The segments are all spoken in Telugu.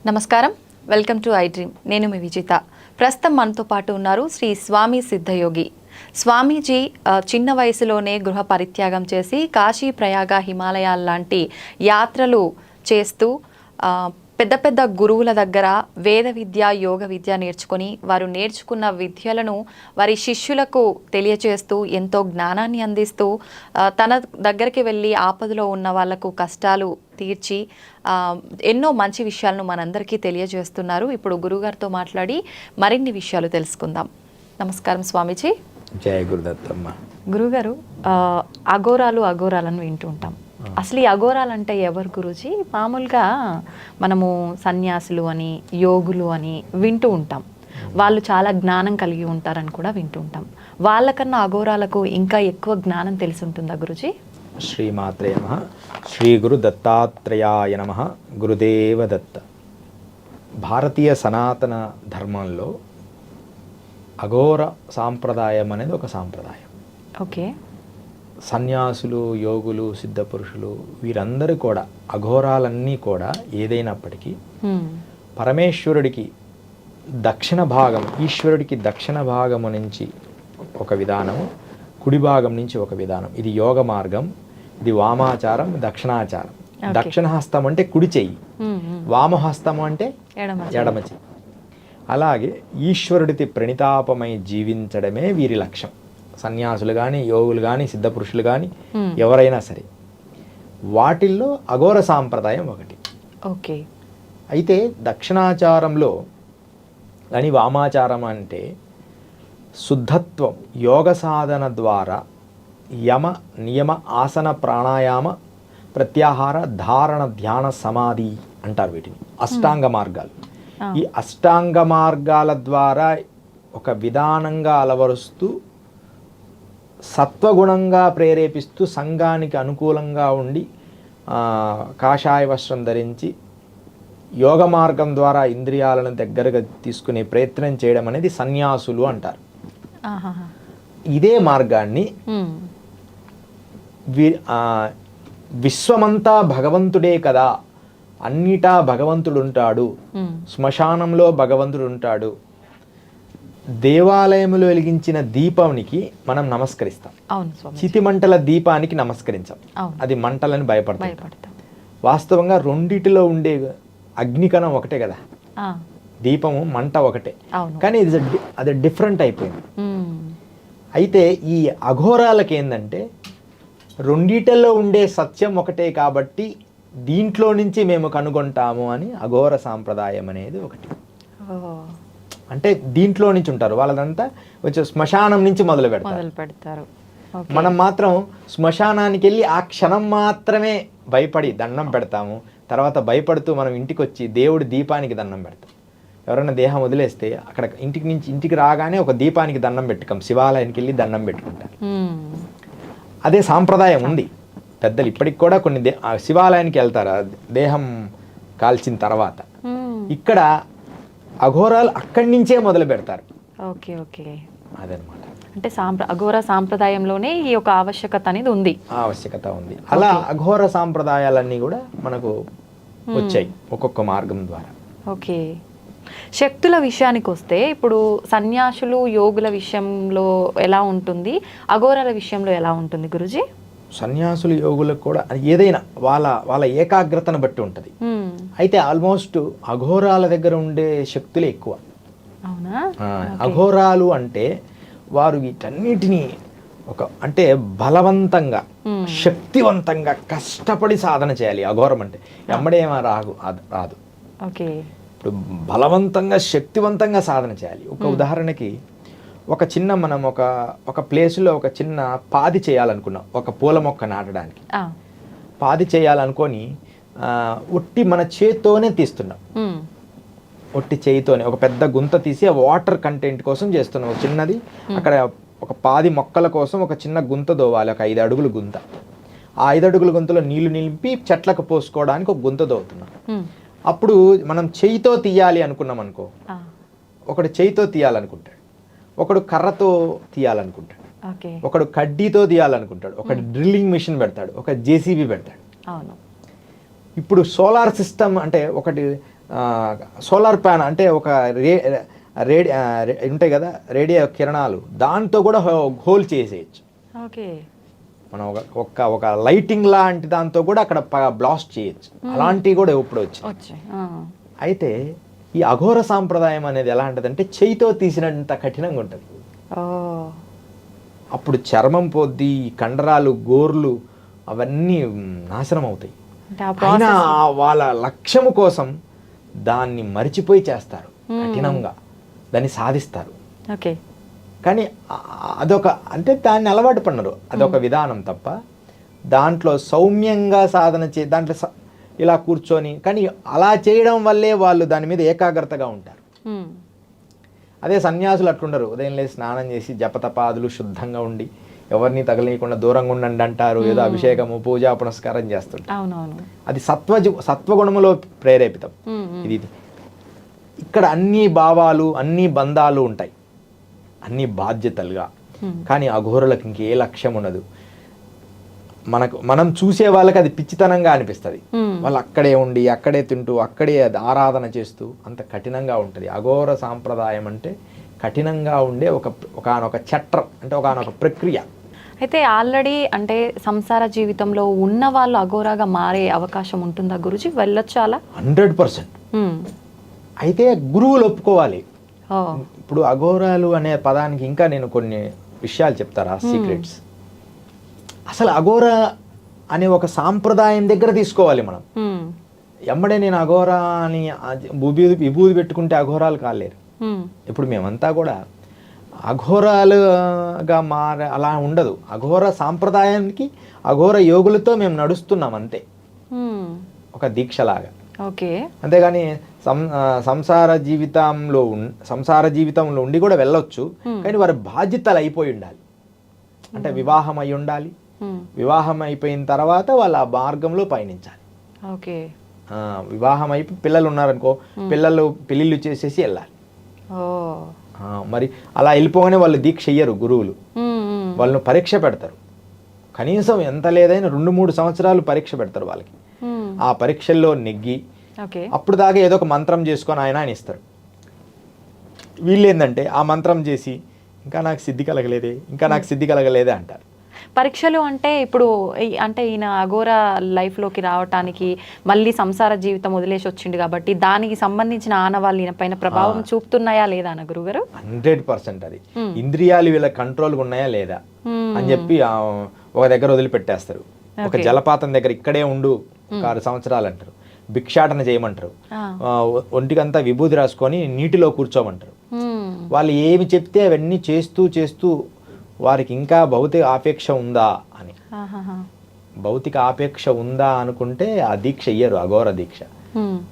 నమస్కారం, వెల్కమ్ టు ఐ డ్రీమ్. నేను మీ విజిత. ప్రస్తుతం మనతో పాటు ఉన్నారు శ్రీ స్వామి సిద్ధయోగి. స్వామీజీ చిన్న వయసులోనే గృహ పరిత్యాగం చేసి కాశీ, ప్రయాగ, హిమాలయాల లాంటి యాత్రలు చేస్తూ పెద్ద పెద్ద గురువుల దగ్గర వేద విద్య, యోగ విద్య నేర్చుకొని వారు నేర్చుకున్న విద్యలను వారి శిష్యులకు తెలియచేస్తూ ఎంతో జ్ఞానాన్ని అందిస్తూ తన దగ్గరికి వెళ్ళి ఆపదలో ఉన్న వాళ్లకు కష్టాలు తీర్చి ఎన్నో మంచి విషయాలను మనందరికీ తెలియజేస్తున్నారు. ఇప్పుడు గురుగారితో మాట్లాడి మరిన్ని విషయాలు తెలుసుకుందాం. నమస్కారం స్వామీజీ. జయ గురుదత్తమ్మ. గురుగారు, అఘోరాలను వింటూ ఉంటాం. అసలు ఈ అఘోరాలు అంటే ఎవరు గురూజీ? మామూలుగా మనము సన్యాసులు అని, యోగులు అని వింటూ ఉంటాం. వాళ్ళు చాలా జ్ఞానం కలిగి ఉంటారని కూడా వింటూ ఉంటాం. వాళ్ళకన్నా అఘోరాలకు ఇంకా ఎక్కువ జ్ఞానం తెలిసి ఉంటుందా గురూజీ? శ్రీమాత్రే నమః. శ్రీ గురు దత్తాత్రేయాయ నమః. గురుదేవ దత్త. భారతీయ సనాతన ధర్మంలో అఘోర సాంప్రదాయం అనేది ఒక సాంప్రదాయం. ఓకే. సన్యాసులు, యోగులు, సిద్ధపురుషులు వీరందరూ కూడా అఘోరాలన్నీ కూడా ఏదైనప్పటికీ పరమేశ్వరుడికి దక్షిణ భాగం, ఈశ్వరుడికి దక్షిణ భాగము నుంచి ఒక విధానము, కుడి భాగం నుంచి ఒక విధానం. ఇది యోగ మార్గం, ఇది వామాచారం, దక్షిణాచారం. దక్షిణ హస్తం అంటే కుడి చెయ్యి, వామహస్తం అంటే ఎడమ చెయ్యి. అలాగే ఈశ్వరుడికి ప్రణితాపమై జీవించడమే వీరి లక్ష్యం. సన్యాసులు కానీ, యోగులు కానీ, సిద్ధపురుషులు కానీ ఎవరైనా సరే. వాటిల్లో అఘోర సాంప్రదాయం ఒకటి. ఓకే. అయితే దక్షిణాచారంలో కానీ వామాచారం అంటే శుద్ధత్వం, యోగ సాధన ద్వారా యమ, నియమ, ఆసన, ప్రాణాయామ, ప్రత్యాహార, ధారణ, ధ్యాన, సమాధి అంటారు వీటిని. అష్టాంగ మార్గాలు. ఈ అష్టాంగ మార్గాల ద్వారా ఒక విధానంగా అలవరుస్తూ సత్వగుణంగా ప్రేరేపిస్తూ సంఘానికి అనుకూలంగా ఉండి కాషాయ వస్త్రం ధరించి యోగ మార్గం ద్వారా ఇంద్రియాలను దగ్గరగా తీసుకునే ప్రయత్నం చేయడం అనేది సన్యాసులు అంటారు. ఇదే మార్గాన్ని విశ్వమంతా భగవంతుడే కదా, అన్నిటా భగవంతుడు ఉంటాడు, శ్మశానంలో భగవంతుడు ఉంటాడు, దేవాలయంలో వెలిగించిన దీపానికి మనం నమస్కరిస్తాం, చితి మంటల దీపానికి నమస్కరించాం. అది మంటలని భయపడతాం. వాస్తవంగా రెండిటిలో ఉండే అగ్నికణం ఒకటే కదా, దీపము మంట ఒకటే, కానీ అది డిఫరెంట్ అయిపోయింది. అయితే ఈ అఘోరాలకి ఏంటంటే రెండిటిలో ఉండే సత్యం ఒకటే కాబట్టి దీంట్లో నుంచి మేము కనుగొంటాము అని అఘోర సాంప్రదాయం అనేది ఒకటి. అంటే దీంట్లో నుంచి ఉంటారు వాళ్ళదంతా కొంచెం శ్మశానం నుంచి మొదలు పెడతారు. మనం మాత్రం శ్మశానానికి వెళ్ళి ఆ క్షణం మాత్రమే భయపడి దండం పెడతాము. తర్వాత భయపడుతూ మనం ఇంటికి వచ్చి దేవుడి దీపానికి దండం పెడతాం. ఎవరైనా దేహం వదిలేస్తే అక్కడ ఇంటికి రాగానే ఒక దీపానికి దండం పెట్టుకోం, శివాలయానికి వెళ్ళి దండం పెట్టుకుంటారు. అదే సాంప్రదాయం ఉంది. పెద్దలు ఇప్పటికి కూడా కొన్ని శివాలయానికి వెళ్తారు దేహం కాల్చిన తర్వాత. ఇక్కడ అఘోరాలు అక్కడి నుంచే మొదలు పెడతారు. ఓకే ఓకే, అదనమాట. అంటే అఘోర సాంప్రదాయంలోనే ఈ యొక్క ఆవశ్యకత అనేది ఉంది. ఆవశ్యకత ఉంది. అలా అఘోర సాంప్రదాయాలన్నీ కూడా మనకు వచ్చాయి ఒక్కొక్క మార్గం ద్వారా. ఓకే. శక్తుల విషయానికి వస్తే ఇప్పుడు సన్యాసులు, యోగుల విషయంలో ఎలా ఉంటుంది, అఘోరాల విషయంలో ఎలా ఉంటుంది గురుజీ? సన్యాసులు, యోగులకు కూడా ఏదైనా వాళ్ళ ఏకాగ్రతను బట్టి ఉంటుంది. అయితే ఆల్మోస్ట్ అఘోరాల దగ్గర ఉండే శక్తులే ఎక్కువ. అఘోరాలు అంటే వారు వీటన్నిటినీ అంటే బలవంతంగా, శక్తివంతంగా కష్టపడి సాధన చేయాలి. అఘోరం అంటే ఎమ్మడేమో రాదు. ఇప్పుడు బలవంతంగా, శక్తివంతంగా సాధన చేయాలి. ఒక ఉదాహరణకి ఒక చిన్న మనం ఒక ప్లేస్లో ఒక చిన్న పాది చేయాలనుకున్నాం, ఒక పూల మొక్క నాటడానికి. పాది చేయాలనుకొని ఒట్టి మన చేత్తోనే తీస్తున్నాం. ఒట్టి చేయితోనే ఒక పెద్ద గుంత తీసి ఆ వాటర్ కంటెంట్ కోసం చేస్తున్నాం. ఒక చిన్నది అక్కడ ఒక పాది మొక్కల కోసం ఒక చిన్న గుంత దోవాలి, ఒక 5 అడుగుల గుంత. ఆ 5 అడుగుల గుంతలో నీళ్లు నింపి చెట్లకు పోసుకోవడానికి ఒక గుంత దోవుతున్నాం. అప్పుడు మనం చేయితో తీయాలి అనుకున్నాం అనుకో, ఒకడు చేయితో తీయాలనుకుంటాడు, ఒకడు కర్రతో తీయాలనుకుంటాడు, ఒకడు కడ్డీతో తీయాలనుకుంటాడు, ఒకడు డ్రిల్లింగ్ మిషన్ పెడతాడు, ఒక జేసీబీ పెడతాడు. ఇప్పుడు సోలార్ సిస్టమ్ అంటే ఒకటి సోలార్ ప్యాన్ అంటే ఒక ఉంటాయి కదా రేడియో కిరణాలు, దాంతో కూడా హోల్ చేసేయచ్చు. ఓకే, మనం ఒక లైటింగ్ లాంటి దాంతో కూడా అక్కడ బ్లాస్ట్ చేయొచ్చు. అలాంటివి కూడా ఇప్పుడు వచ్చాయి. అయితే ఈ అఘోర సాంప్రదాయం అనేది ఎలాంటిదంటే చేయితో తీసినంత కఠినంగా ఉంటుంది. అప్పుడు చర్మం పోద్ది, కండరాలు, గోర్లు అవన్నీ నాశనం అవుతాయి. అయినా వాళ్ళ లక్ష్యము కోసం దాన్ని మరిచిపోయి చేస్తారు, కఠినంగా దాన్ని సాధిస్తారు. ఓకే, కానీ అదొక అంటే దాన్ని అలవాటు పడినారు, అదొక విధానం తప్ప దాంట్లో సౌమ్యంగా సాధన దాంట్లో ఇలా కూర్చొని, కానీ అలా చేయడం వల్లే వాళ్ళు దాని మీద ఏకాగ్రతగా ఉంటారు. అదే సన్యాసులు అట్లుండరు, ఉదయం లేసి స్నానం చేసి జపతపాదులు శుద్ధంగా ఉండి ఎవరిని తగలేయకుండా దూరంగా ఉండండి అంటారు. ఏదో అభిషేకము, పూజా పునస్కారం చేస్తుంటారు. అది సత్వగుణములో ప్రేరేపితం. ఇది ఇక్కడ అన్ని భావాలు, అన్ని బంధాలు ఉంటాయి, అన్ని బాధ్యతలుగా. కానీ అఘోరులకు ఇంకే లక్ష్యం ఉండదు. మనం చూసే వాళ్ళకి అది పిచ్చితనంగా అనిపిస్తుంది. వాళ్ళు అక్కడే ఉండి, అక్కడే తింటూ, అక్కడే ఆరాధన చేస్తూ అంత కఠినంగా ఉంటుంది. అఘోర సాంప్రదాయం అంటే కఠినంగా ఉండే ఒకనొక చట్రం, అంటే ఒకనొక ప్రక్రియ. అయితే ఆల్రెడీ అంటే సంసార జీవితంలో ఉన్న వాళ్ళు అఘోరాగా మారే అవకాశం ఉంటుందా గురుజీ? వెళ్ళొచ్చు అలా? 100%. అయితే గురువులు ఒప్పుకోవాలి. ఇప్పుడు అఘోరాలు అనే పదానికి ఇంకా నేను కొన్ని విషయాలు చెప్తారా, సీక్రెట్స్. అసలు అఘోర అనే ఒక సాంప్రదాయం దగ్గర తీసుకోవాలి మనం. ఎమ్మడే నేను అఘోరా అని విభూది పెట్టుకుంటే అఘోరాలు కాలేరు. ఇప్పుడు మేమంతా కూడా అఘోరాలుగా అలా ఉండదు. అఘోర సాంప్రదాయానికి అఘోర యోగులతో మేము నడుస్తున్నాం అంతే, ఒక దీక్షలాగా. ఓకే, అంతేగాని సంసార జీవితంలో ఉండి కూడా వెళ్ళొచ్చు. కానీ వారి బాధ్యతలు అయిపోయి ఉండాలి. అంటే వివాహం అయి ఉండాలి. వివాహం అయిపోయిన తర్వాత వాళ్ళు ఆ మార్గంలో పయనించాలి. ఓకే, వివాహం అయిపోయి పిల్లలు ఉన్నారనుకో, పెళ్ళిళ్ళు చేసేసి వెళ్ళాలి. మరి అలా వెళ్ళిపోగానే వాళ్ళు దీక్ష చెయ్యరు గురువులు. వాళ్ళను పరీక్ష పెడతారు. కనీసం ఎంత లేదైనా 2-3 సంవత్సరాలు పరీక్ష పెడతారు వాళ్ళకి. ఆ పరీక్షల్లో నెగ్గి అప్పుడు దాకా ఏదో ఒక మంత్రం చేసుకొని ఆయన ఇస్తారు. వీళ్ళు ఏంటంటే ఆ మంత్రం చేసి ఇంకా నాకు సిద్ధి కలగలేదే అంటారు. పరీక్షలు అంటే ఇప్పుడు అంటే ఈయన అఘోర లైఫ్లోకి రావటానికి మళ్ళీ సంసార జీవితం వదిలేసి వచ్చిండు కాబట్టి దానికి సంబంధించిన ఆనవాళ్ళు ఈయన పైన ప్రభావం చూపుతున్నాయా లేదా అన్న గురుగారు? 100% అది. ఇంద్రియాలు వీళ్ళ కంట్రోల్గా ఉన్నాయా లేదా అని చెప్పి ఒక దగ్గర వదిలిపెట్టేస్తారు. ఒక జలపాతం దగ్గర ఇక్కడే ఉండు 6 సంవత్సరాలు అంటారు. భిక్షాటన చేయమంటారు. ఒంటికంతా విభూది రాసుకొని నీటిలో కూర్చోమంటారు. వాళ్ళు ఏమి చెప్తే అవన్నీ చేస్తూ వారికి ఇంకా భౌతిక ఆపేక్ష ఉందా అని, భౌతిక ఆపేక్ష ఉందా అనుకుంటే ఆ దీక్ష ఇయ్యరు, అఘోర దీక్ష.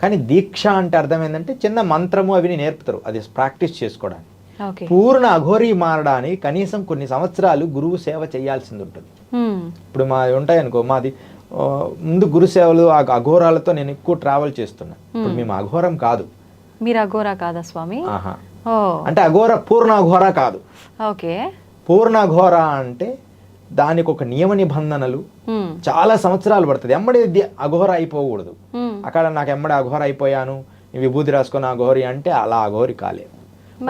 కానీ దీక్ష అంటే అర్థం ఏంటంటే చిన్న మంత్రము అవిని నేర్పుతారు, అది ప్రాక్టీస్ చేసుకోవడానికి. పూర్ణ అఘోరీ మారడానికి కనీసం కొన్ని సంవత్సరాలు గురువు సేవ చేయాల్సింది ఉంటుంది. ఇప్పుడు మాది ఉంటాయనుకో, మాది ముందు గురు సేవలు అఘోరాలతో నేను ఎక్కువ ట్రావెల్ చేస్తున్నా. ఇప్పుడు మేము అఘోరం కాదు. మీరు అఘోరా కాదా స్వామి? అంటే అఘోర పూర్ణ అఘోర కాదు. ఓకే, పూర్ణ అఘోర అంటే దానికి ఒక నియమ నిబంధనలు, చాలా సంవత్సరాలు పడుతుంది. ఎమ్మడి అఘోర అయిపోకూడదు. అక్కడ నాకు ఎమ్మడి అఘోర అయిపోయాను, విభూతి రాసుకొని అఘోరి అంటే అలా అఘోరి కాలేదు.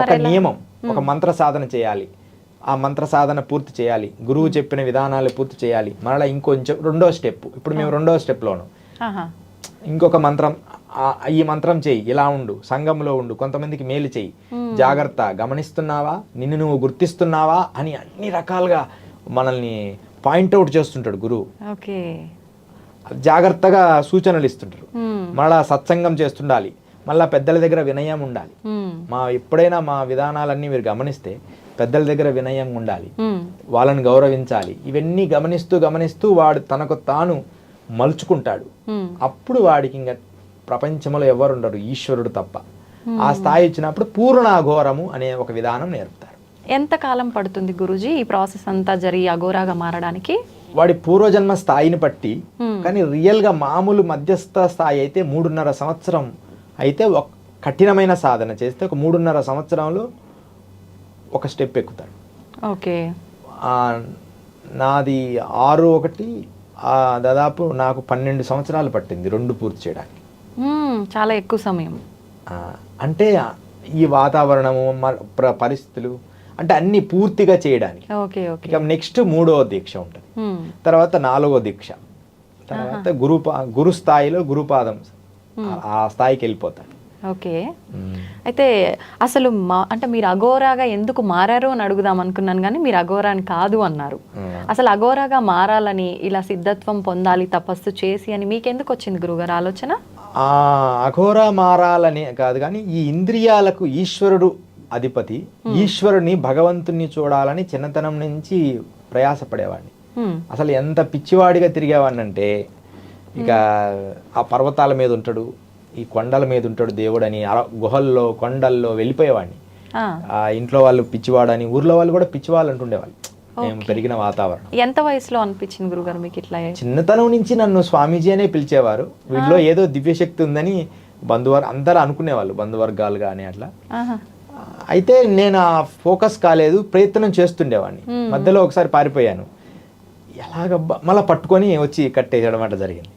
ఒక నియమం, ఒక మంత్ర సాధన చేయాలి. ఆ మంత్ర సాధన పూర్తి చేయాలి, గురువు చెప్పిన విధానాలు పూర్తి చేయాలి. మరలా ఇంకొంచెం 2వ స్టెప్, ఇప్పుడు మేము 2వ స్టెప్లోను ఇంకొక మంత్రం, ఈ మంత్రం చెయ్యి, ఇలా ఉండు, సంఘంలో ఉండు, కొంతమందికి మేలు చెయ్యి, జాగ్రత్త, గమనిస్తున్నావా, నిన్ను నువ్వు గుర్తిస్తున్నావా అని అన్ని రకాలుగా మనల్ని పాయింట్అవుట్ చేస్తుంటాడు గురువు. జాగ్రత్తగా సూచనలు ఇస్తుంటారు. మళ్ళా సత్సంగం చేస్తుండాలి, మళ్ళా పెద్దల దగ్గర వినయం ఉండాలి. ఎప్పుడైనా మా విధానాలన్నీ మీరు గమనిస్తే పెద్దల దగ్గర వినయం ఉండాలి, వాళ్ళని గౌరవించాలి. ఇవన్నీ గమనిస్తూ వాడు తనకు తాను మలుచుకుంటాడు. అప్పుడు వాడికి ఇంకా ప్రపంచంలో ఎవరు ఉండరు, ఈశ్వరుడు తప్ప. ఆ స్థాయి ఇచ్చినప్పుడు పూర్ణ అఘోరము అనే ఒక విధానం నేర్పుతారు. ఎంత కాలం పడుతుంది గురూజీ ఈ ప్రాసెస్ అంతా జరిగి అఘోరాగా మారడానికి? వాడి పూర్వజన్మ స్థాయిని బట్టి. కానీ రియల్గా మామూలు మధ్యస్థ స్థాయి అయితే 3.5 సంవత్సరం అయితే ఒక కఠినమైన సాధన చేస్తే ఒక 3.5 సంవత్సరంలో ఒక స్టెప్ ఎక్కుతాడు. ఓకే, నాది 6-1 దాదాపు నాకు 12 సంవత్సరాలు పట్టింది 2 పూర్తి చేయడానికి. చాలా ఎక్కువ సమయం. అంటే ఈ వాతావరణము పరిస్థితులు అంటే అన్ని పూర్తిగా చేయడానికి. ఇక నెక్స్ట్ 3వ దీక్ష ఉంటుంది, తర్వాత 4వ దీక్ష, తర్వాత గురు స్థాయిలో గురుపాదం ఆ స్థాయికి వెళ్ళిపోతాడు. ఓకే. అయితే అసలు అంటే మీరు అఘోరాగా ఎందుకు మారారు అని అడుగుదాం అనుకున్నాను, కానీ మీరు అఘోరాని కాదు అన్నారు. అసలు అఘోరాగా మారాలని, ఇలా సిద్ధత్వం పొందాలి తపస్సు చేసి అని మీకెందుకు వచ్చింది గురుగారు ఆలోచన? అఘోర మారాలని కాదు, కానీ ఈ ఇంద్రియాలకు ఈశ్వరుడు అధిపతి, ఈశ్వరుని భగవంతుని చూడాలని చిన్నతనం నుంచి ప్రయాసపడేవాడిని. అసలు ఎంత పిచ్చివాడిగా తిరిగేవాడిని అంటే, ఇక ఆ పర్వతాల మీద ఉంటాడు, ఈ కొండల మీద ఉంటాడు దేవుడు అని గుహల్లో కొండల్లో వెళ్ళిపోయేవాడిని. ఆ ఇంట్లో వాళ్ళు పిచ్చివాడని, ఊర్లో వాళ్ళు కూడా పిచ్చివాళ్ళు అంటుండేవాళ్ళు. మేము పెరిగిన వాతావరణం. ఎంత వయసులో అనిపించింది గురుగారు మీకు ఇట్లా? చిన్నతనం నుంచి నన్ను స్వామీజీ అనే పిలిచేవారు. వీళ్ళలో ఏదో దివ్యశక్తి ఉందని అందరూ అనుకునేవాళ్ళు, బంధువర్గాలు కానీ అట్లా. అయితే నేను ఆ ఫోకస్ కాలేదు, ప్రయత్నం చేస్తుండేవాడిని. మధ్యలో ఒకసారి పారిపోయాను. ఎలాగబ్బా మళ్ళీ పట్టుకొని వచ్చి కట్టేయడం అంటే జరిగింది.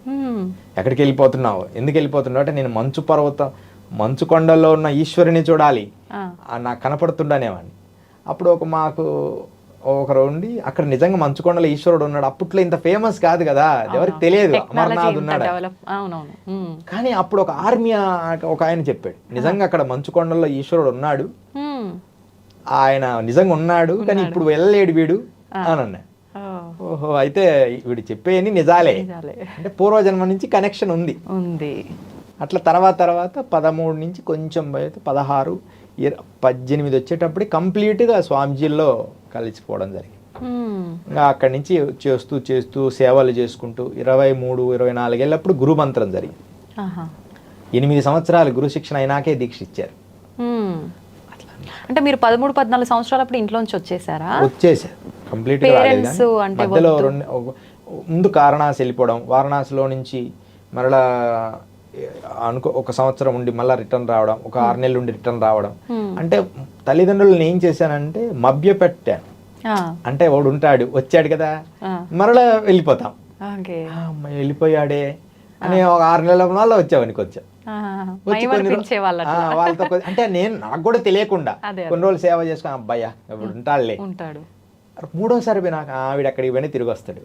ఎక్కడికి వెళ్ళిపోతున్నావు, ఎందుకు వెళ్ళిపోతున్నావు అంటే, నేను మంచు కొండల్లో ఉన్న ఈశ్వరుని చూడాలి నాకు కనపడుతుండనేవాడిని. అప్పుడు మాకు ఒకరు ఉండి, అక్కడ నిజంగా మంచు కొండలో ఈశ్వరుడు ఉన్నాడు. అప్పట్లో ఇంత ఫేమస్ కాదు కదా, ఎవరికి తెలియదు అమర్నాథ్ ఉన్నాడు. కానీ అప్పుడు ఒక ఆర్మీ ఒక ఆయన చెప్పాడు, నిజంగా అక్కడ మంచు కొండల్లో ఈశ్వరుడు ఉన్నాడు, ఆయన నిజంగా ఉన్నాడు, కానీ ఇప్పుడు వెళ్ళలేడు వీడు అని అన్నా. ఓహో, అయితే వీడు చెప్పేయని నిజాలే, అంటే పూర్వజన్మ నుంచి కనెక్షన్ ఉంది. అట్లా తర్వాత 13 నుంచి కొంచెం 16, 18 వచ్చేటప్పుడు కంప్లీట్గా స్వామిజీల్లో కలిసిపోవడం జరిగింది. ఇంకా అక్కడి నుంచి చేస్తూ సేవలు చేసుకుంటూ 23, 24 ఏళ్ళప్పుడు గురు మంత్రం జరిగింది. 8 సంవత్సరాలు గురు శిక్షణ అయినాకే దీక్ష ఇచ్చారు. అంటే మీరు 13, 14 సంవత్సరాలప్పుడు ఇంట్లోంచి వచ్చేసారా? వచ్చేసారు, కంప్లీట్గా రాలేదు. మధ్యలో ముందు వారణాసి వెళ్ళిపోవడం, వారణాసిలో నుంచి మరలా ఒక సంవత్సరం ఉండి మళ్ళీ రిటర్న్ రావడం, ఒక 6 నెలలు ఉండి రిటర్న్ రావడం. అంటే తల్లిదండ్రులను ఏం చేశానంటే మభ్య పెట్టాను. అంటే వాడు ఉంటాడు, వచ్చాడు కదా, మరలా వెళ్ళిపోతాం, వెళ్ళిపోయాడే అని ఒక 6 నెలల వల్ల వచ్చావనికి వచ్చా. వాళ్ళతో అంటే నాకు కూడా తెలియకుండా కొన్ని రోజులు సేవ చేసుకుని, అబ్బాయ్యా ఇప్పుడు ఉంటాడులే, 3వసారి నాకు ఆవిడ అక్కడికి పోయినా తిరిగి వస్తాడు.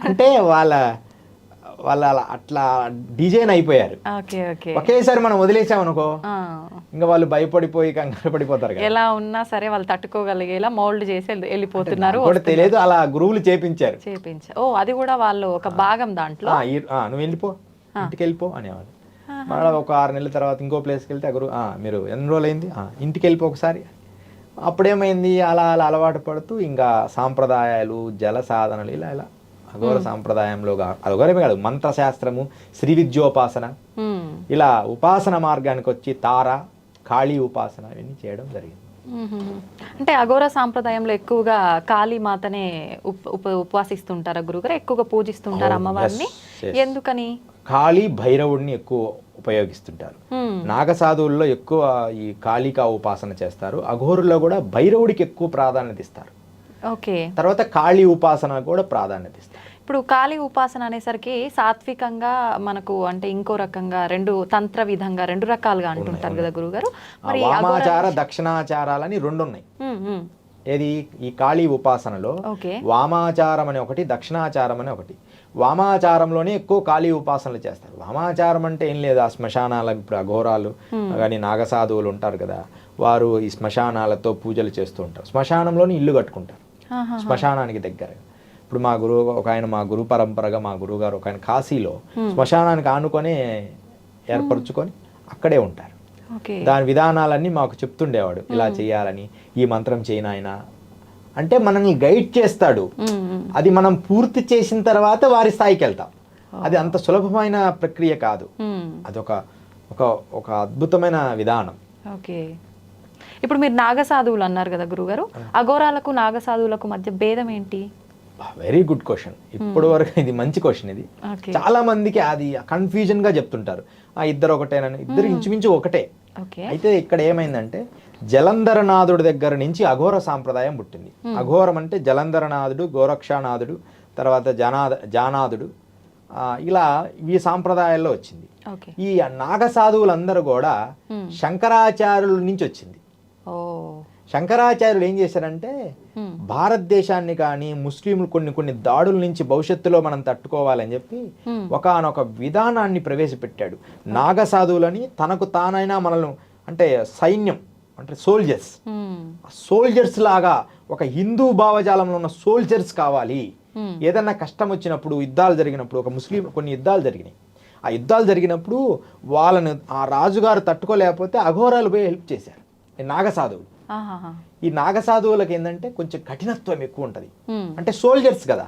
అంటే వాళ్ళ అట్లా డిజైన్ అయిపోయారు. ఒకేసారి మనం వదిలేసామనుకో, ఇంకా వాళ్ళు భయపడిపోయి కంగారు పడిపోతారు. ఎలా ఉన్నా సరే వాళ్ళు తట్టుకోగలిగేలా మౌల్డ్ చేసి వెళ్ళిపోతున్నారు. తెలియదు, అలా గురువులు చేపించారు. ఓ, అది కూడా వాళ్ళు ఒక భాగం దాంట్లో. నువ్వు వెళ్ళిపో, ఇంటికి వెళ్ళిపో అనేవాళ్ళు. మళ్ళీ ఒక 6 నెలల తర్వాత ఇంకో ప్లేస్కి వెళ్తే గురువు, మీరు ఎన్ని రోజులు అయింది, ఇంటికి వెళ్ళిపో ఒకసారి. అప్పుడేమైంది, అలా అలవాటు పడుతూ ఇంకా సాంప్రదాయాలు, జల సాధనలు, ఇలా అఘోర సాంప్రదాయంలో అఘోరమే కాదు, మంత్రశాస్త్రము, శ్రీ విద్యోపాసన, ఇలా ఉపాసన మార్గానికి వచ్చి తార, కాళీ ఉపాసన ఇవన్నీ చేయడం జరిగింది. అంటే అఘోర సాంప్రదాయంలో ఎక్కువగా కాళీ మాతనే ఉపవాసిస్తుంటారా గురుగారు? ఎక్కువగా పూజిస్తుంటారు అమ్మవారిని? ఎందుకని? కాళీ భైరవుడిని ఎక్కువ ఉపయోగిస్తుంటారు. నాగసాధువుల్లో ఎక్కువ ఈ కాళికా ఉపాసన చేస్తారు. అఘోరుల్లో కూడా భైరవుడికి ఎక్కువ ప్రాధాన్యత ఇస్తారు. తర్వాత కాళీ ఉపాసన కూడా ప్రాధాన్యత ఇస్తారు. ఇప్పుడు కాళీ ఉపాసన అనేసరికి సాత్వికంగా మనకు, అంటే ఇంకో రకంగా తంత్ర విధంగా 2 రకాలుగా అంటుంటారు కదా గురుగారు. వామాచార దక్షిణాచారాలని 2 ఉన్నాయి. ఏది ఈ కాళీ ఉపాసనలో వామాచారం అని ఒకటి, దక్షిణాచారం అని ఒకటి. వామాచారంలోనే ఎక్కువ కాళీ ఉపాసనలు చేస్తారు. వామాచారం అంటే ఏం లేదు, ఆ శ్మశానాల, ఇప్పుడు అఘోరాలు కానీ నాగసాధువులు ఉంటారు కదా, వారు ఈ శ్మశానాలతో పూజలు చేస్తూ ఉంటారు. శ్మశానంలోని ఇల్లు కట్టుకుంటారు, శ్మశానానికి దగ్గర. ఇప్పుడు మా గురు పరంపరగా మా గురువు గారు ఒక ఆయన కాశీలో శ్మశానానికి ఆనుకొనే ఏర్పరచుకొని అక్కడే ఉంటారు. దాని విధానాలన్నీ మాకు చెప్తుండేవాడు, ఇలా చేయాలని, ఈ మంత్రం చేయను ఆయన అంటే మనల్ని గైడ్ చేస్తాడు. అది మనం పూర్తి చేసిన తర్వాత వారి స్థాయికి వెళ్తాం. అది అంత సులభమైన ప్రక్రియ కాదు, అదొక ఒక అద్భుతమైన విధానం. ఓకే. ఇప్పుడు మీరు నాగసాధువులు అన్నారు కదా గురుగారు, అఘోరాలకు నాగసాధువులకు మధ్య భేదం ఏంటి? Very good question. ఇప్పటి వరకు ఇది మంచి క్వశ్చన్. ఇది చాలా మందికి అది కన్ఫ్యూజన్ గా చెప్తుంటారు, ఇద్దరు ఒకటేనని. ఇద్దరు ఇంచుమించు ఒకటే. అయితే ఇక్కడ ఏమైందంటే, జలంధరనాథుడి దగ్గర నుంచి అఘోర సాంప్రదాయం పుట్టింది. అఘోరం అంటే జలంధరనాథుడు, గోరక్షానాథుడు, తర్వాత జానాథుడు, ఇలా ఈ సాంప్రదాయాల్లో వచ్చింది. ఓకే. ఈ నాగ సాధువులందరూ కూడా శంకరాచార్యుల నుంచి వచ్చింది. ఓ. శంకరాచార్యులు ఏం చేశారంటే భారతదేశాన్ని కానీ ముస్లింలు కొన్ని దాడుల నుంచి భవిష్యత్తులో మనం తట్టుకోవాలని చెప్పి ఒకానొక విధానాన్ని ప్రవేశపెట్టాడు. నాగ సాధువులని తనకు తానైనా మనల్ని అంటే సైన్యం అంటే సోల్జర్స్ లాగా ఒక హిందూ భావజాలంలో ఉన్న సోల్జర్స్ కావాలి. ఏదన్నా కష్టం వచ్చినప్పుడు యుద్ధాలు జరిగినప్పుడు ఒక ముస్లిం కొన్ని యుద్ధాలు జరిగినాయి. ఆ యుద్ధాలు జరిగినప్పుడు వాళ్ళని ఆ రాజుగారు తట్టుకోలేకపోతే అఘోరాలు పోయి హెల్ప్ చేశారు ఈ నాగసాధువులు. ఈ నాగసాధువులకు ఏంటంటే కొంచెం కఠినత్వం ఎక్కువ ఉంటుంది. అంటే సోల్జర్స్ కదా,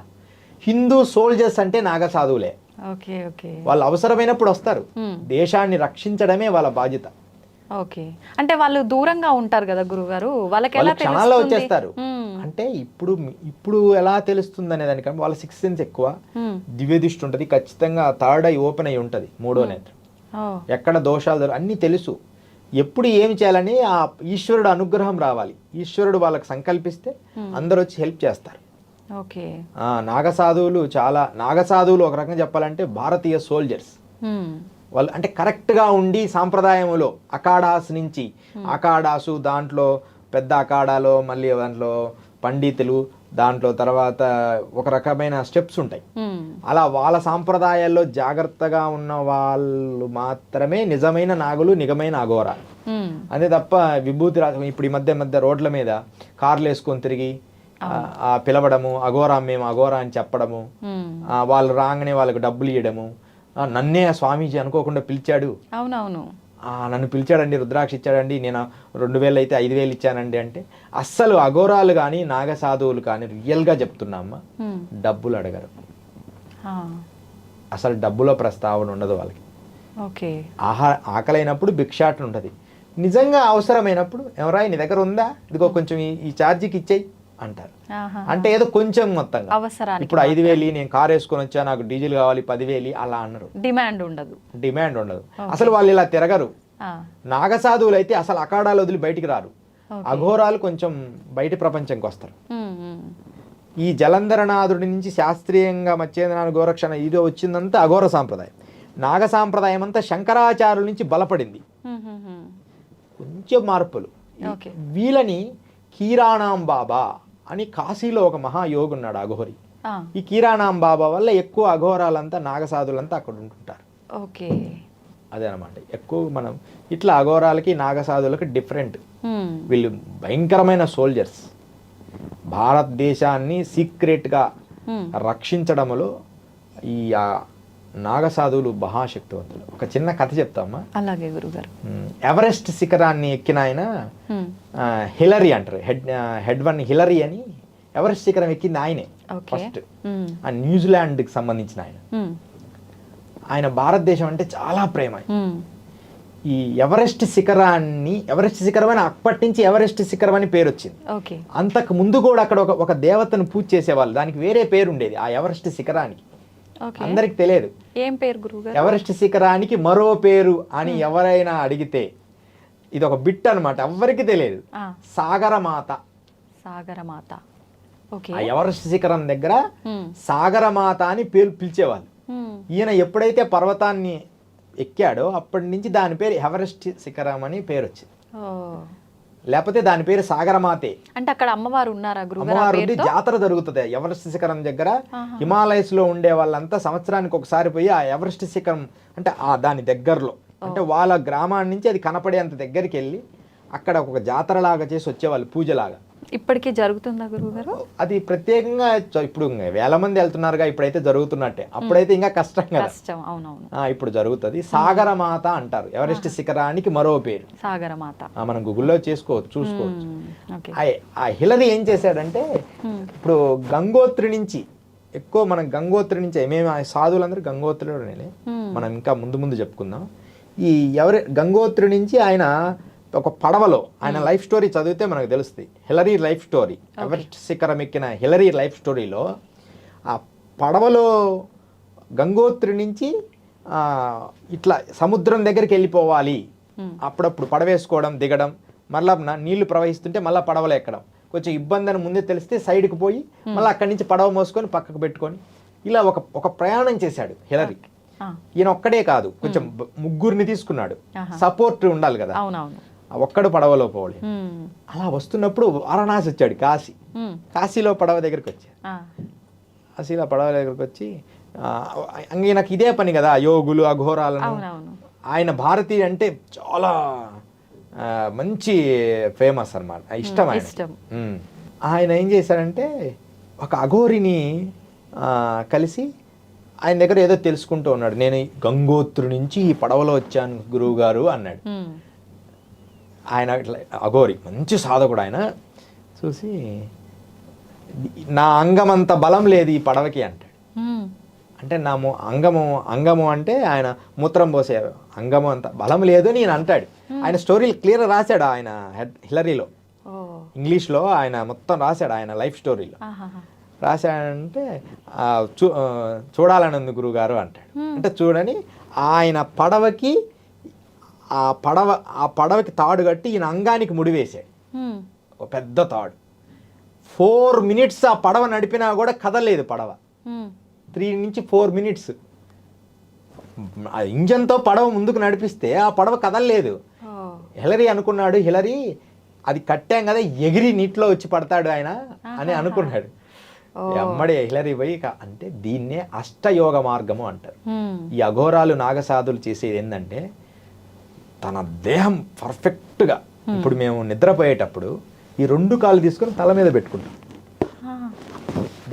హిందూ సోల్జర్స్ అంటే నాగసాధువులే. వాళ్ళు అవసరమైనప్పుడు వస్తారు. దేశాన్ని రక్షించడమే వాళ్ళ బాధ్యత. ఓకే. అంటే వాళ్ళు దూరంగా ఉంటారు కదా గురుగారు, వాళ్ళకి ఎలా క్షణాల్లో వచ్చేస్తారు. అంటే ఇప్పుడు ఎలా తెలుస్తుంది అనే దానికంటే వాళ్ళ సిక్స్త్ సెన్స్ ఎక్కువ, దివ్య దృష్టి ఉంటుంది, ఖచ్చితంగా థర్డ్ ఐ ఓపెన్ అయి ఉంటుంది, మూడో నేత్రం, ఎక్కడ దోషాలు అన్నీ తెలుసు. ఎప్పుడు ఏమి చేయాలని ఆ ఈశ్వరుడు అనుగ్రహం రావాలి. ఈశ్వరుడు వాళ్ళకి సంకల్పిస్తే అందరూ వచ్చి హెల్ప్ చేస్తారు. ఓకే. నాగసాధువులు ఒక రకంగా చెప్పాలంటే భారతీయ సోల్జర్స్. వాళ్ళు అంటే కరెక్ట్గా ఉండి సాంప్రదాయంలో అఖాడాసు దాంట్లో పెద్ద అఖాడాలో మళ్ళీ దాంట్లో పండితులు దాంట్లో తర్వాత ఒక రకమైన స్టెప్స్ ఉంటాయి. అలా వాళ్ళ సాంప్రదాయాల్లో జాగ్రత్తగా ఉన్న వాళ్ళు మాత్రమే నిజమైన నాగులు, నిజమైన అఘోర. అంతే తప్ప విభూతి ఇప్పుడు ఈ మధ్య రోడ్ల మీద కార్లు వేసుకొని తిరిగి పిలవడము, అఘోరా మేము అఘోరా అని చెప్పడము, వాళ్ళు రాగానే వాళ్ళకి డబ్బులు ఇవ్వడము, నన్నే స్వామీజీ అనుకోకుండా పిలిచాడు, అవునవును నన్ను పిలిచాడండి, రుద్రాక్ష ఇచ్చాడండి, నేను 2000 అయితే 5000 ఇచ్చానండి అంటే అస్సలు అఘోరాలు కానీ నాగసాధువులు కానీ రియల్గా చెప్తున్నామ్మా డబ్బులు అడగరు. అసలు డబ్బుల ప్రస్తావన ఉండదు వాళ్ళకి. ఆకలైనప్పుడు భిక్షాటన ఉంటుంది. నిజంగా అవసరమైనప్పుడు ఎవరా నీ దగ్గర ఉందా, ఇదిగో కొంచెం ఈ ఛార్జీకి ఇచ్చేయి అంటారు. అంటే ఏదో కొంచెం మొత్తంగా అవసరానికి. ఇప్పుడు 5000 నేను కార్ వేసుకొని వచ్చా, నాకు డీజిల్ కావాలి 10,000 అలా అన్నారు. డిమాండ్ ఉండదు. అసలు వాళ్ళు ఇలా తిరగరు. నాగసాధువులు అయితే అసలు అఖాడాలు వదిలి బయటికి రారు. అఘోరాలు కొంచెం బయటి ప్రపంచంకి వస్తారు. ఈ జలంధరనాథుడి నుంచి శాస్త్రీయంగా మత్స్యేంద్రనాథ గోరక్షణ ఇది వచ్చిందంతా అఘోర సాంప్రదాయం. నాగ సాంప్రదాయం అంతా శంకరాచార్యుల నుంచి బలపడింది. కొంచెం మార్పులు. వీళ్ళని కీరాణాం బాబా అని కాశీలో ఒక మహాయోగి ఉన్నాడు అఘోరి. ఈ కీరాణాం బాబా వల్ల ఎక్కువ అఘోరాలంతా నాగసాధులంతా అక్కడ ఉంటుంటారు. అదే అనమాట ఎక్కువ మనం ఇట్లా అఘోరాలకి నాగసాధులకి డిఫరెంట్. వీళ్ళు భయంకరమైన సోల్జర్స్. భారతదేశాన్ని సీక్రెట్గా రక్షించడంలో ఈ నాగసాధువులు మహాశక్తివంతులు. ఒక చిన్న కథ చెప్తామా? అలాగే గురుగారు. ఎవరెస్ట్ శిఖరాన్ని ఎక్కిన ఆయన హిలరీ అంటారు. హెడ్ వన్ హిలరీ అని ఎవరెస్ట్ శిఖరం ఎక్కింది ఆయనే ఫస్ట్. న్యూజిలాండ్కి సంబంధించిన ఆయన భారతదేశం అంటే చాలా ప్రేమ. ఈ ఎవరెస్ట్ శిఖరం అని అప్పటి నుంచి ఎవరెస్ట్ శిఖరం అని పేరు వచ్చింది. అంతకు ముందు కూడా అక్కడ ఒక దేవతను పూజ చేసేవాళ్ళు, దానికి వేరే పేరు ఉండేది ఆ ఎవరెస్ట్ శిఖరానికి. అందరికి తెలియదు ఏం పేరు గురుగారు. ఎవరెస్ట్ శిఖరానికి మరో పేరు అని ఎవరైనా అడిగితే ఇది ఒక బిట్ అనమాట, ఎవ్వరికి తెలియదు. సాగరమాత. ఆ ఎవరెస్ట్ శిఖరం దగ్గర సాగరమాత అని పేరు పిలిచేవాళ్ళు. ఈయన ఎప్పుడైతే పర్వతాన్ని ఎక్కాడో అప్పటి నుంచి దాని పేరు ఎవరెస్ట్ శిఖరం అని పేరు వచ్చింది. లేకపోతే దాని పేరు సాగరమాతే. అంటే అక్కడ అమ్మవారు ఉన్నారా? అమ్మవారు ఉండి జాతర జరుగుతుంది ఎవరెస్ట్ శిఖరం దగ్గర. హిమాలయస్ లో ఉండే వాళ్ళంతా సంవత్సరానికి ఒకసారి పోయి ఆ ఎవరెస్ట్ శిఖరం అంటే దాని దగ్గరలో అంటే వాళ్ళ గ్రామాన్ని నుంచి అది కనపడేంత దగ్గరికి వెళ్ళి అక్కడ ఒక జాతర లాగా చేసి వచ్చేవాళ్ళు, పూజలాగా. ఇప్పటికీ జరుగుతుందా గురుగారు? అది ప్రత్యేకంగా ఇప్పుడు 1000 మంది వెళ్తున్నారుగా, ఇప్పుడైతే జరుగుతున్నట్టే. అప్పుడైతే ఇంకా కష్టం కదా. ఇప్పుడు జరుగుతుంది. సాగరమాత అంటారు ఎవరెస్ట్ శిఖరానికి మరో పేరు సాగరమాత. మనం గూగుల్లో చూసుకోవచ్చు. ఆ హిలరీ ఏం చేశాడంటే ఇప్పుడు గంగోత్రి నుంచి ఎక్కువ మనం గంగోత్రి నుంచి మేము సాధువులందరూ గంగోత్రిలోనే మనం ఇంకా ముందు చెప్పుకుందాం. ఈ గంగోత్రి నుంచి ఆయన ఒక పడవలో ఆయన లైఫ్ స్టోరీ చదివితే మనకు తెలుస్తుంది. హిలరీ లైఫ్ స్టోరీ, ఎవరెస్ట్ శిఖరం ఎక్కిన హిలరీ లైఫ్ స్టోరీలో ఆ పడవలో గంగోత్రి నుంచి ఇట్లా సముద్రం దగ్గరికి వెళ్ళిపోవాలి. అప్పుడప్పుడు పడవేసుకోవడం దిగడం, మళ్ళా నీళ్లు ప్రవహిస్తుంటే మళ్ళీ పడవలో ఎక్కడం. కొంచెం ఇబ్బంది అని ముందే తెలిస్తే సైడ్కి పోయి మళ్ళీ అక్కడి నుంచి పడవ మోసుకొని పక్కకు పెట్టుకొని ఇలా ఒక ప్రయాణం చేశాడు హిలరీ. ఈయన ఒక్కడే కాదు, కొంచెం ముగ్గురిని తీసుకున్నాడు, సపోర్ట్ ఉండాలి కదా, ఒక్కడు పడవలో పోవాలి. అలా వస్తున్నప్పుడు వారణాసి వచ్చాడు, కాశీలో పడవ దగ్గరికి వచ్చాడు. కాశీలో పడవ దగ్గరికి వచ్చి ఈయనకు ఇదే పని కదా, యోగులు అఘోరాలను. ఆయన భారతీయ అంటే చాలా మంచి ఫేమస్ అన్నమాట, ఇష్టం ఆయన ఏం చేశారంటే ఒక అఘోరిని కలిసి ఆయన దగ్గర ఏదో తెలుసుకుంటూ ఉన్నాడు. నేను గంగోత్రి నుంచి ఈ పడవలో వచ్చాను గురువు గారు అన్నాడు. ఆయన ఇట్లా అఘోరి మంచి సాధకుడు. ఆయన చూసి నా అంగమంత బలం లేదు ఈ పడవకి అంటాడు. అంటే నా అంగము అంటే ఆయన మూత్రం పోసే అంగము అంత బలం లేదు నేను అంటాడు. ఆయన స్టోరీలు క్లియర్ రాశాడు ఆయన హిలరీలో, ఇంగ్లీష్లో ఆయన మొత్తం రాశాడు ఆయన లైఫ్ స్టోరీలో. రాశాడంటే చూడాలని ఉంది గురువుగారు అంటాడు. అంటే చూడని ఆయన పడవకి ఆ పడవకి తాడు కట్టి ఈయన అంగానికి ముడివేశాడు, ఒక పెద్ద తాడు. 4 minutes ఆ పడవ నడిపినా కూడా కదలేదు పడవ. 3 నుంచి 4 minutes ఆ ఇంజన్తో పడవ ముందుకు నడిపిస్తే ఆ పడవ కదలలేదు. హిలరీ అనుకున్నాడు, హిలరీ అది కట్టాం కదా ఎగిరి నీటిలో వచ్చి పడతాడు ఆయన అని అనుకున్నాడు. అమ్మడే హిలరీ పోయి అంటే దీన్నే అష్టయోగ మార్గము అంటారు. ఈ అఘోరాలు నాగసాధులు చేసేది ఏంటంటే తన దేహం పర్ఫెక్ట్గా, ఇప్పుడు మేము నిద్రపోయేటప్పుడు ఈ 2 కాళ్ళు తీసుకొని తల మీద పెట్టుకుంటాం,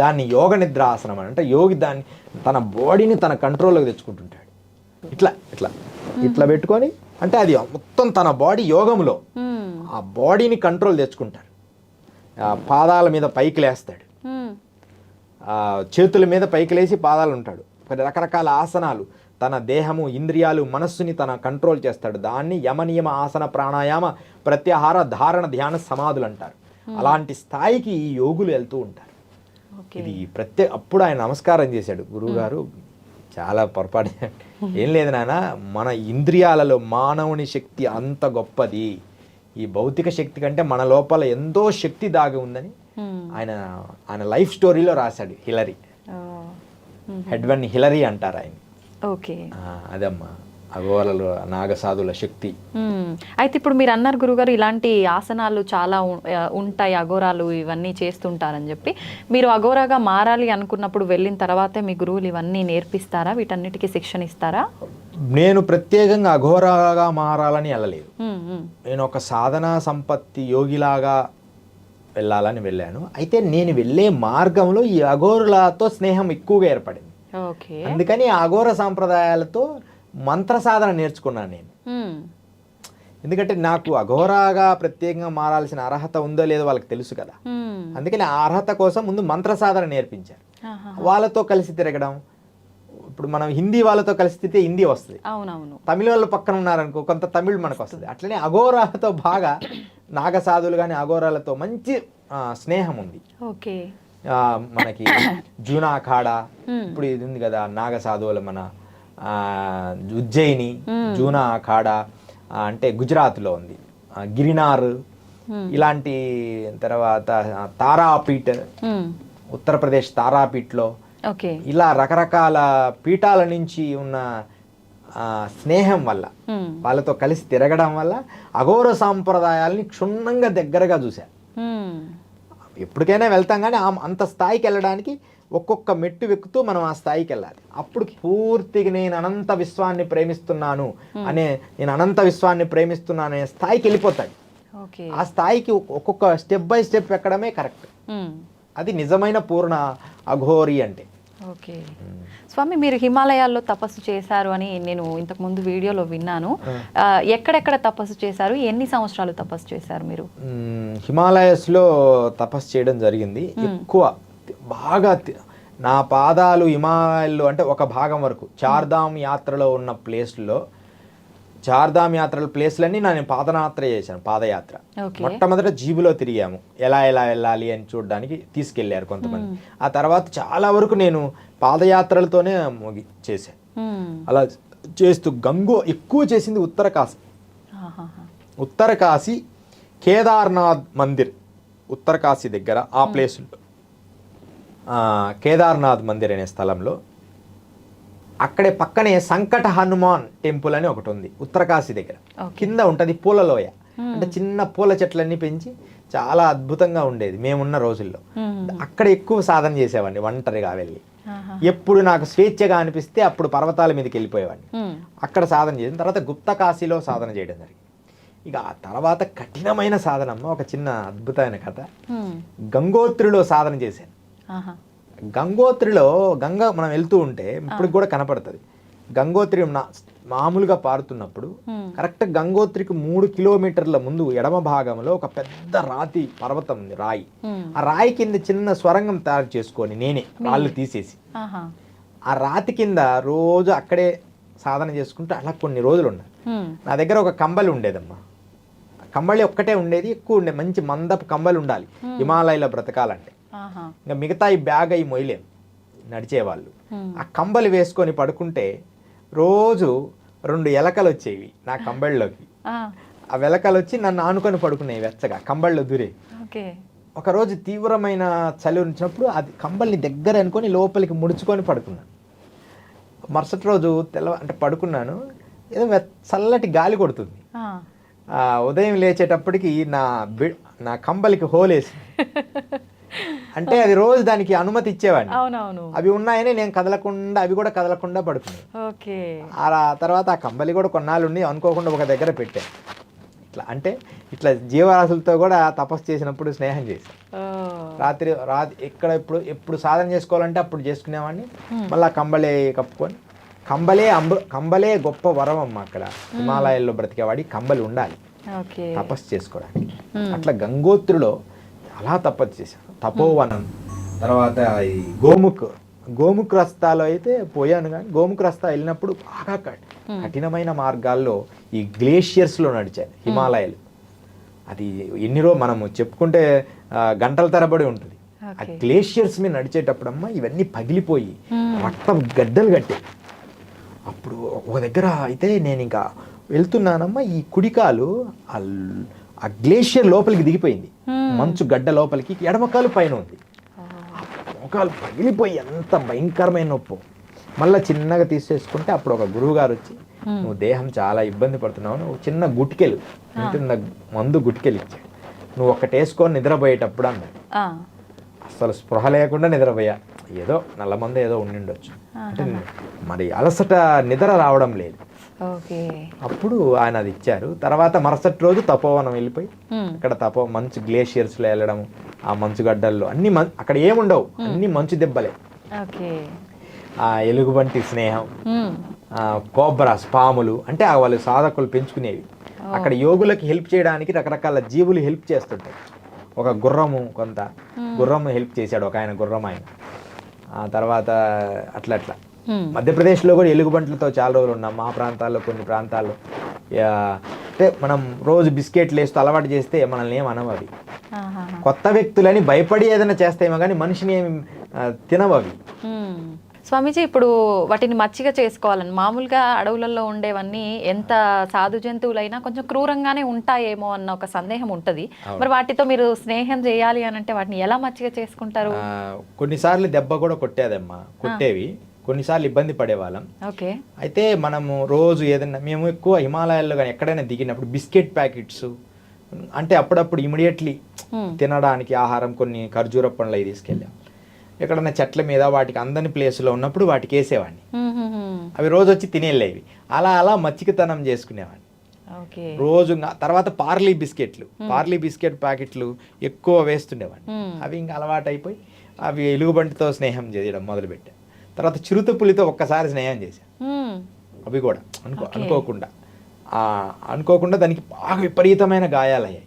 దాన్ని యోగ నిద్ర ఆసనం అని. అంటే యోగి దాన్ని తన బాడీని తన కంట్రోల్లోకి తెచ్చుకుంటుంటాడు. ఇట్లా ఇట్లా ఇట్లా పెట్టుకొని, అంటే అది మొత్తం తన బాడీ యోగంలో ఆ బాడీని కంట్రోల్ తెచ్చుకుంటాడు. పాదాల మీద పైకి లేస్తాడు, చేతుల మీద పైకి లేచి పాదాలు ఉంటాడు. రకరకాల ఆసనాలు, తన దేహము ఇంద్రియాలు మనస్సుని తన కంట్రోల్ చేస్తాడు. దాన్ని యమనియమ ఆసన ప్రాణాయామ ప్రత్యాహార ధారణ ధ్యాన సమాధులు అంటారు. అలాంటి స్థాయికి ఈ యోగులు వెళ్తూ ఉంటారు. ఇది అప్పుడు ఆయన నమస్కారం చేశాడు, గురువుగారు చాలా పొరపాటు, ఏం లేదు నాన్న, మన ఇంద్రియాలలో మానవుని శక్తి అంత గొప్పది, ఈ భౌతిక శక్తి కంటే మన లోపల ఎంతో శక్తి దాగి ఉందని ఆయన లైఫ్ స్టోరీలో రాశాడు హిలరీ. హెడ్వన్ హిలరీ అంటారు ఆయన. అదమ్మా అఘోరలు నాగసాధుల శక్తి. అయితే ఇప్పుడు మీరు అన్నారు గురుగారు ఇలాంటి ఆసనాలు చాలా ఉంటాయి, అఘోరాలు ఇవన్నీ చేస్తుంటారని చెప్పి, మీరు అఘోరాగా మారాలి అనుకున్నప్పుడు వెళ్ళిన తర్వాతే మీ గురువులు ఇవన్నీ నేర్పిస్తారా, వీటన్నిటికీ శిక్షణ ఇస్తారా? నేను ప్రత్యేకంగా అఘోరాగా మారాలని వెళ్ళలేదు. నేను ఒక సాధనా సంపత్తి యోగిలాగా వెళ్ళాలని వెళ్ళాను. అయితే నేను వెళ్ళే మార్గంలో ఈ అఘోరులతో స్నేహం ఎక్కువగా ఏర్పడింది. అందుకని అఘోర సాంప్రదాయాలతో మంత్ర సాధన నేర్చుకున్నాను నేను. ఎందుకంటే నాకు అఘోరాగా ప్రత్యేకంగా మారాల్సిన అర్హత ఉందో లేదో వాళ్ళకి తెలుసు కదా. అందుకని ఆ అర్హత కోసం ముందు మంత్ర సాధన నేర్పించారు. వాళ్ళతో కలిసి తిరగడం, ఇప్పుడు మనం హిందీ వాళ్ళతో కలిసి తిరిగితే హిందీ వస్తుంది, తమిళ వాళ్ళు పక్కన ఉన్నారనుకో కొంత తమిళ్ మనకు వస్తుంది. అట్లనే అఘోరాలతో బాగా నాగసాధులు కానీ అఘోరాలతో మంచి స్నేహం ఉంది. మనకి జూనా అఖాడా, ఇప్పుడు ఇది ఉంది కదా నాగసాధువులు, మన ఉజ్జయిని జూనా అఖాడా అంటే గుజరాత్లో ఉంది, గిరినార్ ఇలాంటి, తర్వాత తారాపీఠ్ ఉత్తరప్రదేశ్ తారాపీఠ్లో, ఇలా రకరకాల పీఠాల నుంచి ఉన్న స్నేహం వల్ల, వాళ్ళతో కలిసి తిరగడం వల్ల అఘోర సాంప్రదాయాల్ని క్షుణ్ణంగా దగ్గరగా చూశాను. ఎప్పటికైనా వెళ్తాం కానీ అంత స్థాయికి వెళ్ళడానికి ఒక్కొక్క మెట్టు ఎక్కుతూ మనం ఆ స్థాయికి వెళ్ళాలి. అప్పుడు పూర్తిగా నేను అనంత విశ్వాన్ని ప్రేమిస్తున్నాను అనే స్థాయికి వెళ్ళిపోతాడు. ఆ స్థాయికి ఒక్కొక్క స్టెప్ బై స్టెప్ ఎక్కడమే కరెక్ట్. అది నిజమైన పూర్ణ అఘోరి అంటే. ఓకే స్వామి, మీరు హిమాలయాల్లో తపస్సు చేశారు అని నేను ఇంతకు ముందు వీడియోలో విన్నాను. ఎక్కడెక్కడ తపస్సు చేశారు, ఎన్ని సంవత్సరాలు తపస్సు చేశారు మీరు? హిమాలయస్లో తపస్సు చేయడం జరిగింది. ఎక్కువ బాగా నా పాదాలు హిమాలయాల్లో అంటే ఒక భాగం వరకు చార్ధామ్ యాత్రలో ఉన్న ప్లేస్లో, చార్ధామ్ యాత్రల ప్లేస్లన్నీ నేను పాదయాత్ర చేశాను. పాదయాత్ర మొట్టమొదట జీబులో తిరిగాము, ఎలా వెళ్ళాలి అని చూడడానికి తీసుకెళ్లారు కొంతమంది. ఆ తర్వాత చాలా వరకు నేను పాదయాత్రలతోనే చేశాను. అలా చేస్తూ ఎక్కువ చేసింది ఉత్తర కాశీ కేదార్నాథ్ మందిర్, ఉత్తర కాశీ దగ్గర ఆ ప్లేస్లో కేదార్నాథ్ మందిర్ అనే స్థలంలో. అక్కడే పక్కనే సంకట హనుమాన్ టెంపుల్ అని ఒకటి ఉంది ఉత్తరకాశీ దగ్గర. కింద ఉంటుంది పూలలోయ, అంటే చిన్న పూల చెట్లన్నీ పెంచి చాలా అద్భుతంగా ఉండేది మేమున్న రోజుల్లో. అక్కడ ఎక్కువ సాధన చేసేవాడిని ఒంటరిగా వెళ్ళి. ఎప్పుడు నాకు స్వేచ్ఛగా అనిపిస్తే అప్పుడు పర్వతాల మీదకి వెళ్ళిపోయేవాడిని. అక్కడ సాధన చేసిన తర్వాత గుప్తకాశీలో సాధన చేయడం జరిగింది. ఇక ఆ తర్వాత కఠినమైన సాధనమ్మ, ఒక చిన్న అద్భుతమైన కథ. గంగోత్రిలో సాధన చేశాను. గంగోత్రిలో మనం వెళ్తూ ఉంటే ఇప్పుడు కూడా కనపడుతుంది. గంగోత్రి మామూలుగా పారుతున్నప్పుడు కరెక్ట్ గంగోత్రికి 3 కిలోమీటర్ల ముందు ఎడమ భాగంలో ఒక పెద్ద రాతి పర్వతం ఉంది, రాయి. ఆ రాయి కింద చిన్న స్వరంగం తయారు చేసుకొని నేనే రాళ్ళు తీసేసి ఆ రాతి కింద రోజు అక్కడే సాధన చేసుకుంటూ అలా కొన్ని రోజులు ఉన్నాయి. నా దగ్గర ఒక కంబలి ఉండేదమ్మా. కంబళి ఒక్కటే ఉండేది, ఎక్కువ ఉండే మంచి మందపు కంబలి ఉండాలి హిమాలయాలో బ్రతకాలంటే. ఇంకా మిగతా ఈ బ్యాగ్ అయి మొయ్యలేం నడిచేవాళ్ళు. ఆ కంబలి వేసుకొని పడుకుంటే రోజు 2 ఎలకలు వచ్చేవి నా కంబళ్ళలోకి. ఆ వెలకలు వచ్చి నన్ను ఆనుకొని పడుకునేవి వెచ్చగా కంబళ్ళలో దూరే. ఒకరోజు తీవ్రమైన చలి వచ్చినప్పుడు అది కంబల్ని దగ్గర అనుకొని లోపలికి ముడుచుకొని పడుకున్నాను. మరుసటి రోజు అంటే పడుకున్నాను, ఏదో చల్లటి గాలి కొడుతుంది. ఉదయం లేచేటప్పటికి నా కంబలికి హోలేసి, అంటే అది రోజు దానికి అనుమతి ఇచ్చేవాడిని. అవి ఉన్నాయని నేను కదలకుండా, అవి కూడా కదలకుండా పడుకున్నాను. ఆ తర్వాత ఆ కంబలి కూడా కొన్నాళ్ళు ఉండి అనుకోకుండా ఒక దగ్గర పెట్టాను. ఇట్లా జీవరాశులతో కూడా తపస్సు చేసినప్పుడు స్నేహం చేశాను. రాత్రి ఎప్పుడు సాధన చేసుకోవాలంటే అప్పుడు చేసుకునేవాడిని. మళ్ళీ కంబలే కప్పుకొని, కంబలే గొప్ప వరం అమ్మ. అక్కడ హిమాలయాల్లో బ్రతికేవాడి కంబలి ఉండాలి తపస్సు చేసుకోవడానికి. అట్లా గంగోత్రిలో అలా తపస్సు చేశాను. తపోవనం, తర్వాత ఈ గోముఖ్ రస్తాలో అయితే పోయాను. కానీ గోముఖ్ రస్తా వెళ్ళినప్పుడు బాగా కఠినమైన మార్గాల్లో ఈ గ్లేషియర్స్లో నడిచాను హిమాలయాలు. అది ఎన్ని రోజు మనము చెప్పుకుంటే గంటల తరబడి ఉంటుంది. ఆ గ్లేషియర్స్ మీద నడిచేటప్పుడమ్మా ఇవన్నీ పగిలిపోయి రక్తం గడ్డలు కట్టే. అప్పుడు ఒక దగ్గర అయితే నేను ఇంకా వెళ్తున్నానమ్మా, ఈ కుడికాలు ఆ గ్లేషియర్ లోపలికి దిగిపోయింది, మంచు గడ్డ లోపలికి. ఎడమకాలు పైన ఉంది. మోకాలు పగిలిపోయి ఎంత భయంకరమైన నొప్పి. మళ్ళీ చిన్నగా తీసేసుకుంటే అప్పుడు ఒక గురువు గారు వచ్చి, నువ్వు దేహం చాలా ఇబ్బంది పడుతున్నావు, నువ్వు చిన్న గుట్కెలు మందు గుట్కెలు ఇచ్చాడు, నువ్వు ఒక్కటి వేసుకొని నిద్రపోయేటప్పుడు అన్నాడు. అసలు స్పృహ లేకుండా నిద్రపోయా. ఏదో నల్ల మందు ఏదో ఉండిండొచ్చు, అంటే మరి అలసట నిద్ర రావడం లేదు. అప్పుడు ఆయన అది ఇచ్చారు. తర్వాత మరుసటి రోజు తపోవనం వెళ్ళిపోయి అక్కడ మంచు గ్లేషియర్స్లో వెళ్ళడం, ఆ మంచు గడ్డల్లో అన్ని అక్కడ ఏముండవు, అన్ని మంచు దెబ్బలే. ఆ ఎలుగుబంటి స్నేహం, కోబ్రాస్ పాములు, అంటే వాళ్ళు సాధకులు పెంచుకునేవి. అక్కడ యోగులకి హెల్ప్ చేయడానికి రకరకాల జీవులు హెల్ప్ చేస్తుంటాయి. ఒక గుర్రము, కొంత గుర్రము హెల్ప్ చేశాడు ఒక ఆయన, గుర్రం ఆయన. ఆ తర్వాత అట్లా మధ్యప్రదేశ్లో కూడా ఎలుగుబంట్లతో చాలా రోజులు ఉన్నాం. మా ప్రాంతాల్లో కొన్ని ప్రాంతాల్లో అంటే మనం రోజు బిస్కెట్లు వేస్తూ అలవాటు చేస్తే మనల్ని ఏం అనవు అవి. కొత్త వ్యక్తులని భయపడి ఏదైనా చేస్తాయేమో కానీ మనిషిని ఏమి తినవు అవి. స్వామీజీ, ఇప్పుడు వాటిని మచ్చిగా చేసుకోవాలని, మామూలుగా అడవులలో ఉండేవన్నీ ఎంత సాధు జంతువులైనా కొంచెం క్రూరంగానే ఉంటాయేమో అన్న ఒక సందేహం ఉంటుంది. మరి వాటితో మీరు స్నేహం చేయాలి అని అంటే వాటిని ఎలా మచ్చిగా చేసుకుంటారు? కొన్నిసార్లు దెబ్బ కూడా కొట్టేవి, కొన్నిసార్లు ఇబ్బంది పడేవాళ్ళం. అయితే మనము రోజు ఏదైనా, మేము ఎక్కువ హిమాలయాల్లో కానీ ఎక్కడైనా దిగినప్పుడు బిస్కెట్ ప్యాకెట్స్, అంటే అప్పుడప్పుడు ఇమీడియట్లీ తినడానికి ఆహారం కొన్ని ఖర్జూర పండ్లు అవి తీసుకెళ్ళాం. ఎక్కడన్నా చెట్ల మీద వాటికి అందని ప్లేస్లో ఉన్నప్పుడు వాటికి వేసేవాడిని. అవి రోజు వచ్చి తినేళ్ళేవి. అలా మచ్చికతనం చేసుకునేవాడిని రోజు. తర్వాత పార్లీ బిస్కెట్ ప్యాకెట్లు ఎక్కువ వేస్తుండేవాడిని. అవి ఇంకా అలవాటు అయిపోయి అవి ఎలుగుబంటితో స్నేహం చేయడం మొదలుపెట్టాను. తర్వాత చిరుతపులితో ఒక్కసారి స్నేహం చేశాను. అవి కూడా అనుకోకుండా దానికి బాగా విపరీతమైన గాయాలయ్యాయి.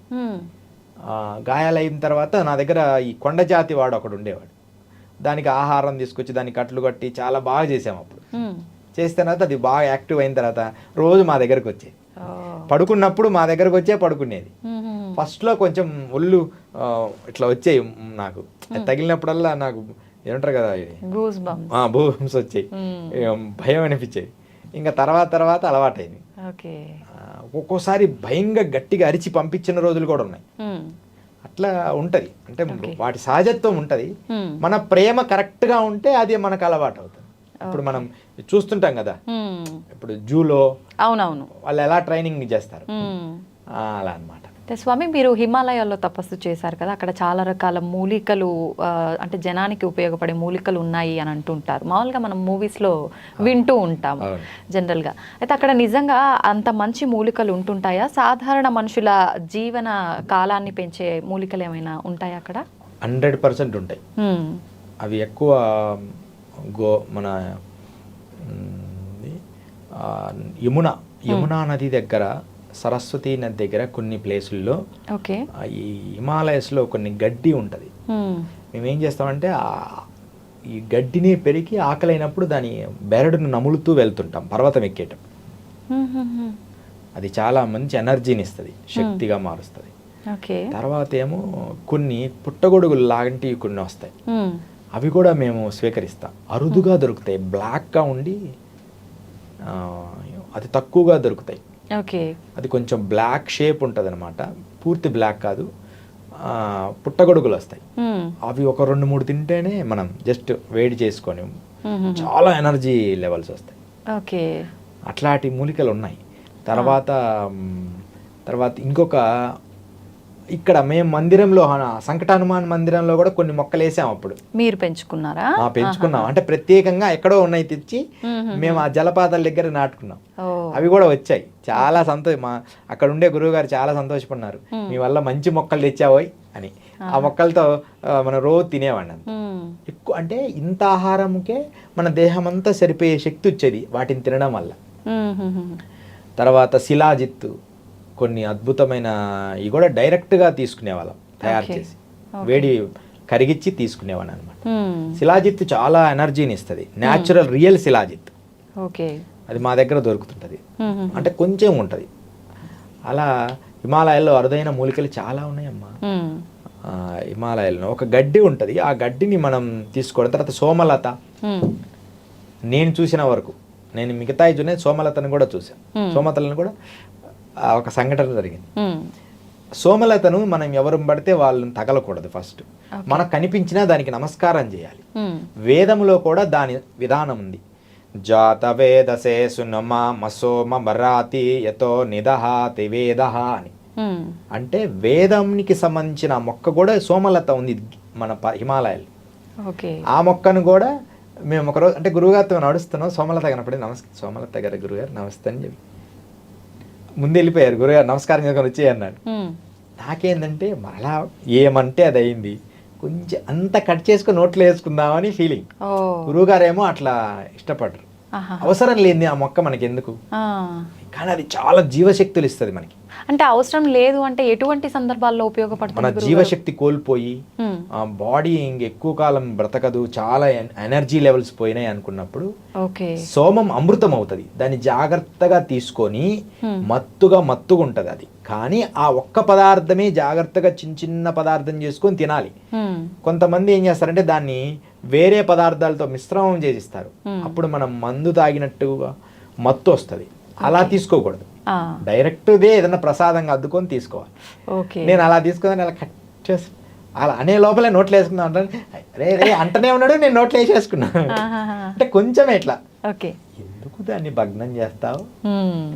గాయాలైన తర్వాత నా దగ్గర ఈ కొండ జాతి వాడు ఒకడు ఉండేవాడు. దానికి ఆహారం తీసుకొచ్చి దాన్ని కట్లు కట్టి చాలా బాగా చేసాము. అప్పుడు చేసిన తర్వాత అది బాగా యాక్టివ్ అయిన తర్వాత రోజు మా దగ్గరకు వచ్చేది. పడుకున్నప్పుడు మా దగ్గరకు వచ్చే పడుకునేది. ఫస్ట్లో కొంచెం ఒళ్ళు ఇట్లా వచ్చాయి నాకు, తగిలినప్పుడల్లా నాకు ఏమంటారు కదా గూస్ బంప్స్ వచ్చాయి, భయం అనిపించేది. ఇంకా తర్వాత అలవాటైంది. ఒక్కోసారి భయంగా గట్టిగా అరిచి పంపించిన రోజులు కూడా ఉన్నాయి. అట్లా ఉంటది. అంటే వాటి సహజత్వం ఉంటది. మన ప్రేమ కరెక్ట్ గా ఉంటే అది మనకు అలవాటు అవుతుంది. ఇప్పుడు మనం చూస్తుంటాం కదా, ఇప్పుడు జూలో అవునవును వాళ్ళు ఎలా ట్రైనింగ్ చేస్తారు అలా అన్నమాట. స్వామి, మీరు హిమాలయాల్లో తపస్సు చేశారు కదా, అక్కడ చాలా రకాల మూలికలు అంటే జనానికి ఉపయోగపడే మూలికలు ఉన్నాయి అని అంటుంటారు. మామూలుగా మనం మూవీస్లో వింటూ ఉంటాం జనరల్గా. అయితే అక్కడ నిజంగా అంత మంచి మూలికలు ఉంటుంటాయా? సాధారణ మనుషుల జీవన కాలాన్ని పెంచే మూలికలు ఏమైనా ఉంటాయా అక్కడ? 100% ఉంటాయి. అవి ఎక్కువ మన యమునా నది దగ్గర, సరస్వతి నది దగ్గర కొన్ని ప్లేసుల్లో ఈ హిమాలయస్లో కొన్ని గడ్డి ఉంటుంది. మేమేం చేస్తామంటే ఈ గడ్డిని పెరిగి ఆకలైనప్పుడు దాని బెరడును నములుతూ వెళ్తుంటాం పర్వతం ఎక్కేటం. అది చాలా మంచి ఎనర్జీని ఇస్తుంది, శక్తిగా మారుస్తుంది. తర్వాత ఏమో కొన్ని పుట్టగొడుగులు లాంటివి కొన్ని వస్తాయి, అవి కూడా మేము స్వీకరిస్తాం. అరుదుగా దొరుకుతాయి, బ్లాక్గా ఉండి అతి తక్కువగా దొరుకుతాయి. అది కొంచెం బ్లాక్ షేప్ ఉంటుంది అనమాట, పూర్తి బ్లాక్ కాదు. పుట్టగొడుగులు వస్తాయి, అవి ఒక 2-3 తింటేనే మనం జస్ట్ వేడి చేసుకొని చాలా ఎనర్జీ లెవెల్స్ వస్తాయి. అట్లాంటి మూలికలు ఉన్నాయి. తర్వాత ఇంకొక ఇక్కడ మేము మందిరంలో, సంకట హనుమాన్ మందిరంలో కూడా కొన్ని మొక్కలు వేసాం. అప్పుడు మీరు పెంచుకున్నారా? పెంచుకున్నాం. అంటే ప్రత్యేకంగా ఎక్కడో ఉన్నాయి తెచ్చి మేము ఆ జలపాతాల దగ్గర నాటుకున్నాం. అవి కూడా వచ్చాయి. చాలా అక్కడ ఉండే గురువు గారు చాలా సంతోషపడినారు, మీ వల్ల మంచి మొక్కలు తెచ్చావోయ్ అని. ఆ మొక్కలతో మనం రోజు తినేవాడిని. ఎక్కువ అంటే ఇంత ఆహారంకే మన దేహం అంతా సరిపోయే శక్తి వచ్చేది వాటిని తినడం వల్ల. తర్వాత శిలాజిత్తు, కొన్ని అద్భుతమైన ఇవి కూడా డైరెక్ట్గా తీసుకునేవాళ్ళం, తయారు చేసి వేడి కరిగిచ్చి తీసుకునేవాడిని అనమాట. శిలాజిత్ చాలా ఎనర్జీని ఇస్తుంది, న్యాచురల్ రియల్ శిలాజిత్. అది మా దగ్గర దొరుకుతుంటుంది, అంటే కొంచెం ఉంటుంది. అలా హిమాలయాల్లో అరుదైన మూలికలు చాలా ఉన్నాయమ్మా. హిమాలయాల్లో ఒక గడ్డి ఉంటుంది, ఆ గడ్డిని మనం తీసుకోవడం. తర్వాత సోమలత, నేను చూసిన వరకు, నేను మిగతా సోమలతను కూడా చూసాను. సోమలతను కూడా ఒక సంఘటన జరిగింది. సోమలతను మనం ఎవరు పడితే వాళ్ళని తగలకూడదు. ఫస్ట్ మనకు కనిపించినా దానికి నమస్కారం చేయాలి. వేదములో కూడా దాని విధానం ఉంది. జాత వేదసే సునమా మసోమ మరాతి యతో నిదహాతి వేదః అని. అంటే వేదంకి సంబంధించిన మొక్క కూడా సోమలత ఉంది మన హిమాలయాలు. ఆ మొక్కను కూడా మేము ఒకరోజు అంటే గురువుగారితో నడుస్తున్నాం, సోమలత కనపడి సోమలత గారి గురుగారు నమస్తే అని చెప్పి ముందు వెళ్ళిపోయారు. గురుగారు నమస్కారం చేసుకొని వచ్చి అన్నాడు. నాకేందంటే మరలా ఏమంటే అది అయింది, కొంచెం అంత కట్ చేసుకొని నోట్లో వేసుకుందామని ఫీలింగ్. గురువుగారేమో అట్లా ఇష్టపడరు, అవసరం లేని ఆ మొక్క మనకి ఎందుకు, కానీ అది చాలా జీవశక్తులు ఇస్తుంది మనకి. అంటే అవసరం లేదు అంటే ఎటువంటి సందర్భాల్లో ఉపయోగపడుతుంది? మన జీవశక్తి కోల్పోయి బాడీ ఎక్కువ కాలం బ్రతకదు, చాలా ఎనర్జీ లెవెల్స్ పోయినాయి అనుకున్నప్పుడు సోమం అమృతం అవుతుంది. దాన్ని జాగ్రత్తగా తీసుకొని మత్తుగా ఉంటది అది. కానీ ఆ ఒక్క పదార్థమే జాగ్రత్తగా చిన్న పదార్థం చేసుకొని తినాలి. కొంతమంది ఏం చేస్తారంటే దాన్ని వేరే పదార్థాలతో మిశ్రమం చేసిస్తారు, అప్పుడు మనం మందు తాగినట్టుగా మత్తు వస్తుంది. అలా తీసుకోకూడదు, డైరెక్ట్దే ఏదైనా ప్రసాదంగా అద్దుకొని తీసుకోవాలి. నేను అలా తీసుకొని అలా కట్ చేసి అలా అనే లోపలే నోట్లు వేసుకున్నా అంటే రే రే అంటనే ఉన్నాడు, నేను నోట్లు వేసేసుకున్నా. అంటే కొంచెం ఎట్లా ఎందుకు దాన్ని భగ్నం చేస్తావు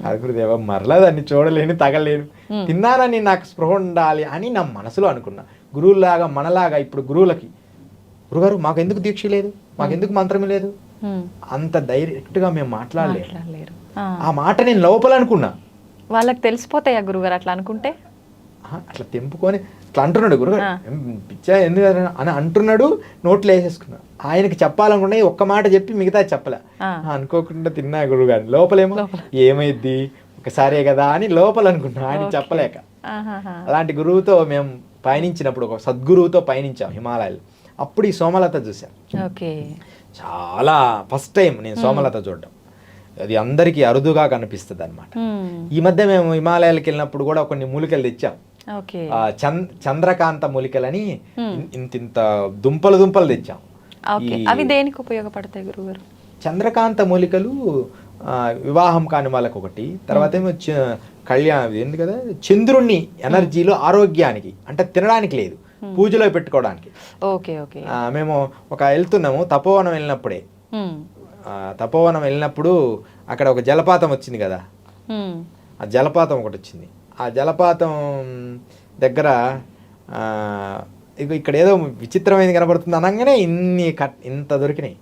అదుగురుదేవా, మరలా దాన్ని చూడలేను, తగలేను, తిన్నానని నాకు స్పృహ ఉండాలి అని నా మనసులో అనుకున్నా. గురువులాగా మనలాగా ఇప్పుడు గురువులకి, గురుగారు మాకు ఎందుకు దీక్ష లేదు, మాకెందుకు మంత్రం లేదు, అంత డైరెక్ట్గా మేము మాట్లాడలేరు. ఆ మాట నేను లోపల అనుకున్నా. వాళ్ళకి తెలిసిపోతాయా గురుగారు అట్లా అనుకుంటే? అట్లా తెంపుకొని అట్లా అంటున్నాడు గురుగారు, పిచ్చా ఎందుకు అని అంటున్నాడు, నోట్లో వేసేసుకున్నా. ఆయనకి చెప్పాలనుకున్నా ఒక్క మాట చెప్పి మిగతా చెప్పలే, అనుకోకుండా తిన్నా గురుగారు. లోపలేమో ఏమైద్ది ఒకసారే కదా అని లోపల అనుకున్నా, ఆయన చెప్పలేక. అలాంటి గురువుతో మేము పయనించినప్పుడు, ఒక సద్గురువుతో పయనించాం హిమాలయాలు. అప్పుడు ఈ సోమలత చూసాం. చాలా ఫస్ట్ టైం నేను సోమలత చూడడం. అది అందరికీ అరుదుగా కనిపిస్తుంది అనమాట. ఈ మధ్య మేము హిమాలయాలకు వెళ్ళినప్పుడు కూడా కొన్ని మూలికలు తెచ్చాం. చంద్రకాంత మూలికలని ఇంత దుంపలు తెచ్చాం. అవి దేనికి ఉపయోగపడతాయి గురుగారు? చంద్రకాంత మూలికలు వివాహం కాని వాళ్ళకి ఒకటి, తర్వాత ఏమో కళ్యాణం ఏంది కదా, చంద్రుణ్ణి ఎనర్జీలో ఆరోగ్యానికి, అంటే తినడానికి లేదు, పూజలో పెట్టుకోవడానికి. Okay okay. మేము వెళ్తున్నాము తపోవనం వెళ్ళినప్పుడే, తపోవనం వెళ్ళినప్పుడు అక్కడ ఒక జలపాతం వచ్చింది కదా, ఆ జలపాతం ఒకటి వచ్చింది. ఆ జలపాతం దగ్గర ఇక్కడ ఏదో విచిత్రమైనది కనబడుతుంది అనగానే ఇంత దొరికినాయి.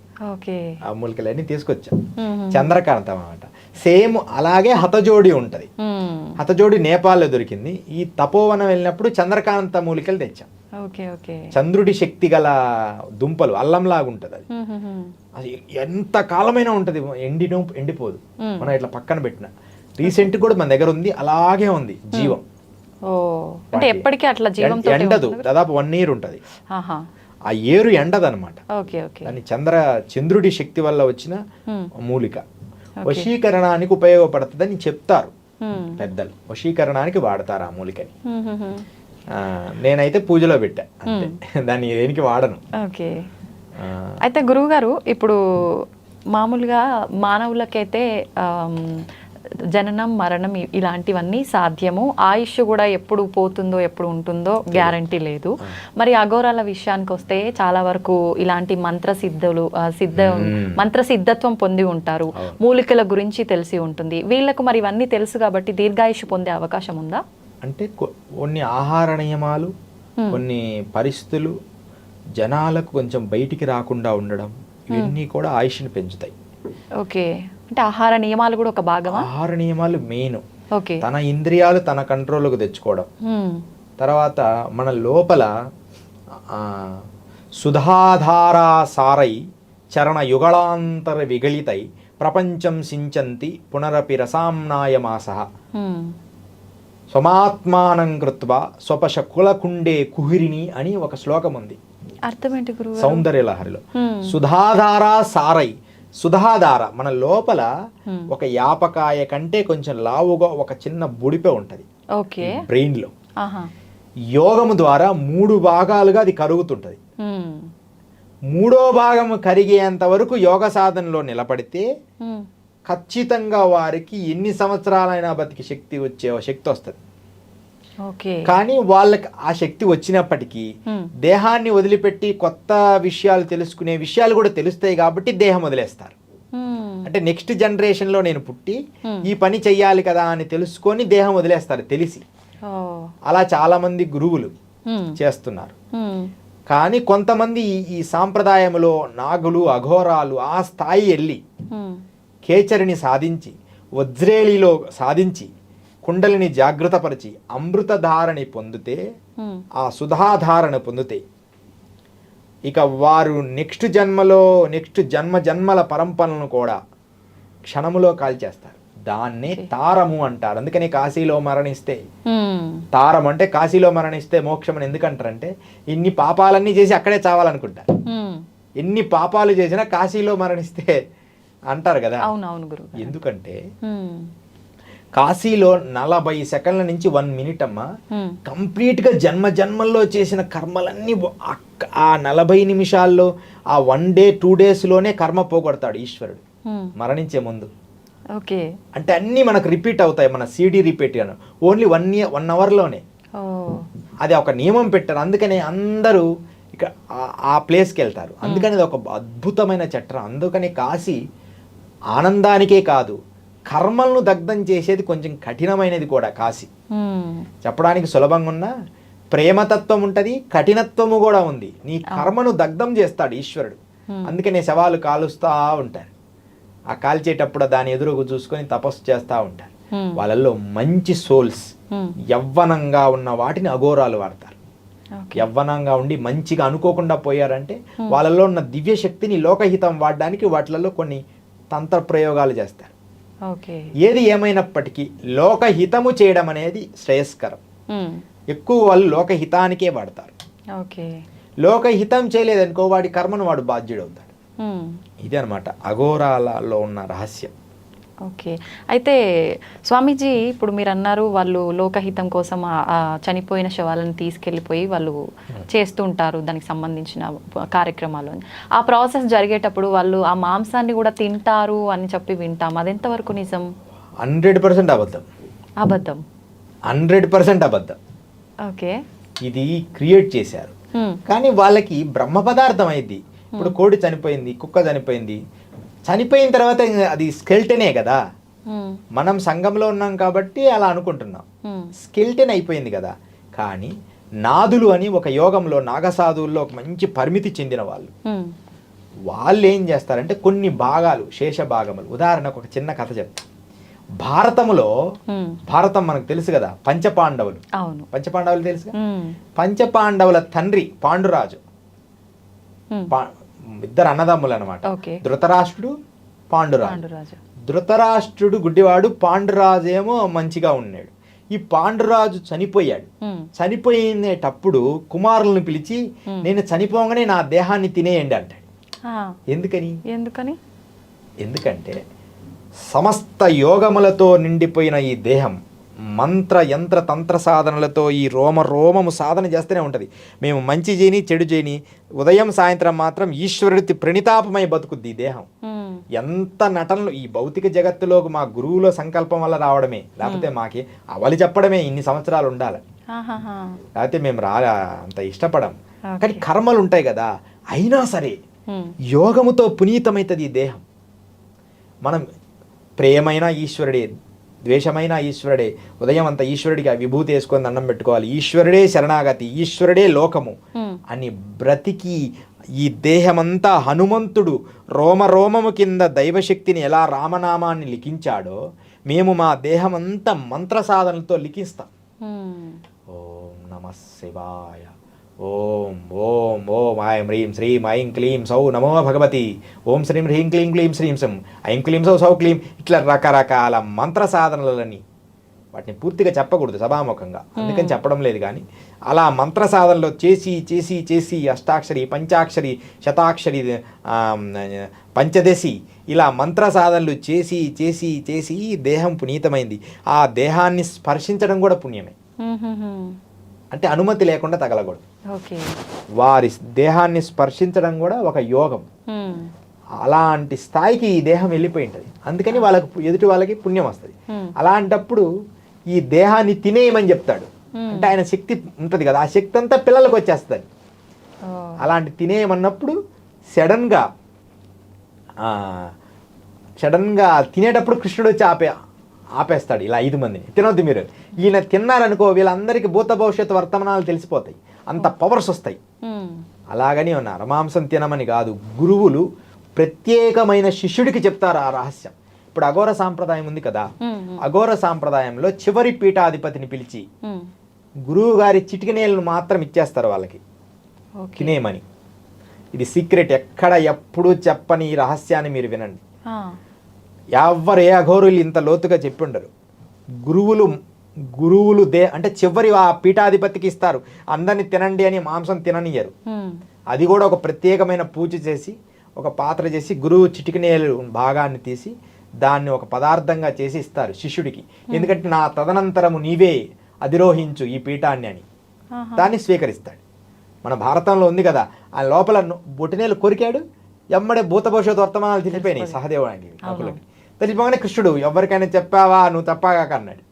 ఆ మూలికలన్నీ తీసుకొచ్చా. చంద్రకాంతం అన్నమాట. సేమ్ అలాగే హతజోడి ఉంటది. హతజోడి నేపాల్లో దొరికింది. ఈ తపోవనం వెళ్ళినప్పుడు చంద్రకాంత మూలికలు తెచ్చాం. చంద్రుడి శక్తి గల దుంపలు, అల్లంలాగా ఉంటది అది. అది ఎంత కాలమైనా ఉంటది, ఎండిపోదు. మనం ఇట్లా పక్కన పెట్టిన రీసెంట్ కూడా మన దగ్గర ఉంది, అలాగే ఉంది జీవం. ఎండదు, దాదాపు 1 year ఉంటది. ఆ ఏరు ఎండదనమాట. దాన్ని చంద్రుడి శక్తి వల్ల వచ్చిన మూలిక. వశీకరణానికి ఉపయోగపడుతుందని చెప్తారు పెద్దలు. వశీకరణానికి వాడతారు ఆ మూలికని. నేనైతే పూజలో పెట్టా అంతే, దాన్ని దేనికి వాడను. అయితే గురువు గారు, ఇప్పుడు మామూలుగా మానవులకైతే జననం మరణం ఇలాంటివన్నీ సాధ్యము, ఆయుష్ కూడా ఎప్పుడు పోతుందో ఎప్పుడు ఉంటుందో గ్యారంటీ లేదు. మరి అఘోరాల విషయానికి వస్తే చాలా వరకు ఇలాంటి మంత్రసిద్ధత్వం పొంది ఉంటారు, మూలికల గురించి తెలిసి ఉంటుంది వీళ్ళకు. మరి ఇవన్నీ తెలుసు కాబట్టి దీర్ఘాయుష్ పొందే అవకాశం ఉందా? అంటే కొన్ని ఆహార నియమాలు, కొన్ని పరిస్థితులు జనాలకు కొంచెం బయటికి రాకుండా ఉండడం, ఇవన్నీ కూడా ఆయుష్ని పెంచుతాయి. ఓకే, అంటే ఆహార నియమాలు కూడా ఒక భాగమా? ఆహార నియమాలు మెయిన్. తన ఇంద్రియాలు తన కంట్రోల్కి తెచ్చుకోవడం. తర్వాత మన లోపల సుధాధారా సారై చరణ యుగళాంతర విగళితై ప్రపంచం సించంతి పునరపి రసాంనాయమాస స్వమాత్మానం కృత్వా స్వపశ కులకుండే కుహిరిని అని ఒక శ్లోకం ఉంది. అర్థమేంటి గురువు? సౌందర్యలహరిలో సుధాధారా సారై. సుధాధార మన లోపల ఒక యాపకాయ కంటే కొంచెం లావుగా ఒక చిన్న బుడిపే ఉంటది బ్రెయిన్ లో. యోగము ద్వారా 3 భాగాలుగా అది కరుగుతుంటది. 3వ భాగము కరిగేంత వరకు యోగ సాధనలో నిలబడితే ఖచ్చితంగా వారికి ఎన్ని సంవత్సరాలైనా బతికి శక్తి వస్తుంది. కానీ వాళ్ళకి ఆ శక్తి వచ్చినప్పటికీ దేహాన్ని వదిలిపెట్టి కొత్త విషయాలు తెలుసుకునే విషయాలు కూడా తెలుస్తాయి కాబట్టి దేహం వదిలేస్తారు. అంటే నెక్స్ట్ జనరేషన్ లో నేను పుట్టి ఈ పని చెయ్యాలి కదా అని తెలుసుకొని దేహం వదిలేస్తారు తెలిసి. అలా చాలా మంది గురువులు చేస్తున్నారు. కానీ కొంతమంది ఈ సాంప్రదాయంలో నాగులు, అఘోరాలు ఆ స్థాయి వెళ్ళి కేచరిని సాధించి, వజ్రేలిలో సాధించి, కుండలిని జాగృతపరిచి అమృతధారని పొందితే, ఆ సుధాధారణ పొందితే ఇక వారు నెక్స్ట్ జన్మల పరంపరలను కూడా క్షణములో కాల్చేస్తారు. దాన్నే తారము అంటారు. అందుకని కాశీలో మరణిస్తే, తారం అంటే కాశీలో మరణిస్తే మోక్షం అని ఎందుకంటారంటే, ఇన్ని పాపాలన్నీ చేసి అక్కడే చావాలనుకుంటారు. ఎన్ని పాపాలు చేసినా కాశీలో మరణిస్తే అంటారు కదా. ఎందుకంటే కాశీలో 40 సెకండ్ల నుంచి 1 minute అమ్మ కంప్లీట్ గా జన్మల్లో చేసిన కర్మలన్నీ ఆ 40 నిమిషాల్లో, ఆ 1 day 2 days లోనే కర్మ పోగొడతాడు ఈశ్వరుడు మరణించే ముందు. అంటే అన్ని మనకు రిపీట్ అవుతాయి, మన CD రిపీట్ గాను. ఓన్లీ 1 hour లోనే. అది ఒక నియమం పెట్టారు. అందుకనే అందరూ ఇక ఆ ప్లేస్కి వెళ్తారు. అందుకని అది ఒక అద్భుతమైన చట్టం. అందుకని కాశీ ఆనందానికే కాదు, కర్మలను దగ్ధం చేసేది కొంచెం కఠినమైనది కూడా కాశీ. చెప్పడానికి సులభంగా ఉన్నా ప్రేమతత్వం ఉంటది, కఠినత్వము కూడా ఉంది. నీ కర్మను దగ్ధం చేస్తాడు ఈశ్వరుడు. అందుకనే శవాలు కాలుస్తా ఉంటారు. ఆ కాల్చేటప్పుడు దాని ఎదురుగు చూసుకొని తపస్సు చేస్తూ ఉంటారు. వాళ్ళల్లో మంచి సోల్స్, యవ్వనంగా ఉన్న వాటిని అఘోరాలు వాడతారు. యవ్వనంగా ఉండి మంచిగా అనుకోకుండా పోయారంటే వాళ్ళలో ఉన్న దివ్య శక్తిని లోకహితం వాడడానికి వాటిలలో కొన్ని తంత్ర ప్రయోగాలు చేస్తారు. ఏది ఏమైనప్పటికీ లోకహితము చేయడం అనేది శ్రేయస్కరం. ఎక్కువ వాళ్ళు లోకహితానికే వాడతారు. లోకహితం చేయలేదనుకో వాడి కర్మను వాడు బాధ్యుడవుతాడు. ఇది అనమాట అఘోరాలలో ఉన్న రహస్యం. ఓకే. అయితే స్వామీజీ, ఇప్పుడు మీరు అన్నారు వాళ్ళు లోకహితం కోసం ఆ చనిపోయిన శవాలను తీసుకెళ్ళిపోయి వాళ్ళు చేస్తూ ఉంటారు దానికి సంబంధించిన కార్యక్రమాలు. ఆ ప్రాసెస్ జరిగేటప్పుడు వాళ్ళు ఆ మాంసాన్ని కూడా తింటారు అని చెప్పి వింటాం. అది ఎంతవరకు నిజం? 100% అబద్ధం. అబద్ధం. 100% అబద్ధం. ఓకే. ఇది క్రియేట్ చేశారు. కానీ వాళ్ళకి బ్రహ్మ పదార్థం అయింది. ఇప్పుడు కోడి చనిపోయింది, కుక్క చనిపోయింది, చనిపోయిన తర్వాత అది స్కెల్టనే కదా. మనం సంఘంలో ఉన్నాం కాబట్టి అలా అనుకుంటున్నాం, స్కెల్టన్ అయిపోయింది కదా. కానీ నాదులు అని ఒక యోగంలో నాగసాధువుల్లో ఒక మంచి పరిమితి చెందిన వాళ్ళు ఏం చేస్తారంటే కొన్ని భాగాలు, శేష భాగములు, ఉదాహరణకు ఒక చిన్న కథ చెప్తా. భారతం మనకు తెలుసు కదా, పంచపాండవులు. పంచపాండవులు తెలుసు. పంచపాండవుల తండ్రి పాండురాజు, ఇద్దరు అన్నదమ్ములు అనమాట. ధృతరాష్ట్రుడు, పాండురాజు. ధృతరాష్ట్రుడు గుడ్డివాడు, పాండురాజు ఏమో మంచిగా ఉన్నాడు. ఈ పాండురాజు చనిపోయాడు. చనిపోయేటప్పుడు కుమారులను పిలిచి నేను చనిపోగానే నా దేహాన్ని తినేయండి అంటాడు. ఎందుకంటే సమస్త యోగములతో నిండిపోయిన ఈ దేహం మంత్ర యంత్ర తంత్ర సాధనలతో ఈ రోమము సాధన చేస్తూనే ఉంటుంది. మేము మంచి చేయని చెడు చేయని ఉదయం సాయంత్రం మాత్రం ఈశ్వరుడి ప్రణితాపమై బతుకుద్ది ఈ దేహం. ఎంత నటనలు ఈ భౌతిక జగత్తులోకి మా గురువుల సంకల్పం వల్ల రావడమే, లేకపోతే మాకి అవలి చెప్పడమే ఇన్ని సంవత్సరాలు ఉండాలి, లేకపోతే మేము అంత ఇష్టపడం. కానీ కర్మలు ఉంటాయి కదా, అయినా సరే యోగముతో పునీతమైతుంది ఈ దేహం. మనం ప్రేమైన ఈశ్వరుడే, ద్వేషమైన ఈశ్వరుడే, ఉదయం అంతా ఈశ్వరుడికి విభూతి వేసుకొని దండం పెట్టుకోవాలి, ఈశ్వరుడే శరణాగతి, ఈశ్వరుడే లోకము అని బ్రతికి ఈ దేహమంతా హనుమంతుడు రోమము కింద దైవశక్తిని ఎలా రామనామాన్ని లిఖించాడో మేము మా దేహమంతా మంత్ర సాధనలతో లిఖిస్తాం. ఓం నమః శివాయ, ఓం ఓం ఓం ఐం హ్రీం శ్రీం ఐం క్లీం సౌ నమో భగవతి, ఓం శ్రీం హ్రీం క్లీం క్లీం శ్రీం సం ఐం క్లీం సౌ సౌ క్లీం. ఇట్లా రకరకాల మంత్ర సాధనలని, వాటిని పూర్తిగా చెప్పకూడదు సభాముఖంగా, అందుకని చెప్పడం లేదు. కానీ అలా మంత్ర సాధనలో చేసి చేసి చేసి అష్టాక్షరి, పంచాక్షరి, శతాక్షరి, పంచదశి, ఇలా మంత్ర సాధనలు చేసి చేసి చేసి దేహం పునీతమైంది. ఆ దేహాన్ని స్పర్శించడం కూడా పుణ్యమే. అంటే అనుమతి లేకుండా తగలకూడదు. వారి దేహాన్ని స్పర్శించడం కూడా ఒక యోగం. అలాంటి స్థాయికి ఈ దేహం వెళ్ళిపోయి ఉంటుంది. అందుకని ఎదుటి వాళ్ళకి పుణ్యం వస్తుంది. అలాంటప్పుడు ఈ దేహాన్ని తినేయమని చెప్తాడు. అంటే ఆయన శక్తి ఉంటుంది కదా, ఆ శక్తి అంతా పిల్లలకు వచ్చేస్తుంది. అలాంటి తినేయమన్నప్పుడు సడన్గా తినేటప్పుడు కృష్ణుడు వచ్చి ఆపేస్తాడు. ఇలా 5 మందిని తినొద్దు మీరు, ఈయన తిన్నారనుకో వీళ్ళందరికీ భూత భవిష్యత్తు వర్తమానాలు తెలిసిపోతాయి, అంత పవర్స్ వస్తాయి. అలాగని నరమాంసం తినమని కాదు, గురువులు ప్రత్యేకమైన శిష్యుడికి చెప్తారు ఆ రహస్యం. ఇప్పుడు అఘోర సాంప్రదాయం ఉంది కదా, అఘోర సాంప్రదాయంలో చివరి పీఠాధిపతిని పిలిచి గురువు గారి చిటికనేలను మాత్రం ఇచ్చేస్తారు వాళ్ళకి తినేమని. ఇది సీక్రెట్, ఎప్పుడూ చెప్పని ఈ రహస్యాన్ని మీరు వినండి. ఎవరు ఏ అఘోరులు ఇంత లోతుగా చెప్పి ఉండరు. గురువులు అంటే చివరి ఆ పీఠాధిపతికి ఇస్తారు, అందరిని తినండి అని మాంసం తిననియరు. అది కూడా ఒక ప్రత్యేకమైన పూజ చేసి ఒక పాత్ర చేసి గురువు చిటికనేలు భాగాన్ని తీసి దాన్ని ఒక పదార్థంగా చేసి ఇస్తారు శిష్యుడికి. ఎందుకంటే నా తదనంతరము నీవే అధిరోహించు ఈ పీఠాన్ని అని దాన్ని స్వీకరిస్తాడు. మన భారతంలో ఉంది కదా, ఆ లోపల బొటినేలు కొరికాడు, ఎమ్మడే భూత భవిష్యత్తు వర్తమానాలు తెలిసిపోయినాయి సహదేవుడికి. కాకులకి తెలిసిపోగానే కృష్ణుడు ఎవరికైనా చెప్పావా నువ్వు తప్పాగాక అన్నాడు.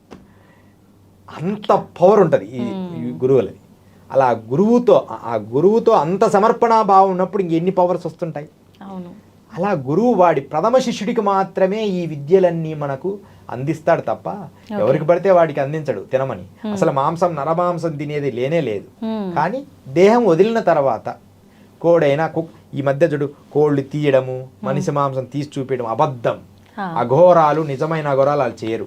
అంత పవర్ ఉంటుంది ఈ గురువులది. అలా గురువుతో అంత సమర్పణాభావం ఉన్నప్పుడు ఇంకెన్ని పవర్స్ వస్తుంటాయి. అలా గురువు వాడి ప్రథమ శిష్యుడికి మాత్రమే ఈ విద్యలన్నీ మనకు అందిస్తాడు తప్ప ఎవరికి పడితే వాడికి అందించడు తినమని. అసలు నరమాంసం తినేది లేనే లేదు. కానీ దేహం వదిలిన తర్వాత కోడైనా ఈ మధ్య చూడు కోళ్ళు తీయడము, మనిషి మాంసం తీసి చూపించడం అబద్ధం. అఘోరాలు, నిజమైన అఘోరాలు అలా చేయరు.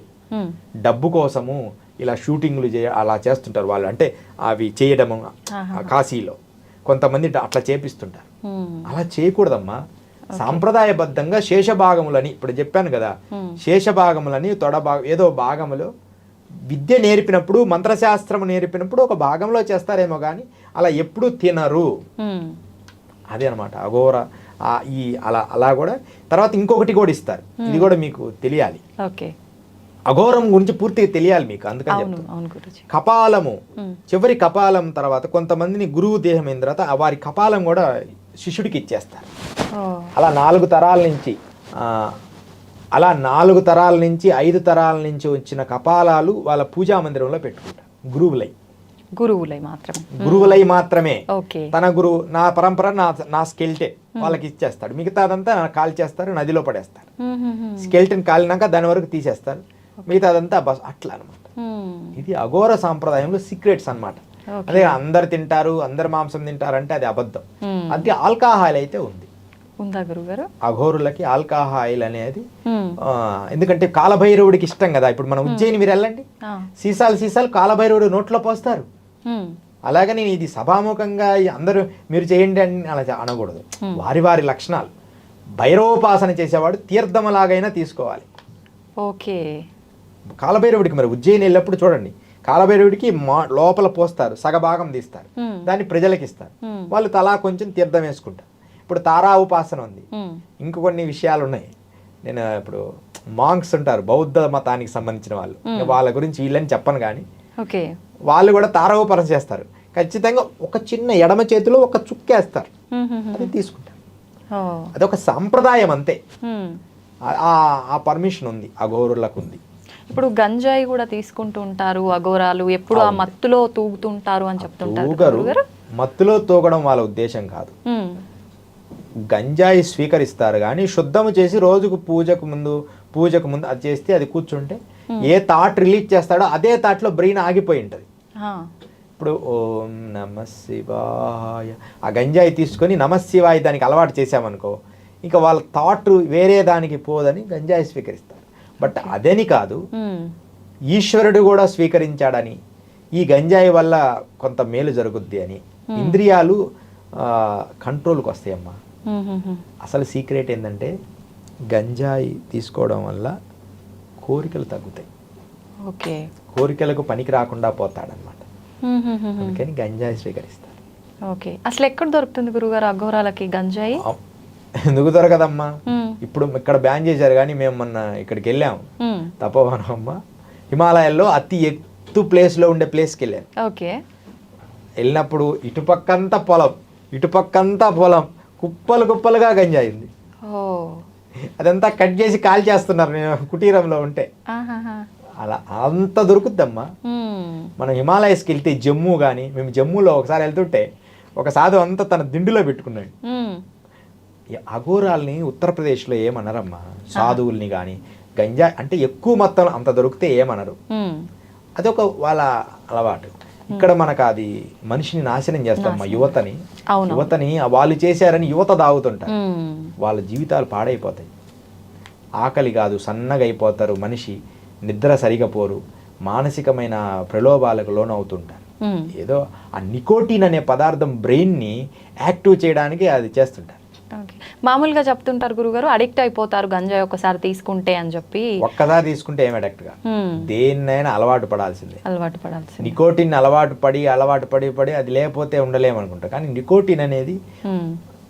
డబ్బు కోసము ఇలా షూటింగ్లు అలా చేస్తుంటారు వాళ్ళు. అంటే అవి చేయడము కాశీలో కొంతమంది అట్లా చేపిస్తుంటారు. అలా చేయకూడదమ్మా. సాంప్రదాయబద్ధంగా శేషభాగములని ఇప్పుడు చెప్పాను కదా, శేషభాగములని ఏదో భాగములో విద్య నేర్పినప్పుడు, మంత్రశాస్త్రము నేర్పినప్పుడు ఒక భాగంలో చేస్తారేమో కానీ అలా ఎప్పుడు తినరు. అదే అనమాట ఈ అలా కూడా తర్వాత ఇంకొకటి కూడా ఇస్తారు, ఇది కూడా మీకు తెలియాలి. ఓకే, అఘోరం గురించి పూర్తిగా తెలియాలి మీకు, అందుకని చెప్తాను. కపాలము, చివరి కపాలం తర్వాత కొంతమందిని గురువు దేహం అయిన తర్వాత వారి కపాలం కూడా శిష్యుడికి ఇచ్చేస్తారు. అలా 4 తరాల నుంచి 5 తరాల నుంచి వచ్చిన కపాలాలు వాళ్ళ పూజా మందిరంలో పెట్టుకుంటారు. గురువులై మాత్రమే. తన గురువు నా పరంపర నా స్కెల్టెన్ వాళ్ళకి ఇచ్చేస్తాడు, మిగతాదంతా కాల్ చేస్తారు, నదిలో పడేస్తారు. స్కెల్టెన్ కాలినాక దాని వరకు తీసేస్తారు, మిగతాదంతా బస్ అట్లా అనమాట. ఇది అఘోర సాంప్రదాయంలో సీక్రెట్స్ అన్నమాట. అదే అందరు తింటారు, అందరు మాంసం తింటారు అంటే అది అబద్ధం. అది ఆల్కహాల్ అయితే ఉంది, అఘోరులకి ఆల్కహాయిల్ అనేది. ఎందుకంటే కాలభైరవుడికి ఇష్టం కదా. ఇప్పుడు మనం ఉజ్జయిని మీరు వెళ్ళండి, సీసాలు కాలభైరవుడు నోట్లో పోస్తారు. అలాగని ఇది సభాముఖంగా అందరూ మీరు చేయండి అని అలా అనకూడదు. వారి లక్షణాలు. భైరవోపాసన చేసేవాడు తీర్థమలాగైనా తీసుకోవాలి. ఓకే, కాలభైరవుడికి మరి ఉజ్జయిని వెళ్ళినప్పుడు చూడండి, కాలభైరవుడికి లోపల పోస్తారు, సగభాగం తీస్తారు, దాన్ని ప్రజలకు ఇస్తారు, వాళ్ళు తలా కొంచెం తీర్థం వేసుకుంటారు. ఇప్పుడు తారా ఉపాసన ఉంది, ఇంక కొన్ని విషయాలు ఉన్నాయి. నేను ఇప్పుడు మాంక్స్ ఉంటారు, బౌద్ధ మతానికి సంబంధించిన వాళ్ళు, వాళ్ళ గురించి వీళ్ళని చెప్పను కానీ వాళ్ళు కూడా తారా ఉపాసన చేస్తారు. ఖచ్చితంగా ఒక చిన్న ఎడమ చేతిలో ఒక చుక్కేస్తారు, అది తీసుకుంటారు. అదొక సాంప్రదాయం అంతే. ఆ పర్మిషన్ ఉంది, అఘోరులకు ఉంది. ఇప్పుడు గంజాయి కూడా తీసుకుంటూ ఉంటారు అఘోరాలు, ఎప్పుడు ఆ మత్తులో తూగుతుంటారు అని చెప్తుంటారు. మత్తులో తూగడం వాళ్ళ ఉద్దేశం కాదు, గంజాయి స్వీకరిస్తారు కానీ శుద్ధము చేసి రోజుకు పూజకు ముందు అది చేస్తే అది కూర్చుంటే ఏ థాట్ రిలీజ్ చేస్తాడో అదే థాట్లో బ్రెయిన్ ఆగిపోయి ఉంటుంది. ఇప్పుడు ఓం నమ శివాయ ఆ గంజాయి తీసుకొని నమ శివాయ దానికి అలవాటు చేసామనుకో, ఇంకా వాళ్ళ థాట్ వేరే దానికి పోదని గంజాయి స్వీకరిస్తారు. బట్ అదని కాదు, ఈశ్వరుడు కూడా స్వీకరించాడని, ఈ గంజాయి వల్ల కొంత మేలు జరుగుద్ది అని, ఇంద్రియాలు కంట్రోల్కి వస్తాయమ్మా. అసలు సీక్రెట్ ఏంటంటే గంజాయి తీసుకోవడం వల్ల కోరికలు తగ్గుతాయి. కోరికలకు పనికి రాకుండా పోతాడనమాట. అందుకని గంజాయి స్వీకరిస్తారు. ఓకే, అసలు ఎక్కడ దొరుకుతుంది గురుగారు అఘోరాలకి గంజాయి? ఎందుకు దొరకదమ్మా, ఇప్పుడు ఇక్కడ బ్యాన్ చేశారు కానీ మేము మొన్న ఇక్కడికి వెళ్ళాము, తపోవనం అమ్మ, హిమాలయాల్లో అతి ఎత్తు ప్లేస్లో ఉండే ప్లేస్కి వెళ్ళాను. వెళ్ళినప్పుడు ఇటుపక్కంతా పొలం కుప్పలుగా గంజాయి ఉంది. అదంతా కట్ చేసి కాల్ చేస్తున్నారు నేను కుటీరంలో ఉంటే. అలా అంత దొరుకుద్దమ్మా. మనం హిమాలయస్కి వెళ్తే జమ్మూ కానీ, మేము జమ్మూలో ఒకసారి వెళ్తుంటే ఒక సాధు అంతా తన దిండులో పెట్టుకున్నాడు. అఘోరాల్ని ఉత్తరప్రదేశ్లో ఏమనరమ్మా, సాధువుల్ని కానీ గంజాయి అంటే ఎక్కువ మొత్తం అంత దొరికితే ఏమనరు, అదొక వాళ్ళ అలవాటు. ఇక్కడ మనకు అది మనిషిని నాశనం చేస్తాం. యువతని వాళ్ళు చేశారని యువత తాగుతుంటారు, వాళ్ళ జీవితాలు పాడైపోతాయి. ఆకలి కాదు, సన్నగా అయిపోతారు, మనిషి నిద్ర సరిగా పోరు, మానసికమైన ప్రలోభాలకు లోనవుతుంటారు. ఏదో ఆ నికోటిన్ అనే పదార్థం బ్రెయిన్ని యాక్టివ్ చేయడానికి అది చేస్తుంటారు. మామూలుగా చెప్తుంటారు గురుగారు, అడిక్ట్ అయిపోతారు గంజాయి ఒకసారి తీసుకుంటే అని చెప్పి. ఒక్కసారి తీసుకుంటే ఏం అడిక్ట్ గా, దేన్నైనా అలవాటు పడాల్సిందే. నికోటిన్ అలవాటు పడి అది లేకపోతే ఉండలేమనుకుంటా. కానీ నికోటిన్ అనేది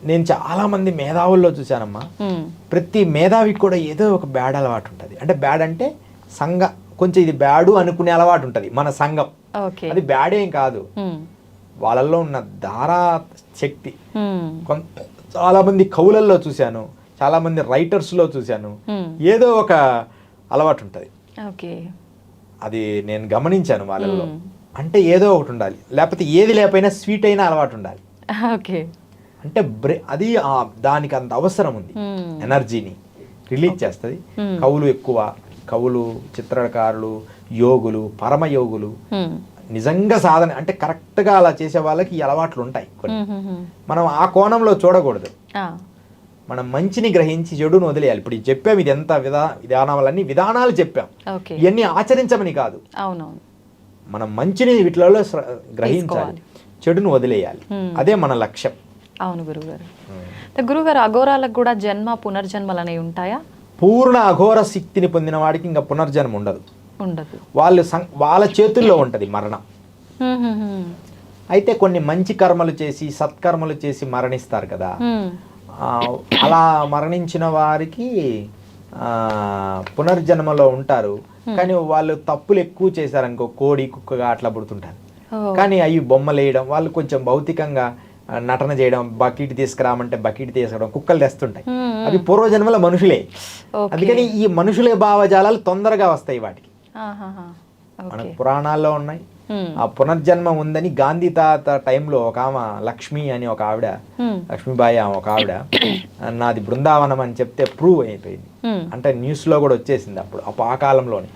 నేను చాలా మంది మేధావుల్లో చూశానమ్మా, ప్రతి మేధావికి కూడా ఏదో ఒక బ్యాడ్ అలవాటు ఉంటుంది. అంటే బ్యాడ్ అంటే కొంచెం ఇది బ్యాడు అనుకునే అలవాటు ఉంటుంది. మన సంఘం అది బ్యాడేం కాదు, వాళ్ళల్లో ఉన్న ధారా శక్తి. చాలా మంది కవులల్లో చూశాను, చాలా మంది రైటర్స్లో చూశాను, ఏదో ఒక అలవాటు ఉంటుంది. అది నేను గమనించాను వాళ్ళల్లో. అంటే ఏదో ఒకటి ఉండాలి, లేకపోతే ఏది లేకపోయినా స్వీట్ అయినా అలవాటు ఉండాలి. అంటే అది దానికి అంత అవసరం ఉంది, ఎనర్జీని రిలీజ్ చేస్తుంది. కవులు ఎక్కువ, కవులు, చిత్రకారులు, యోగులు, పరమయోగులు, నిజంగా సాధన అంటే కరెక్ట్గా అలా చేసే వాళ్ళకి ఈ అలవాట్లు ఉంటాయి కొన్ని. మనం ఆ కోణంలో చూడకూడదు, మనం మంచిని గ్రహించి చెడును వదిలేయాలి. ఇప్పుడు చెప్పాం, ఇది ఎంత విధానాలన్నీ విధానాలు చెప్పాం, ఇవన్నీ ఆచరించమని కాదు. మనం మంచిని వీటిలో గ్రహించాలి, చెడును వదిలేయాలి, అదే మన లక్ష్యం. అవును గురుగారు. గురుగారు, అఘోరాలకు కూడా జన్మ పునర్జన్మలు అనేవి ఉంటాయా? పూర్ణ అఘోర శక్తిని పొందిన వాడికి ఇంకా పునర్జన్మ ఉండదు. వాళ్ళ చేతుల్లో ఉంటుంది మరణం. అయితే కొన్ని మంచి కర్మలు చేసి సత్కర్మలు చేసి మరణిస్తారు కదా, అలా మరణించిన వారికి పునర్జన్మలో ఉంటారు. కానీ వాళ్ళు తప్పులు ఎక్కువ చేశారనుకో, కోడి కుక్కగా అట్లా పుడుతుంటారు. కానీ అవి బొమ్మలు వేయడం, వాళ్ళు కొంచెం భౌతికంగా నటన చేయడం, బకెట్ తీసుకురామంటే బకెట్ తీసుకురావడం, కుక్కలు తెస్తుంటాయి. అవి పూర్వజన్మల మనుషులే. అందుకని ఈ మనుషులే భావజాలాలు తొందరగా వస్తాయి వాటికి. మన పురాణాల్లో ఉన్నాయి. ఆ పునర్జన్మ ఉందని గాంధీ తాత టైంలో ఒక ఆమె లక్ష్మి అని ఒక ఆవిడ, లక్ష్మీబాయి ఆమె ఒక ఆవిడ, నాది బృందావనం అని చెప్తే ప్రూవ్ అయిపోయింది. అంటే న్యూస్ లో కూడా వచ్చేసింది అప్పుడు ఆ కాలంలోనే.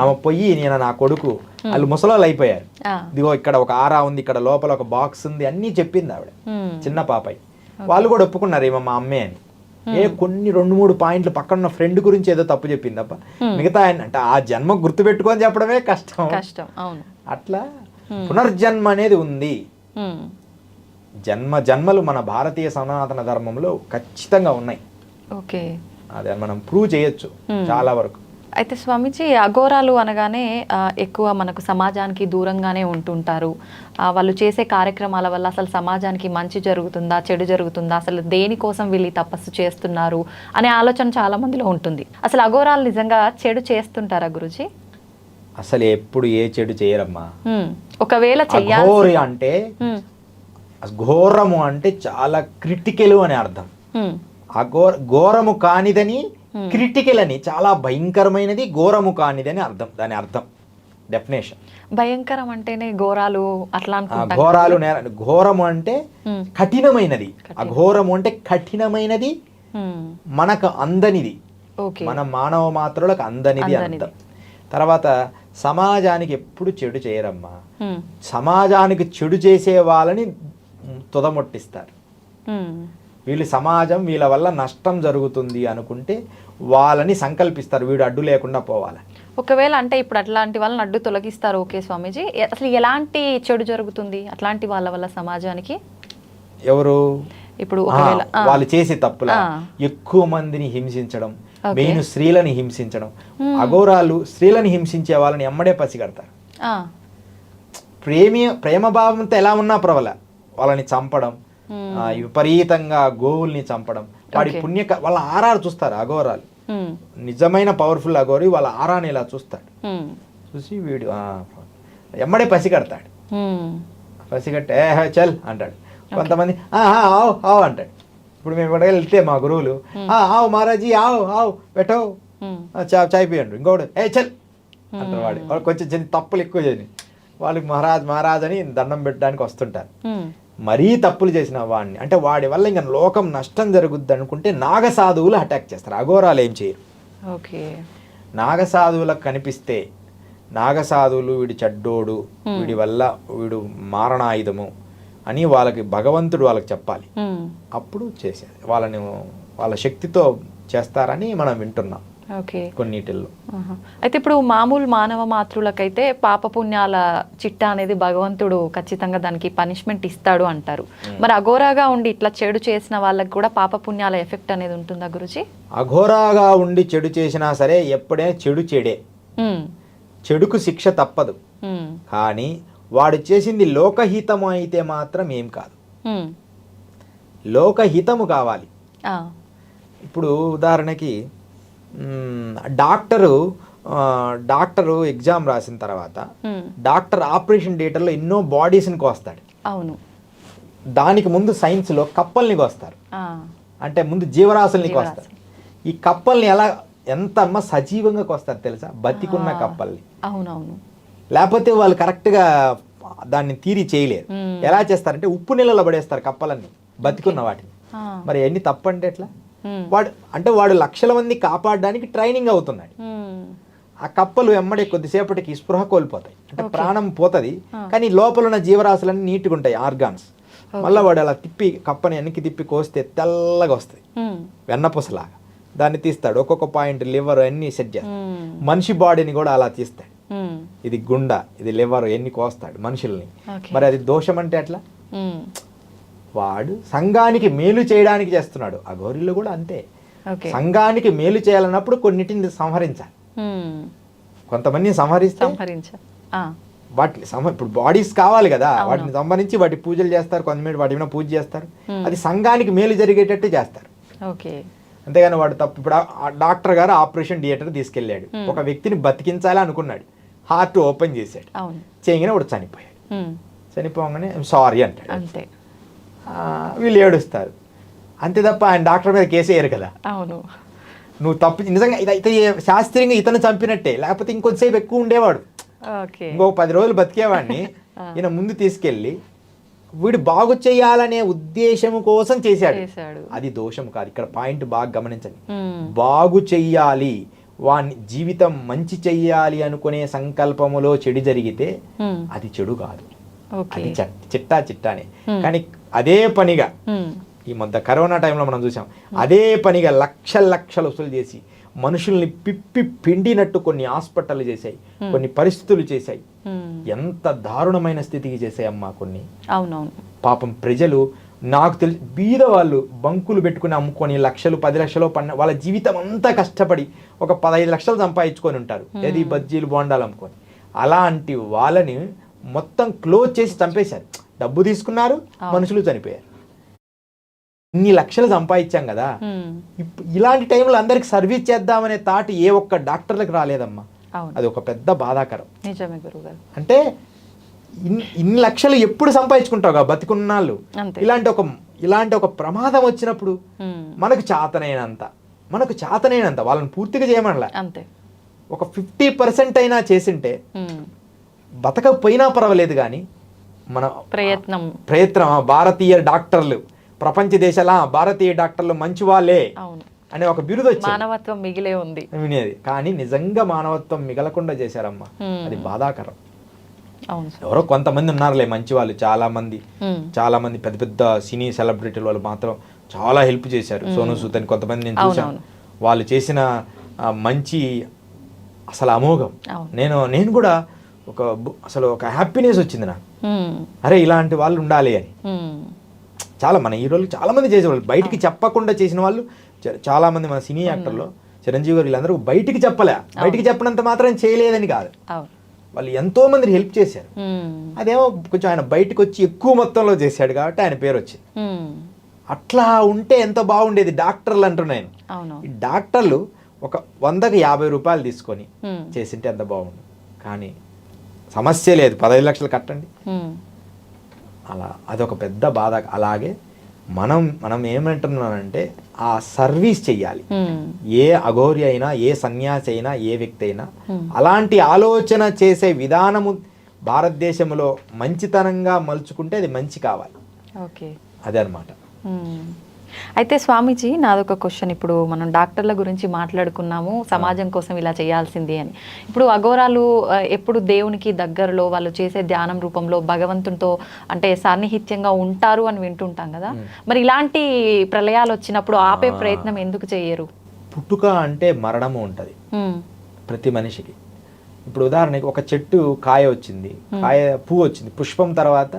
ఆమె పోయి నేను నా కొడుకు, వాళ్ళు ముసలాళ్ళు అయిపోయారు, ఇదిగో ఇక్కడ ఒక ఆరా ఉంది, ఇక్కడ లోపల ఒక బాక్స్ ఉంది అన్నీ చెప్పింది ఆవిడ, చిన్న పాపయ్య. వాళ్ళు కూడా ఒప్పుకున్నారు ఏమో మా అమ్మే అని. కొన్ని 2-3 పాయింట్లు పక్కన ఉన్న ఫ్రెండ్ గురించి ఏదో తప్పు చెప్పింది తప్ప మిగతా అంటే ఆ జన్మ గుర్తు పెట్టుకొని చెప్పడమే కష్టం. అట్లా పునర్జన్మ అనేది ఉంది. జన్మలు మన భారతీయ సనాతన ధర్మంలో ఖచ్చితంగా ఉన్నాయి. అదే మనం ప్రూవ్ చేయొచ్చు చాలా వరకు. అయితే స్వామీజీ, అఘోరాలు అనగానే ఎక్కువ మనకు సమాజానికి దూరంగానే ఉంటుంటారు. వాళ్ళు చేసే కార్యక్రమాల వల్ల అసలు సమాజానికి మంచి జరుగుతుందా, చెడు జరుగుతుందా, అసలు దేనికోసం వీళ్ళు తపస్సు చేస్తున్నారు అనే ఆలోచన చాలా మందిలో ఉంటుంది. అసలు అఘోరాలు నిజంగా చెడు చేస్తుంటారా గురుజీ? అసలు ఎప్పుడు ఏ చెడు చేయరమ్మా. ఒకవేళ చెయ్యాలి అంటే ఘోరము అంటే చాలా క్రిటికల్ అని అర్థం. ఘోరము కానిదని క్రిటికల్ అని, చాలా భయంకరమైనది ఘోరము కానిదని అర్థం. దాని అర్థం డెఫినేషన్. భయంకరం అంటేనే ఘోరాలు అట్లా ఘోరాలు. ఘోరము అంటే కఠినమైనది, అఘోరము అంటే కఠినమైనది, మనకు అందనిది, మన మానవ మాత్రులకు అందనిది అర్థం. తర్వాత సమాజానికి ఎప్పుడు చెడు చేయరమ్మా. సమాజానికి చెడు చేసే వాళ్ళని తుదముట్టిస్తారు. వీళ్ళు సమాజం వీళ్ళ వల్ల నష్టం జరుగుతుంది అనుకుంటే వాళ్ళని సంకల్పిస్తారు, వీడు అడ్డు లేకుండా పోవాలి. ఒకవేళ అంటే ఇప్పుడు అట్లాంటి వాళ్ళని అడ్డు తొలగిస్తారు, ఓకే స్వామీజీ. అసలు ఎలాంటి చెడు జరుగుతుంది అట్లాంటి వాళ్ళ వల్ల సమాజానికి? ఎవరు ఇప్పుడు వాళ్ళు చేసే తప్పుల ఎక్కువ మందిని హింసించడం, మెయిన్ స్త్రీలని హింసించడం. అఘోరాలు స్త్రీలని హింసించే వాళ్ళని ఎమ్మడే పసిగడతారు. ప్రేమ భావంతో ఎలా ఉన్నా పర్వాలే వాళ్ళని చంపడం, విపరీతంగా గోవుల్ని చంపడం, వాడి వాళ్ళ ఆరారు చూస్తారు అఘోరాలు. నిజమైన పవర్ఫుల్ అఘోరి వాళ్ళ ఆరాని ఇలా చూస్తాడు, చూసి వీడు ఎమ్మడే పసిగడతాడు. పసిగట్టే చల్ అంటాడు. కొంతమంది ఆవు ఆవు అంటాడు. ఇప్పుడు మేము ఎక్కడికి వెళ్తే మా గురువులు ఆవు మహారాజీ ఆవు ఆవు పెట్టో చాయ్ పియండు, ఇంకోటి చల్ అంటారు. వాడు కొంచెం చిన్న తప్పులు ఎక్కువ చేయని వాళ్ళకి మహారాజ్ అని దండం పెట్టడానికి వస్తుంటారు. మరీ తప్పులు చేసిన వాడిని, అంటే వాడి వల్ల ఇంకా లోకం నష్టం జరుగుద్ది అనుకుంటే నాగసాధువులు అటాక్ చేస్తారు. అఘోరాలు ఏం చేయరు. నాగసాధువులకు కనిపిస్తే నాగసాధువులు వీడి చెడ్డోడు, వీడి వల్ల వీడు మారణాయుధము అని వాళ్ళకి భగవంతుడు వాళ్ళకి చెప్పాలి. అప్పుడు చేసేది వాళ్ళని వాళ్ళ శక్తితో చేస్తారని మనం వింటున్నాం కొన్నిటిల్లో. అయితే ఇప్పుడు మామూలు మానవ మాతృలకైతే పాపపుణ్యాల చిట్టా అనేది భగవంతుడు ఖచ్చితంగా దానికి పనిష్మెంట్ ఇస్తాడు అంటారు. మరి అఘోరాగా ఉండి ఇట్లా చెడు చేసిన వాళ్ళకి కూడా పాపపుణ్యాల ఎఫెక్ట్ అనేది ఉంటుందా గురుజీ? అఘోరాగా ఉండి చెడు చేసినా సరే ఎప్పుడే చెడు చెడే, చెడుకు శిక్ష తప్పదు. కానీ వాడు చేసింది లోకహితము అయితే మాత్రం ఏం కాదు. లోకహితము కావాలి. ఇప్పుడు ఉదాహరణకి డాక్టరు ఎగ్జామ్ రాసిన తర్వాత డాక్టర్ ఆపరేషన్ థియేటర్లో ఎన్నో బాడీస్ని కోస్తాడు. అవును. దానికి ముందు సైన్స్లో కప్పల్ని కోస్తారు, అంటే ముందు జీవరాశుల్ని కోస్తారు. ఈ కప్పల్ని ఎంత సజీవంగా కోస్తారు తెలుసా? బతికున్న కప్పల్ని. అవునవును. లేకపోతే వాళ్ళు కరెక్ట్గా దాన్ని తీరి చేయలేరు. ఎలా చేస్తారంటే ఉప్పు నీళ్ళలో పడేస్తారు కప్పలన్నీ, బతికున్న వాటిని. మరి ఎన్ని తప్పంటే ఎట్లా? వాడు లక్షల మంది కాపాడడానికి ట్రైనింగ్ అవుతున్నాడు. ఆ కప్పలు ఎమ్మడే కొద్దిసేపటికి స్పృహ కోల్పోతాయి, అంటే ప్రాణం పోతుంది, కానీ లోపల ఉన్న జీవరాశులన్నీ నీట్గా ఉంటాయి, ఆర్గాన్స్. మళ్ళీ వాడు అలా తిప్పి కప్పని వెనక్కి తిప్పి కోస్తే తెల్లగా వస్తుంది, వెన్నపూసలాగా. దాన్ని తీస్తాడు, ఒక్కొక్క పాయింట్ లివర్ అన్ని సెట్ చేస్తాడు. మనిషి బాడీని కూడా అలా తీస్తాడు. ఇది గుండ, ఇది లివర్, ఎన్ని కోస్తాడు మనుషుల్ని. మరి అది దోషం అంటే ఎట్లా? వాడు సంఘానికి మేలు చేయడానికి చేస్తున్నాడు. ఆ గౌరీలో కూడా అంతే. సంఘానికి మేలు చేయాలన్నప్పుడు కొన్నిటిని సంహరించాలి. కొంతమందిని సంహరిస్తే వాటిని ఇప్పుడు బాడీస్ కావాలి కదా, వాటిని సంబంధించి వాటి పూజలు చేస్తారు, కొంతమంది వాటి మీద పూజ చేస్తారు, అది సంఘానికి మేలు జరిగేటట్టు చేస్తారు. ఓకే. అంతేగాని వాడు తప్పు. ఇప్పుడు ఆ డాక్టర్ గారు ఆపరేషన్ థియేటర్ తీసుకెళ్ళాడు, ఒక వ్యక్తిని బతికించాలి అనుకున్నాడు, హార్ట్ ఓపెన్ చేశాడు, చేయగానే వాడు చనిపోయాడు. చనిపోగానే సారీ అంటాడు, అంతే. వీళ్ళు ఏడుస్తారు అంతే తప్ప ఆయన డాక్టర్ మీద కేసు వేయరు కదా. అవును, నువ్వు తప్పు నిజంగా ఇది శాస్త్రీయంగా ఇతను చంపినట్టే, లేకపోతే ఇంకొంతసేపు ఎక్కువ ఉండేవాడు, ఇంకొక 10 రోజులు బతికేవాడిని. ఈయన ముందు తీసుకెళ్ళి వీడు బాగు చేయాలనే ఉద్దేశం కోసం చేశాడు, అది దోషం కాదు. ఇక్కడ పాయింట్ బాగా గమనించండి, బాగు చెయ్యాలి, వాని జీవితం మంచి చెయ్యాలి అనుకునే సంకల్పములో చెడు జరిగితే అది చెడు కాదు, అది చిట్టానే. కానీ అదే పనిగా ఈ మధ్య కరోనా టైంలో మనం చూసాం, అదే పనిగా లక్షలు వసూలు చేసి మనుషుల్ని పిప్పి పిండినట్టు కొన్ని హాస్పిటల్ చేశాయి, కొన్ని పరిస్థితులు చేశాయి, ఎంత దారుణమైన స్థితికి చేశాయమ్మా కొన్ని. అవునవును. పాపం ప్రజలు నాకు తెలిసి బీద వాళ్ళు బంకులు పెట్టుకుని అమ్ముకొని 10 లక్షలు వాళ్ళ జీవితం అంతా కష్టపడి ఒక 15 లక్షలు సంపాదించుకొని ఉంటారు, ఏది బజ్జీలు బోండాలు అమ్ముకొని. అలాంటి వాళ్ళని మొత్తం క్లోజ్ చేసి చంపేశారు, డబ్బు తీసుకున్నారు, మనుషులు చనిపోయారు. ఇన్ని లక్షలు సంపాదించాం కదా, ఇలాంటి టైంలో అందరికి సర్వీస్ చేద్దామనే థాట్ ఏ ఒక్క డాక్టర్లకు రాలేదమ్మా. అది ఒక పెద్ద బాధాకరం. నిజమే గురుగారు. అంటే ఇన్ని లక్షలు ఎప్పుడు సంపాదించుకుంటావుగా బతికున్నాళ్ళు, ఇలాంటి ఒక ప్రమాదం వచ్చినప్పుడు మనకు చాతనైనంత వాళ్ళని పూర్తిగా చేయమనలే, అంతే. ఒక 50% అయినా చేసింటే బతకపోయినా పర్వాలేదు, కానీ మన ప్రయత్నం భారతీయ డాక్టర్లు ప్రపంచ దేశాల భారతీయ డాక్టర్లు మంచి వాళ్ళే అనే ఒక బిరుదు వచ్చి మానవత్వం మిగిలే ఉంది వినేది. కానీ నిజంగా మానవత్వం మిగలకుండా చేశారమ్మా, అది బాధాకరం. ఎవరో కొంతమంది ఉన్నారులే మంచి వాళ్ళు, చాలా మంది పెద్ద పెద్ద సినీ సెలబ్రిటీలు వాళ్ళు మాత్రం చాలా హెల్ప్ చేశారు. సోను సూద్ అని కొంతమంది నేను చూశాను, వాళ్ళు చేసిన మంచి అసలు అమోఘం. నేను కూడా ఒక హ్యాపీనెస్ వచ్చింది నాకు, అరే ఇలాంటి వాళ్ళు ఉండాలి అని. చాలా మన హీరోలు చాలా మంది చేసేవాళ్ళు, బయటికి చెప్పకుండా చేసిన వాళ్ళు చాలా మంది. మన సినీ యాక్టర్లో చిరంజీవి గారు వీళ్ళందరూ బయటికి చెప్పనంత మాత్రం చేయలేదని కాదు, వాళ్ళు ఎంతో మంది హెల్ప్ చేశారు. అదేమో కొంచెం ఆయన బయటకు వచ్చి ఎక్కువ మొత్తంలో చేశాడు కాబట్టి ఆయన పేరు వచ్చింది. అట్లా ఉంటే ఎంతో బాగుండేది. డాక్టర్లు అంటున్నాను, ఈ డాక్టర్లు ఒక 100కి 50 రూపాయలు తీసుకొని చేసింటే ఎంత బాగుండు. కానీ సమస్య లేదు, 15 లక్షలు కట్టండి, అలా అదొక పెద్ద బాధ. అలాగే మనం ఏమంటున్నానంటే ఆ సర్వీస్ చెయ్యాలి. ఏ అఘోరి అయినా, ఏ సన్యాసి అయినా, ఏ వ్యక్తి అయినా అలాంటి ఆలోచన చేసే విధానము భారతదేశంలో మంచితనంగా మలుచుకుంటే అది మంచి కావాలి. అదే అన్నమాట. అయితే స్వామీజీ, నాదొక క్వశ్చన్. ఇప్పుడు మనం డాక్టర్ల గురించి మాట్లాడుకున్నాము, సమాజం కోసం ఇలా చేయాల్సింది అని. ఇప్పుడు అఘోరాలు ఎప్పుడు దేవునికి దగ్గరలో వాళ్ళు చేసే ధ్యానం రూపంలో భగవంతునితో అంటే సాన్నిహిత్యంగా ఉంటారు అని వింటుంటాం కదా, మరి ఇలాంటి ప్రళయాలు వచ్చినప్పుడు ఆపే ప్రయత్నం ఎందుకు చేయరు? పుట్టుక అంటే మరణము ఉంటుంది ప్రతి మనిషికి. ఇప్పుడు ఉదాహరణకి ఒక చెట్టు కాయ వచ్చింది, పువ్వు వచ్చింది, పుష్పం తర్వాత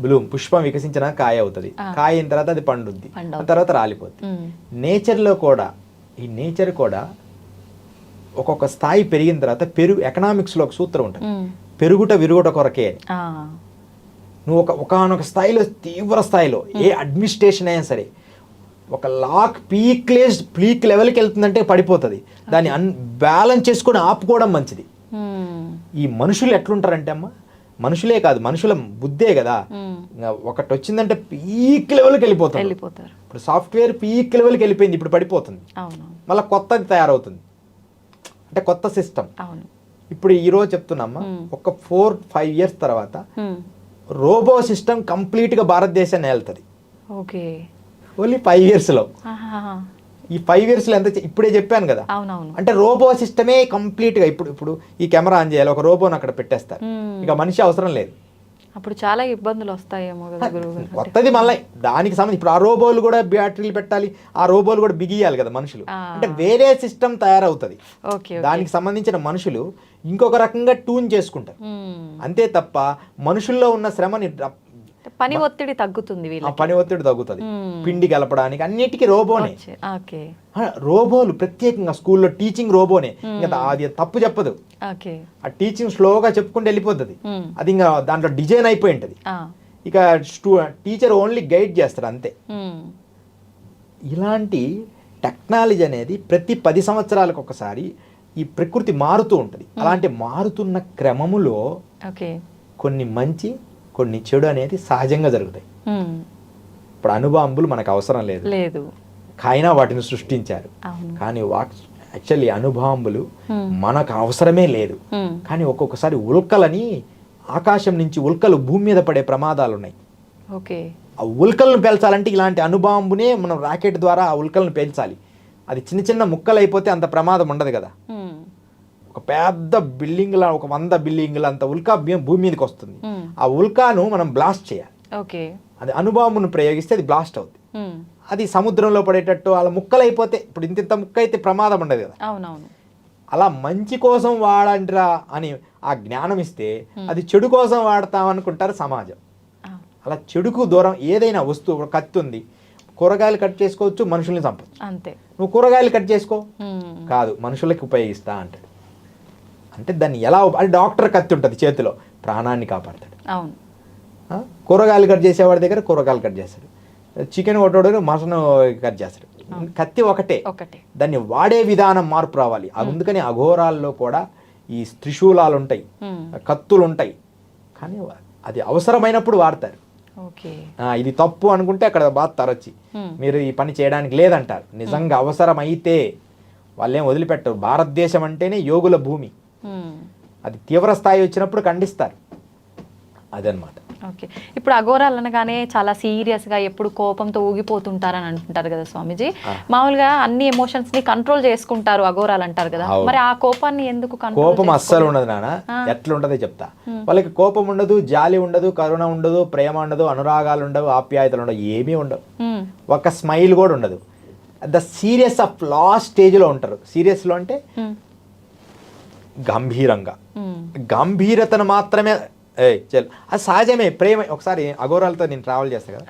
బ్లూమ్, పుష్పం వికసించిన కాయ అవుతుంది, కాయ అయిన తర్వాత అది పండుద్ది, ఆ తర్వాత రాలిపోద్ది. నేచర్లో కూడా ఈ నేచర్ కూడా ఒక్కొక్క స్థాయి పెరిగిన తర్వాత ఎకనామిక్స్లో ఒక సూత్రం ఉంటుంది, పెరుగుట విరుగుట కొరకే అని. నువ్వు ఒకనొక స్థాయిలో, తీవ్ర స్థాయిలో ఏ అడ్మినిస్ట్రేషన్ అయినా సరే ఒక పీక్ లెవెల్కి వెళ్తుందంటే పడిపోతుంది. దాన్ని బ్యాలెన్స్ చేసుకొని ఆపుకోవడం మంచిది. ఈ మనుషులు ఎట్లుంటారంటే అమ్మ, మనుషులే కాదు మనుషుల బుద్ధే కదా, ఒకటి వచ్చిందంటే పీక్ లెవెల్కి వెళ్ళిపోతారు. ఇప్పుడు సాఫ్ట్వేర్ పీక్ లెవెల్కి వెళ్ళిపోయింది, ఇప్పుడు పడిపోతుంది, మళ్ళీ కొత్తది తయారవుతుంది, అంటే కొత్త సిస్టమ్. ఇప్పుడు ఈరోజు చెప్తున్నామ్మా, ఒక 4-5 ఇయర్స్ తర్వాత రోబో సిస్టమ్ కంప్లీట్గా భారతదేశాన్ని వెళ్తుంది. ఓన్లీ 5 ఇయర్స్లో. ఈ 5 ఇయర్స్లో ఎంత ఇప్పుడే చెప్పాను కదా, అంటే రోబో సిస్టమే కంప్లీట్గా. ఇప్పుడు ఈ కెమెరా ఆన్ చేయాలి, ఒక రోబోని అక్కడ పెట్టేస్తారు, ఇక మనిషి అవసరం లేదు. అప్పుడు చాలా ఇబ్బందులు వస్తాయేమో కదా గురువుగారు. కొత్తది మళ్ళీ దానికి సంబంధించి ఇప్పుడు ఆ రోబోలు కూడా బ్యాటరీలు పెట్టాలి, ఆ రోబోలు కూడా బిగియాలి కదా మనుషులు, అంటే వేరే సిస్టమ్ తయారవుతుంది. దానికి సంబంధించిన మనుషులు ఇంకొక రకంగా ట్యూన్ చేసుకుంటారు, అంతే తప్ప మనుషుల్లో ఉన్న శ్రమని పని ఒత్తిడి తగ్గుతుంది వీళ్ళకి. పని ఒత్తిడి తగ్గుతుంది, పిండి కలపడానికి అన్నిటికీ రోబోనే. ఓకే. రోబోలు ప్రత్యేకంగా స్కూల్లో టీచింగ్ రోబోనే, ఇంకా అది తప్పు చెప్పదు. ఓకే. ఆ టీచింగ్ స్లోగా చెప్పుకుంటూ వెళ్ళిపోతుంది, అది ఇంకా దాంట్లో డిజైన్ అయిపోయి ఉంటుంది. ఇక టీచర్ ఓన్లీ గైడ్ చేస్తారు అంతే. ఇలాంటి టెక్నాలజీ అనేది ప్రతి 10 సంవత్సరాలకు ఒకసారి ఈ ప్రకృతి మారుతూ ఉంటుంది. అలాంటి మారుతున్న క్రమములో కొన్ని మంచి కొన్ని చెడు అనేది సహజంగా జరుగుతాయి. ఇప్పుడు అణుబాంబులు మనకు అవసరం లేదు, కాయినా వాటిని సృష్టించారు. కానీ యాక్చువల్లీ అణుబాంబులు మనకు అవసరమే లేదు. కానీ ఒక్కొక్కసారి ఉల్కలని, ఆకాశం నుంచి ఉల్కలు భూమి మీద పడే ప్రమాదాలు ఉన్నాయి. ఆ ఉల్కలను పేల్చాలంటే ఇలాంటి అణుబాంబునే మనం రాకెట్ ద్వారా ఆ ఉల్కలను పేల్చాలి. అది చిన్న చిన్న ముక్కలు అయిపోతే అంత ప్రమాదం ఉండదు కదా. ఒక పెద్ద బిల్డింగ్ల, ఒక 100 బిల్డింగ్ల అంత ఉల్కా భూమి మీదకి వస్తుంది. ఆ ఉల్కాను మనం బ్లాస్ట్ చేయాలి. అది అణుబాంబును ప్రయోగిస్తే అది బ్లాస్ట్ అవుతుంది. అది సముద్రంలో పడేటట్టు అలా ముక్కలు అయిపోతే, ఇప్పుడు ఇంత ముక్క అయితే ప్రమాదం ఉండదు కదా. అలా మంచి కోసం వాడండిరా అని ఆ జ్ఞానం ఇస్తే అది చెడు కోసం వాడతాం అనుకుంటారు సమాజం. అలా చెడుకు దూరం ఏదైనా వస్తువు, కత్తి ఉంది, కూరగాయలు కట్ చేసుకోవచ్చు, మనుషుల్ని చంపచ్చు అంతే. నువ్వు కూరగాయలు కట్ చేసుకో, కాదు మనుషులకి ఉపయోగిస్తా అంటాడు. అంటే దాన్ని ఎలా, అది డాక్టర్ కత్తి ఉంటుంది చేతిలో, ప్రాణాన్ని కాపాడతాడు. కూరగాయలు కట్ చేసేవాడి దగ్గర కూరగాయలు కట్ చేస్తాడు, చికెన్ కొట్టోడు మటన్ కట్ చేస్తాడు. కత్తి ఒకటే, దాన్ని వాడే విధానం మార్పు రావాలి. అందుకని అఘోరాల్లో కూడా ఈ త్రిశూలాలు ఉంటాయి, కత్తులు ఉంటాయి, కానీ అది అవసరమైనప్పుడు వాడతారు. ఇది తప్పు అనుకుంటే అక్కడ బాధతారు వచ్చి, మీరు ఈ పని చేయడానికి లేదంటారు. నిజంగా అవసరమైతే వాళ్ళేం వదిలిపెట్టరు. భారతదేశం అంటేనే యోగుల భూమి, అది తీవ్ర స్థాయి వచ్చినప్పుడు ఖండిస్తారు. అదనమాట. ఓకే. ఇప్పుడు అఘోరాలు అనగానే చాలా సీరియస్గా ఎప్పుడు కోపంతో ఊగిపోతుంటారని అంటుంటారు కదా స్వామీజీ. మామూలుగా అన్ని ఎమోషన్స్ ని కంట్రోల్ చేసుకుంటారు అఘోరాలు అంటారు కదా, మరి ఆ కోపాన్ని ఎందుకు? కోపం అస్సలు ఉండదు నాన్న, ఎట్లుంటదో చెప్తా. వాళ్ళకి కోపం ఉండదు, జాలి ఉండదు, కరుణ ఉండదు, ప్రేమ ఉండదు, అనురాగాలు ఉండవు, ఆప్యాయతలు ఉండవు, ఏమీ ఉండవు. ఒక స్మైల్ కూడా ఉండదు. ద సీరియస్ ఆఫ్ లాస్ట్ స్టేజ్లో ఉంటారు. సీరియస్లో అంటే గంభీరంగా, గంభీరతను మాత్రమే. చల్, అది సహజమే. ప్రేమ, ఒకసారి అఘోరాలతో నేను ట్రావెల్ చేస్తా కదా,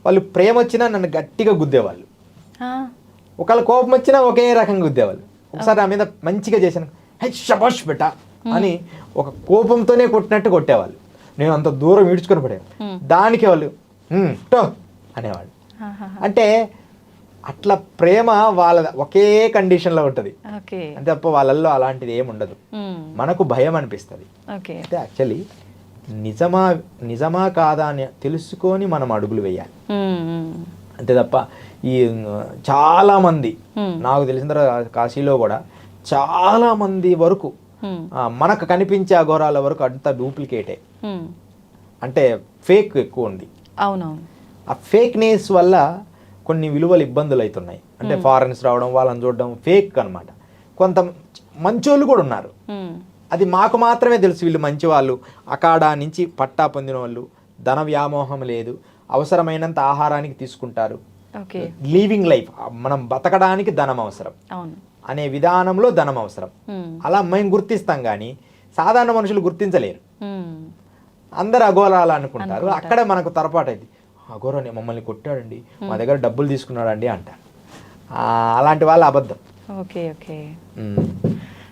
వాళ్ళు ప్రేమ వచ్చినా నన్ను గట్టిగా గుద్దేవాళ్ళు, ఒకళ్ళ కోపం వచ్చినా ఒకే రకంగా గుద్దేవాళ్ళు. ఒకసారి నా మీద మంచిగా చేశాను, హే శబాష్ బెటా అని ఒక కోపంతోనే కొట్టినట్టు కొట్టేవాళ్ళు. నేను అంత దూరం ఈడ్చుకొని పడేవాళ్ళు. దానికి వాళ్ళు టో అనేవాళ్ళు. అంటే అట్లా ప్రేమ వాళ్ళ ఒకే కండిషన్లో ఉంటుంది అంతే తప్ప వాళ్ళల్లో అలాంటిది ఏమి ఉండదు. మనకు భయం అనిపిస్తుంది. అంటే యాక్చువల్లీ నిజమా కాదా అని తెలుసుకొని మనం అడుగులు వేయాలి అంతే తప్ప ఈ చాలామంది, నాకు తెలిసిన కాశీలో కూడా చాలామంది వరకు మనకు కనిపించే అఘోరాల వరకు అంతా డూప్లికేటే, అంటే ఫేక్ ఎక్కువ ఉంది. అవునవును. ఆ ఫేక్నెస్ వల్ల కొన్ని విలువలు ఇబ్బందులు అవుతున్నాయి. అంటే ఫారెన్స్ రావడం, వాళ్ళని చూడడం, ఫేక్ అనమాట. కొంత మంచోళ్ళు కూడా ఉన్నారు, అది మాకు మాత్రమే తెలుసు వీళ్ళు మంచి వాళ్ళు. అకాడా నుంచి పట్టా పొందిన వాళ్ళు, ధన వ్యామోహం లేదు, అవసరమైనంత ఆహారానికి తీసుకుంటారు, లీవింగ్ లైఫ్, మనం బతకడానికి ధనం అవసరం అనే విధానంలో ధనం అవసరం, అలా మేము గుర్తిస్తాం. కానీ సాధారణ మనుషులు గుర్తించలేరు, అందరు అఘోరాలు అనుకుంటారు. అక్కడే మనకు తరపాటు అయింది, అఘోరాన్ని మమ్మల్ని కొట్టాడండి, మా దగ్గర డబ్బులు తీసుకున్నాడండి అంటారు. అలాంటి వాళ్ళ అబద్ధం. ఓకే.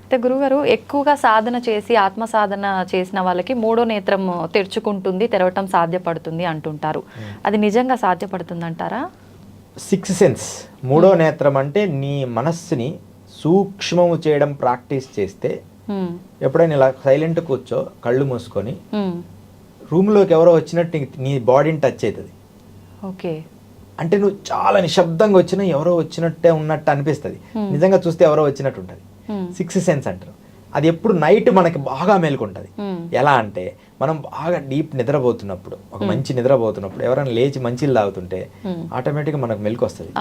అయితే గురుగారు, ఎక్కువగా సాధన చేసి ఆత్మ సాధన చేసిన వాళ్ళకి మూడో నేత్రం తెరుచుకుంటుంది, తెరవటం సాధ్యపడుతుంది అంటుంటారు. అది నిజంగా సాధ్యపడుతుంది అంటారా? 6th సెన్స్, మూడో నేత్రం అంటే నీ మనస్సుని సూక్ష్మము చేయడం ప్రాక్టీస్ చేస్తే, ఎప్పుడైనా ఇలా సైలెంట్ కూర్చో, కళ్ళు మూసుకొని, రూమ్లోకి ఎవరో వచ్చినట్టు నీ బాడీని టచ్ అవుతుంది. ఓకే. అంటే నువ్వు చాలా నిశ్శబ్దంగా వచ్చినా ఎవరో వచ్చినట్టే ఉన్నట్టు అనిపిస్తుంది, నిజంగా చూస్తే ఎవరో వచ్చినట్టు ఉంటుంది. 6th సెన్స్ అంటారు. అది ఎప్పుడు నైట్ మనకి బాగా మేలుకుంటుంది. ఎలా అంటే మనం బాగా డీప్ నిద్రపోతున్నప్పుడు, ఒక మంచి నిద్రపోతున్నప్పుడు ఎవరైనా లేచి మంచిలు తాగుతుంటే ఆటోమేటిక్గా మనకు మెలకు వస్తుంది.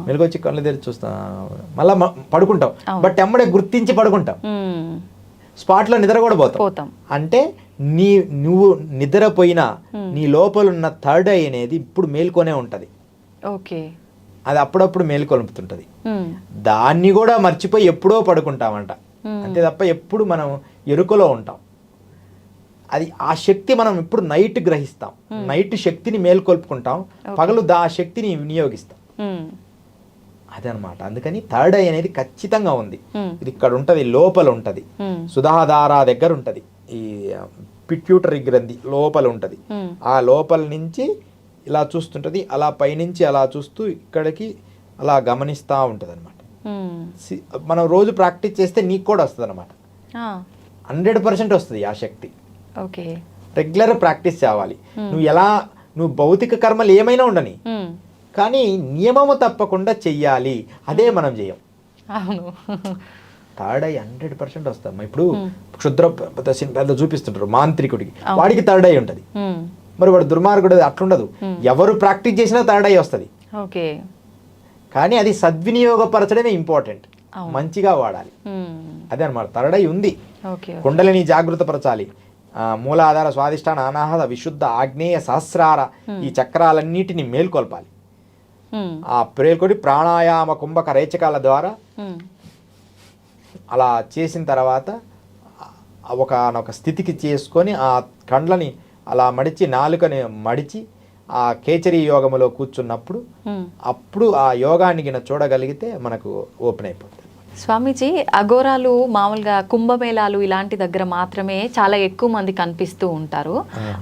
మెలకు వచ్చి కళ్ళు తెరిచి చూస్తాం, మళ్ళీ పడుకుంటాం, బట్ ఎమ్మడే గుర్తించి పడుకుంటాం, స్పాట్లో నిద్ర కూడా పోతాం. అంటే నువ్వు నిద్రపోయినా నీ లోపల ఉన్న థర్డ్ ఐ అనేది ఇప్పుడు మేల్కొనే ఉంటది. ఓకే. అది అప్పుడప్పుడు మేల్కొలుపుతుంటది. దాన్ని కూడా మర్చిపోయి ఎప్పుడో పడుకుంటామంట, అంతే తప్ప ఎప్పుడు మనం ఎరుకలో ఉంటాం. అది ఆ శక్తి మనం ఇప్పుడు నైట్ గ్రహిస్తాం, నైట్ శక్తిని మేల్కొల్పుకుంటాం, పగలు ఆ శక్తిని వినియోగిస్తాం. అదనమాట. అందుకని థర్డ్ ఐ అనేది ఖచ్చితంగా ఉంది. ఇది ఇక్కడ ఉంటది, లోపల ఉంటది, సుధాధార దగ్గర ఉంటది, ఈ పిట్యూటరీ గ్రంథి లోపల ఉంటది. ఆ లోపల నుంచి ఇలా చూస్తుంటది, అలా పైనుంచి అలా చూస్తూ ఇక్కడికి అలా గమనిస్తూ ఉంటుంది అనమాట. మనం రోజు ప్రాక్టీస్ చేస్తే నీకు కూడా వస్తుంది అనమాట. 100% వస్తుంది ఆ శక్తి. రెగ్యులర్ ప్రాక్టీస్ చేయాలి. నువ్వు భౌతిక కర్మలు ఏమైనా ఉండని, కానీ నియమము తప్పకుండా చెయ్యాలి. అదే మనం చేయం. థర్డ్ ఐ 100% వస్తాం. ఇప్పుడు క్షుద్ర పెద్ద చూపిస్తుంటారు మాంత్రికుడికి, వాడికి థర్డ్ ఐ ఉంటుంది. మరి వాడు దుర్మార్గుడు అట్లుండదు. ఎవరు ప్రాక్టీస్ చేసినా థర్డ్ ఐ వస్తుంది. కానీ అది సద్వినియోగపరచడమే ఇంపార్టెంట్. మంచిగా వాడాలి. అదే అనమాట. థర్డ్ ఐ ఉంది. కుండలిని జాగృతపరచాలి. మూలాధార, స్వాదిష్టాన, అనాహత, విశుద్ధ, ఆగ్నేయ, సహస్రార ఈ చక్రాలన్నిటిని మేల్కొల్పాలి. ఆ మేల్కొని ప్రాణాయామ, కుంభక, రేచకాల ద్వారా అలా చేసిన తర్వాత ఒక స్థితికి చేసుకొని ఆ కండ్లని అలా మడిచి, నాలుకని మడిచి ఆ కేచరి యోగములో కూర్చున్నప్పుడు అప్పుడు ఆ యోగాన్ని గిన చూడగలిగితే మనకు ఓపెన్ అయిపోతుంది. స్వామీజీ, అఘోరాలు మామూలుగా కుంభమేళాలు ఇలాంటి దగ్గర మాత్రమే చాలా ఎక్కువ మంది కనిపిస్తూ ఉంటారు.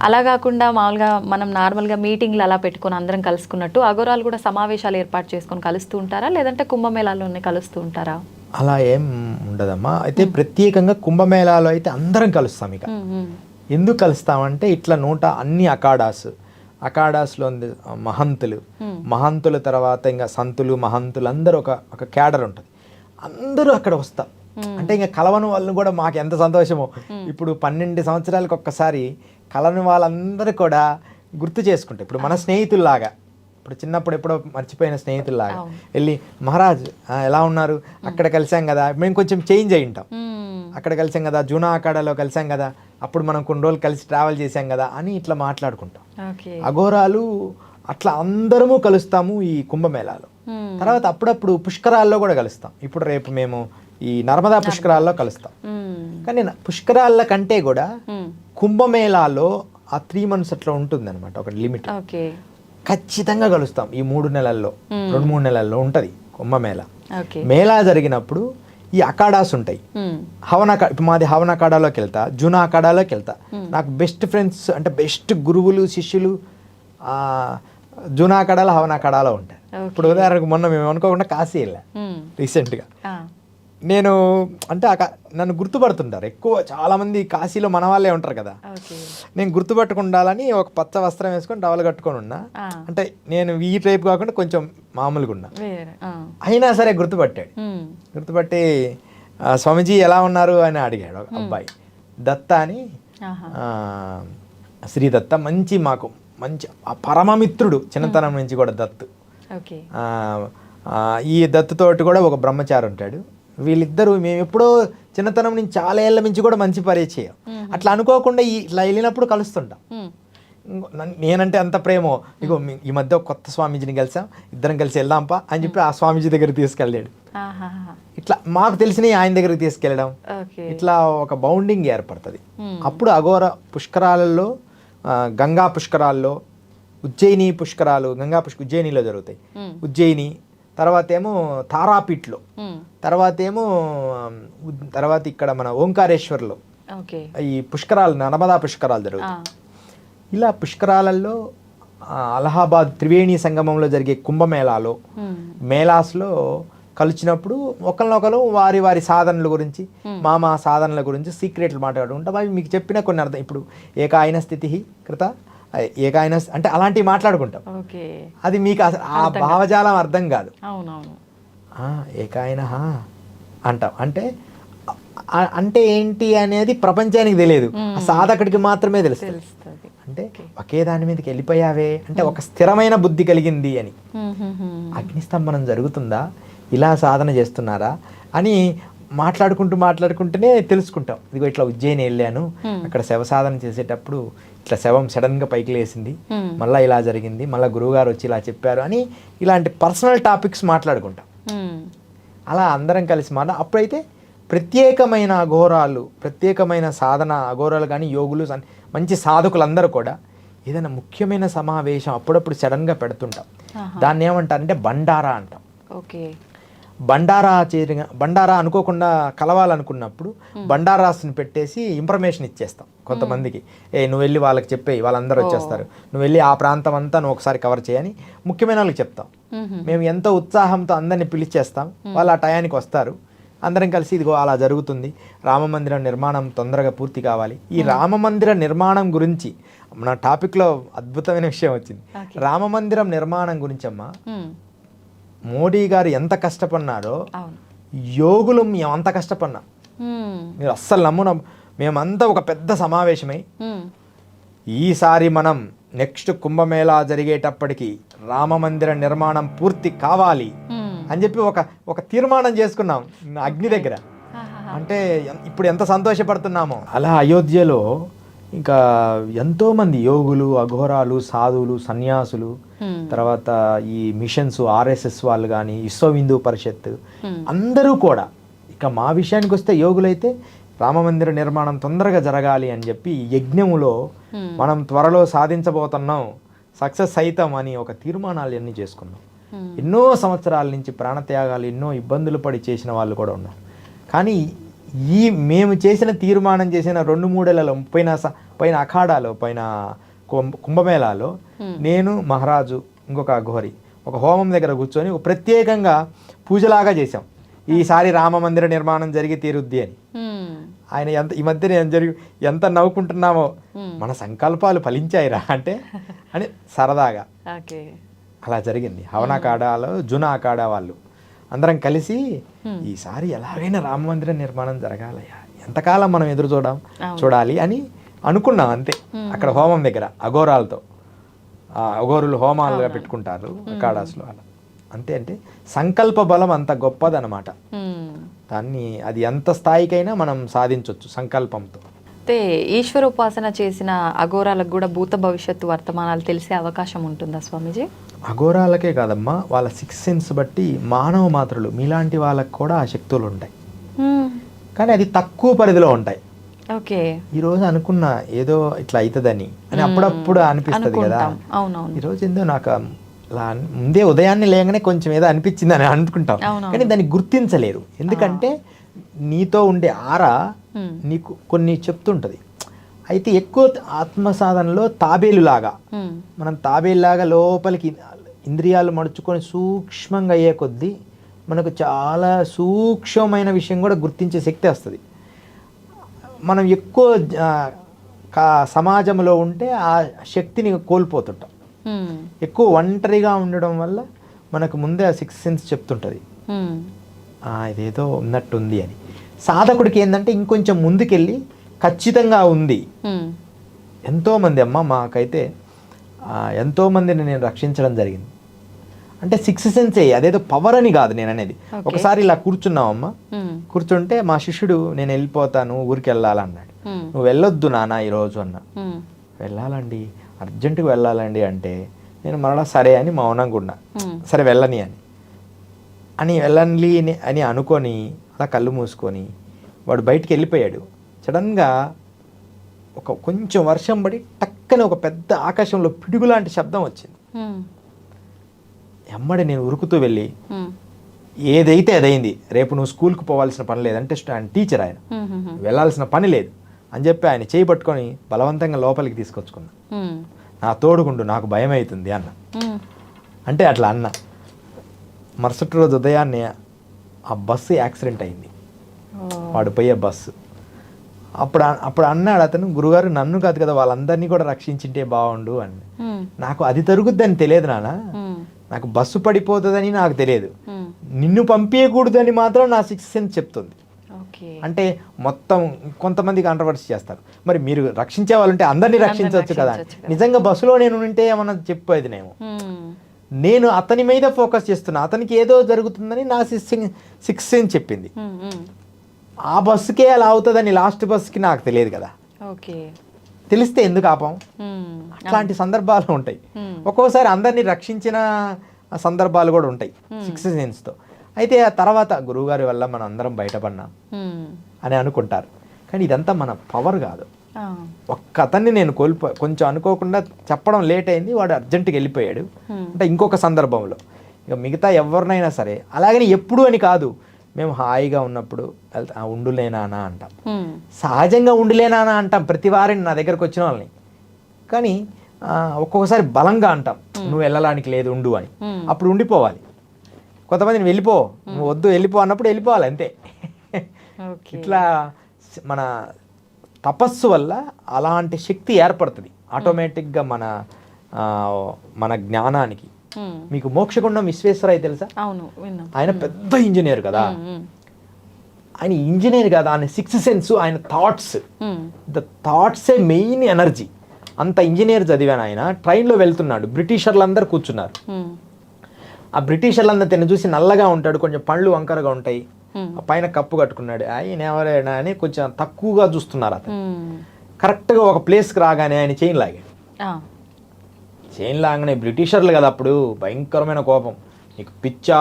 అలా కాకుండా మామూలుగా మనం నార్మల్గా మీటింగ్లు అలా పెట్టుకొని అందరం కలుసుకున్నట్టు అఘోరాలు కూడా సమావేశాలు ఏర్పాటు చేసుకొని కలుస్తూ ఉంటారా, లేదంటే కుంభమేళాల్లోనే కలుస్తూ ఉంటారా? అలా ఏం ఉండదమ్మా. అయితే ప్రత్యేకంగా కుంభమేళాలో అయితే అందరం కలుస్తాం. ఇక ఎందుకు కలుస్తామంటే ఇట్లా అన్ని అఖాడాస్లో మహంతులు తర్వాత ఇంకా సంతులు, మహంతులు అందరూ ఒక క్యాడర్ ఉంటుంది. అందరూ అక్కడ వస్తాం. అంటే ఇంకా కలవని వాళ్ళని కూడా మాకు ఎంత సంతోషమో. ఇప్పుడు 12 సంవత్సరాలకు ఒక్కసారి కలవని వాళ్ళందరూ కూడా గుర్తు చేసుకుంటాం. ఇప్పుడు మన స్నేహితుల్లాగా, ఇప్పుడు చిన్నప్పుడు ఎప్పుడో మర్చిపోయిన స్నేహితుల్లాగా వెళ్ళి, మహారాజ్ ఎలా ఉన్నారు, అక్కడ కలిసాం కదా, మేము కొంచెం చేంజ్ అయి ఉంటాం, అక్కడ కలిసాం కదా, జూనా అఖాడాలో కలిసాం కదా, అప్పుడు మనం కొన్ని రోజులు కలిసి ట్రావెల్ చేసాం కదా అని ఇట్లా మాట్లాడుకుంటాం. అఘోరాలు అట్లా అందరము కలుస్తాము ఈ కుంభమేళాలో. తర్వాత అప్పుడప్పుడు పుష్కరాల్లో కూడా కలుస్తాం. ఇప్పుడు రేపు మేము ఈ నర్మదా పుష్కరాల్లో కలుస్తాం. కానీ పుష్కరాల కంటే కూడా కుంభమేళాలో ఆ 3 months అట్లా ఉంటుంది అనమాట, ఒక లిమిట్. ఖచ్చితంగా కలుస్తాం. ఈ 3 నెలల్లో 2-3 నెలల్లో ఉంటుంది కుంభమేళా. మేళా జరిగినప్పుడు ఈ అఖాడాస్ ఉంటాయి. మాది హవన అఖాడాలోకి వెళ్తా, జూనా అఖాడాలోకి వెళ్తా. నాకు బెస్ట్ ఫ్రెండ్స్ అంటే బెస్ట్ గురువులు, శిష్యులు జూనా అఖాడాలో, హవన అఖాడాలో ఉంటాయి. ఇప్పుడు ఉదాహరణకు మొన్న మేము అనుకోకుండా కాశీ వెళ్ళా రీసెంట్గా. నేను అంటే నన్ను గుర్తుపడుతుంటారు ఎక్కువ, చాలా మంది కాశీలో మన వాళ్ళే ఉంటారు కదా. నేను గుర్తుపట్టుకుండాలని ఒక పచ్చ వస్త్రం వేసుకొని టవల్ కట్టుకొని ఉన్నా. అంటే నేను ఈ టైప్ కాకుండా కొంచెం మామూలుగా ఉన్నా. అయినా సరే గుర్తుపట్టి స్వామీజీ ఎలా ఉన్నారు అని అడిగాడు ఒక అబ్బాయి. దత్త అని, శ్రీ దత్త, మాకు మంచి పరమమిత్రుడు చిన్నతనం నుంచి కూడా దత్తు. ఈ దత్తుతోటి కూడా ఒక బ్రహ్మచారి ఉంటాడు. వీళ్ళిద్దరూ మేము ఎప్పుడో చిన్నతనం నుంచి చాలా ఏళ్ళ నుంచి కూడా మంచి పరిచయం. అట్లా అనుకోకుండా ఇట్లా వెళ్ళినప్పుడు కలుస్తుంటాం. నేనంటే అంత ప్రేమో, ఇగో ఈ మధ్య కొత్త స్వామీజీని కలిసాం, ఇద్దరం కలిసి వెళ్దాంపా అని చెప్పి ఆ స్వామీజీ దగ్గరికి తీసుకెళ్ళాడు. ఇట్లా మాకు తెలిసిన ఆయన దగ్గరికి తీసుకెళ్ళడం, ఇట్లా ఒక బౌండింగ్ ఏర్పడుతుంది. అప్పుడు అఘోర పుష్కరాలలో, గంగా పుష్కరాల్లో, ఉజ్జయిని పుష్కరాలు, ఉజ్జయినిలో జరుగుతాయి. ఉజ్జయిని తర్వాత ఏమో తారాపీఠ్లో, తర్వాత ఇక్కడ మన ఓంకారేశ్వర్లో ఈ పుష్కరాలు, నర్మదా పుష్కరాలు జరుగుతాయి. ఇలా పుష్కరాలలో అలహాబాద్ త్రివేణి సంగమంలో జరిగే కుంభమేళాలో, మేళాస్లో కలిసినప్పుడు ఒకరినొకరు వారి సాధనల గురించి, మా సాధనల గురించి సీక్రెట్లు మాట్లాడుకుంటాం. అవి మీకు చెప్పిన కొన్ని అర్థం. ఇప్పుడు ఏకాయన స్థితి కృత, ఏకాయన అంటే అలాంటివి మాట్లాడుకుంటాం. అది మీకు ఆ భావజాలం అర్థం కాదు. ఏకాయన అంటాం. అంటే ఏంటి అనేది ప్రపంచానికి తెలియదు, ఆ సాధకుడికి మాత్రమే తెలుస్తుంది. అంటే ఒకే దాని మీదకి వెళ్ళిపోయావే అంటే ఒక స్థిరమైన బుద్ధి కలిగింది అని. అగ్నిస్తంభనం జరుగుతుందా, ఇలా సాధన చేస్తున్నారా అని మాట్లాడుకుంటూనే తెలుసుకుంటాం. ఇదిగో ఇట్లా ఉజ్జయిని వెళ్ళాను, అక్కడ శవ సాధన చేసేటప్పుడు ఇట్లా శవం సడన్గా పైకి లేసింది, మళ్ళీ ఇలా జరిగింది, మళ్ళీ గురువుగారు వచ్చి ఇలా చెప్పారు అని ఇలాంటి పర్సనల్ టాపిక్స్ మాట్లాడుకుంటాం. అలా అందరం కలిసి అప్పుడైతే ప్రత్యేకమైన అఘోరాలు, ప్రత్యేకమైన సాధన అఘోరాలు కానీ యోగులు మంచి సాధకులందరూ కూడా ఏదైనా ముఖ్యమైన సమావేశం అప్పుడప్పుడు సడన్గా పెడుతుంటాం. దాన్ని ఏమంటారంటే బండారా అంటాం. ఓకే. బండారా అనుకోకుండా కలవాలనుకున్నప్పుడు బండారాస్ని పెట్టేసి ఇన్ఫర్మేషన్ ఇచ్చేస్తాం కొంతమందికి. నువ్వు వెళ్ళి వాళ్ళకి చెప్పేయి, వాళ్ళందరూ వచ్చేస్తారు, నువ్వు వెళ్ళి ఆ ప్రాంతం అంతా నువ్వు ఒకసారి కవర్ చేయని ముఖ్యమైన వాళ్ళకి చెప్తాం. మేము ఎంతో ఉత్సాహంతో అందరినీ పిలిచేస్తాం, వాళ్ళు ఆ టయానికి వస్తారు, అందరం కలిసి ఇదిగో అలా జరుగుతుంది, రామమందిరం నిర్మాణం తొందరగా పూర్తి కావాలి. ఈ రామమందిర నిర్మాణం గురించి మన టాపిక్లో అద్భుతమైన విషయం వచ్చింది. రామమందిరం నిర్మాణం గురించి అమ్మా మోడీ గారు ఎంత కష్టపడినాడో యోగులు మేము అంత కష్టపడినాం. మీరు అస్సలు నమ్మున, మేమంతా ఒక పెద్ద సమావేశమై ఈసారి మనం నెక్స్ట్ కుంభమేళా జరిగేటప్పటికి రామమందిర నిర్మాణం పూర్తి కావాలి అని చెప్పి ఒక తీర్మానం చేసుకున్నాం అగ్ని దగ్గర. అంటే ఇప్పుడు ఎంత సంతోషపడుతున్నామో. అలా అయోధ్యలో ఇంకా ఎంతోమంది యోగులు, అఘోరాలు, సాధువులు, సన్యాసులు, తర్వాత ఈ మిషన్స్, ఆర్ఎస్ఎస్ వాళ్ళు కానీ, విశ్వ హిందూ పరిషత్ అందరూ కూడా, ఇక మా విషయానికి వస్తే యోగులైతే రామమందిర నిర్మాణం తొందరగా జరగాలి అని చెప్పి యజ్ఞములో మనం త్వరలో సాధించబోతున్నాం, సక్సెస్ అవుతాం అని ఒక తీర్మానాలు అన్నీ చేసుకున్నాం. ఎన్నో సంవత్సరాల నుంచి ప్రాణత్యాగాలు, ఎన్నో ఇబ్బందులు పడి చేసిన వాళ్ళు కూడా ఉన్నారు. కానీ మేము చేసిన తీర్మానం చేసిన 2-3 ఏళ్లలో పైన అఖాడాలో, పైన కుంభమేళాలో నేను, మహారాజు, ఇంకొక అఘోరి ఒక హోమం దగ్గర కూర్చొని ఒక ప్రత్యేకంగా పూజలాగా చేశాం. ఈసారి రామమందిర నిర్మాణం జరిగి తీరుద్ది అని. ఆయన ఈ మధ్య ఎంత నవ్వుకుంటున్నామో, మన సంకల్పాలు ఫలించాయిరా అంటే అని సరదాగా అలా జరిగింది. హవన అఖాడాలో జునా అఖాడా వాళ్ళు అందరం కలిసి ఈసారి ఎలాగైనా రామమందిర నిర్మాణం జరగాలయ్యా, ఎంతకాలం మనం ఎదురు చూడాలి అని అనుకున్నాం. అంతే. అక్కడ హోమం దగ్గర అఘోరాలతో, అఘోరులు హోమాలుగా పెట్టుకుంటారు అఖాడాస్లో. అలా అంతే. అంటే సంకల్ప బలం అంత గొప్పదనమాట. దాన్ని అది ఎంత స్థాయికైనా మనం సాధించవచ్చు సంకల్పంతో. అయితే ఈశ్వర ఉపాసన చేసిన అఘోరాలకు కూడా భూత భవిష్యత్తు వర్తమానాలు తెలిసే అవకాశం ఉంటుందా స్వామీజీ? అఘోరాలకే కాదమ్మా, వాళ్ళ 6 సెన్స్ బట్టి మానవ మాత్రులు మీలాంటి వాళ్ళకి కూడా ఆ శక్తులు ఉంటాయి. కానీ అది తక్కువ పరిధిలో ఉంటాయి. ఓకే. ఈరోజు అనుకున్న ఏదో ఇట్లా అవుతుందని అని అప్పుడప్పుడు అనిపిస్తుంది కదా. ఈరోజు ఏందో నాకు ముందే ఉదయాన్నే లేగానే కొంచెం ఏదో అనిపించింది అని అనుకుంటాం, కానీ దాన్ని గుర్తించలేరు. ఎందుకంటే నీతో ఉండే ఆరా నీకు కొన్ని చెప్తుంటది. అయితే ఎక్కువ ఆత్మ సాధనలో తాబేలులాగా, మనం తాబేలులాగా లోపలికి ఇంద్రియాలు మడుచుకొని సూక్ష్మంగా అయ్యే కొద్దీ మనకు చాలా సూక్ష్మమైన విషయం కూడా గుర్తించే శక్తి వస్తుంది. మనం ఎక్కువ సమాజంలో ఉంటే ఆ శక్తిని కోల్పోతుంటాం. ఎక్కువ ఒంటరిగా ఉండడం వల్ల మనకు ముందే ఆ 6 సెన్స్ చెప్తుంటుంది ఇదేదో ఉన్నట్టుంది అని. సాధకుడికి ఏంటంటే ఇంకొంచెం ముందుకెళ్ళి ఖచ్చితంగా ఉంది. ఎంతోమంది అమ్మ మాకైతే ఎంతోమందిని నేను రక్షించడం జరిగింది. అంటే 6 సెన్సే, అదేదో పవర్ అని కాదు నేను అనేది. ఒకసారి ఇలా కూర్చున్నావమ్మా, కూర్చుంటే మా శిష్యుడు నేను వెళ్ళిపోతాను, ఊరికి వెళ్ళాలన్నాడు. నువ్వు వెళ్ళొద్దు నాన్న ఈరోజు అన్నా. వెళ్ళాలండి, అర్జెంటుగా వెళ్ళాలండి అంటే నేను మరలా సరే అని మౌనంగా ఉన్నా. సరే వెళ్ళని వెళ్ళని అని అనుకొని అలా కళ్ళు మూసుకొని వాడు బయటికి వెళ్ళిపోయాడు. సడన్గా కొంచెం వర్షం పడి టక్కని ఒక పెద్ద ఆకాశంలో పిడుగు లాంటి శబ్దం వచ్చింది. ఎమ్మడి నేను ఉరుకుతూ వెళ్ళి ఏదైతే అదైంది, రేపు నువ్వు స్కూల్కి పోవాల్సిన పని లేదంటే టీచర్ ఆయన వెళ్ళాల్సిన పని లేదు అని చెప్పి ఆయన చేయి పట్టుకొని బలవంతంగా లోపలికి తీసుకొచ్చుకున్నా. నా తోడుకుండు, నాకు భయం అవుతుంది అన్న. అంటే అట్లా అన్న. మరుసటి రోజు ఉదయాన్నే ఆ బస్సు యాక్సిడెంట్ అయింది, వాడు పోయే బస్సు. అప్పుడు అన్నాడు అతను, గురుగారు నన్ను కాదు కదా వాళ్ళందరినీ కూడా రక్షించింటే బాగుండు అని. నాకు అది జరుగుద్దని తెలియదు నాన్న, నాకు బస్సు పడిపోతుందని నాకు తెలియదు, నిన్ను పంపించకూడదని మాత్రం నా 6 సెన్స్ చెప్తుంది. అంటే మొత్తం కొంతమంది కాంట్రవర్సీ చేస్తారు, మరి మీరు రక్షించే వాళ్ళు ఉంటే అందరినీ రక్షించవచ్చు కదా. నిజంగా బస్సులో నేను ఉంటే ఏమన్నా చెప్పేది నేను అతని మీద ఫోకస్ చేస్తున్నా, అతనికి ఏదో జరుగుతుందని నా 6 సెన్స్ చెప్పింది. ఆ బస్సుకే అలా అవుతుందని లాస్ట్ బస్సుకి నాకు తెలియదు కదా. తెలిస్తే ఎందుకు ఆపం? అట్లాంటి సందర్భాలు ఉంటాయి. ఒక్కోసారి అందరినీ రక్షించిన సందర్భాలు కూడా ఉంటాయి 6 సెన్స్తో. అయితే ఆ తర్వాత గురువుగారి వల్ల మనం అందరం బయటపడినాం అని అనుకుంటారు. కానీ ఇదంతా మన పవర్ కాదు. ఒక్క అతన్ని నేను కొంచెం అనుకోకుండా చెప్పడం లేట్ అయింది, వాడు అర్జెంటుగా వెళ్ళిపోయాడు అంటే ఇంకొక సందర్భంలో. ఇక మిగతా ఎవరినైనా సరే అలాగని ఎప్పుడు అని కాదు, మేము హాయిగా ఉన్నప్పుడు ఉండులేనా అంటాం, సహజంగా ఉండులేనా అంటాం ప్రతి వారిని నా దగ్గరకు వచ్చిన వాళ్ళని. కానీ ఒక్కొక్కసారి బలంగా అంటాం, నువ్వు వెళ్ళడానికి లేదు ఉండు అని, అప్పుడు ఉండిపోవాలి. కొంతమందిని వెళ్ళిపో, నువ్వు వద్దు వెళ్ళిపో అన్నప్పుడు వెళ్ళిపోవాలి అంతే. ఇట్లా మన తపస్సు వల్ల అలాంటి శక్తి ఏర్పడుతుంది ఆటోమేటిక్గా మన జ్ఞానానికి. మీకు మోక్షగుండం విశ్వేశ్వరయ్య తెలుసా? అవును, ఆయన పెద్ద ఇంజనీర్ కదా. ఆయన ఇంజనీర్ కదా, ఆయన సిక్స్త్ సెన్స్, ఆయన థాట్సే మెయిన్ ఎనర్జీ. అంత ఇంజనీర్ చదివాను. ఆయన ట్రైన్లో వెళ్తున్నాడు, బ్రిటిషర్లందరూ కూర్చున్నారు. ఆ బ్రిటిషర్లందరూ తిని చూసి నల్లగా ఉంటాడు, కొంచెం పళ్ళు వంకరగా ఉంటాయి, పైన కప్పు కట్టుకున్నాడు, ఆయన ఎవరైనా అని కొంచెం తక్కువగా చూస్తున్నారు. అతను కరెక్ట్గా ఒక ప్లేస్కి రాగానే ఆయన చైన్ లాగాడు. చైన్ లాగానే బ్రిటిషర్లు కదా అప్పుడు భయంకరమైన కోపం, నీకు పిచ్చా,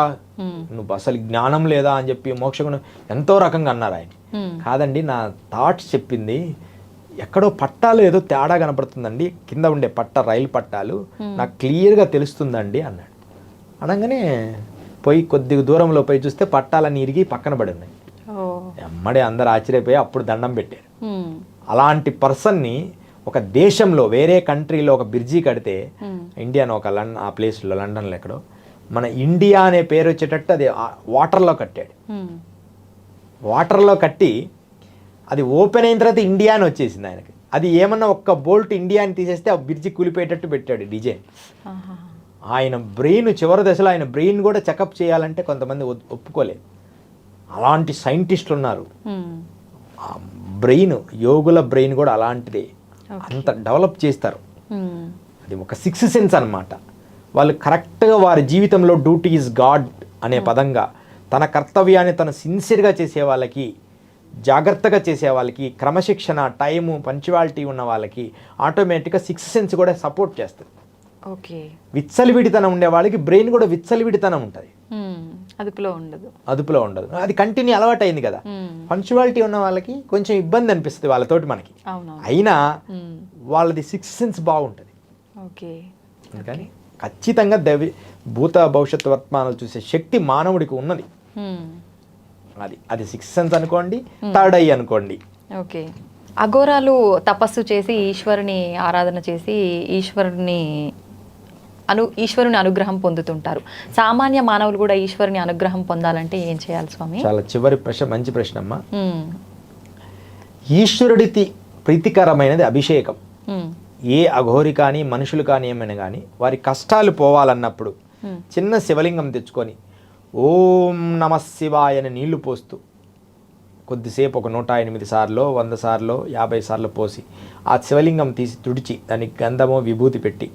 నువ్వు అసలు జ్ఞానం లేదా అని చెప్పి మోక్షగుణం ఎంతో రకంగా అన్నారు. ఆయన కాదండి, నా థాట్స్ చెప్పింది, ఎక్కడో పట్టాలు ఏదో తేడా కనపడుతుందండి, కింద ఉండే రైలు పట్టాలు నాకు క్లియర్గా తెలుస్తుందండి అన్నాడు. అనగానే పోయి కొద్దిగా దూరంలో పోయి చూస్తే పట్టాలన్నీ ఇరిగి పక్కన పడి ఉన్నాయి. ఎమ్మడే అందరు ఆశ్చర్యపోయి అప్పుడు దండం పెట్టారు. అలాంటి పర్సన్ని ఒక దేశంలో వేరే కంట్రీలో ఒక బ్రిడ్జి కడితే, ఇండియాను ఒక ఆ ప్లేస్లో లండన్లో ఎక్కడో మన ఇండియా అనే పేరు వచ్చేటట్టు అది వాటర్లో కట్టాడు. వాటర్లో కట్టి అది ఓపెన్ అయిన తర్వాత ఇండియా అని వచ్చేసింది ఆయనకి. అది ఏమన్నా ఒక్క బోల్ట్ ఇండియా అని తీసేస్తే ఆ బ్రిడ్జి కూలిపోయేటట్టు పెట్టాడు డిజైన్. ఆయన బ్రెయిన్ చివరి దశలో ఆయన బ్రెయిన్ కూడా చెకప్ చేయాలంటే కొంతమంది ఒప్పుకోలేదు. అలాంటి సైంటిస్టులు ఉన్నారు. ఆ బ్రెయిన్, యోగుల బ్రెయిన్ కూడా అలాంటిదే, అంత డెవలప్ చేస్తారు. అది ఒక సిక్స్త్ సెన్స్ అన్నమాట. వాళ్ళు కరెక్ట్గా వారి జీవితంలో డ్యూటీ ఈజ్ గాడ్ అనే పదంగా తన కర్తవ్యాన్ని తను సిన్సియర్గా చేసే వాళ్ళకి, జాగ్రత్తగా చేసే వాళ్ళకి, క్రమశిక్షణ, టైము, పంక్చువాలిటీ ఉన్న వాళ్ళకి ఆటోమేటిక్గా సిక్స్త్ సెన్స్ కూడా సపోర్ట్ చేస్తుంది. ఓకే. విచ్చలవిడితనం ఉండే వాళ్ళకి బ్రెయిన్ కూడా విచ్చలవిడితనం ఉంటుంది, అదుపులో ఉండదు. అది కంటిన్యూ అలవాటు అయింది కదా. పంక్చువాలిటీ ఉన్న వాళ్ళకి కొంచెం ఇబ్బంది అనిపిస్తుంది వాళ్ళతోటి మనకి, అయినా వాళ్ళది సిక్స్త్ సెన్స్ బాగుంటుంది. అందుకని ఖచ్చితంగా భూత భవిష్యత్తు వర్తమానాలు చూసే శక్తి మానవుడికి ఉన్నది. అది సిక్స్త్ సెన్స్ అనుకోండి, థర్డ్ ఐ అనుకోండి. ఓకే. అఘోరాలు తపస్సు చేసి ఈశ్వరుని ఆరాధన చేసి ఈశ్వరుని అనుగ్రహం పొందుతుంటారు. సామాన్య మానవులు కూడా ఈశ్వరుని అనుగ్రహం పొందాలంటే ఏం చేయాలి స్వామి? చాలా చివరి ప్రశ్న, మంచి ప్రశ్న అమ్మా. ఈశ్వరుడికి ప్రీతికరమైనది అభిషేకం. ఏ అఘోరి కానీ మనుషులు కానీ ఏమైనా కానీ వారి కష్టాలు పోవాలన్నప్పుడు చిన్న శివలింగం తెచ్చుకొని ఓం నమః శివాయ అని నీళ్లు పోస్తూ కొద్దిసేపు ఒక 108 సార్లు 100 సార్లు 50 సార్లు పోసి ఆ శివలింగం తీసి తుడిచి దానికి గంధమో విభూతి పెట్టి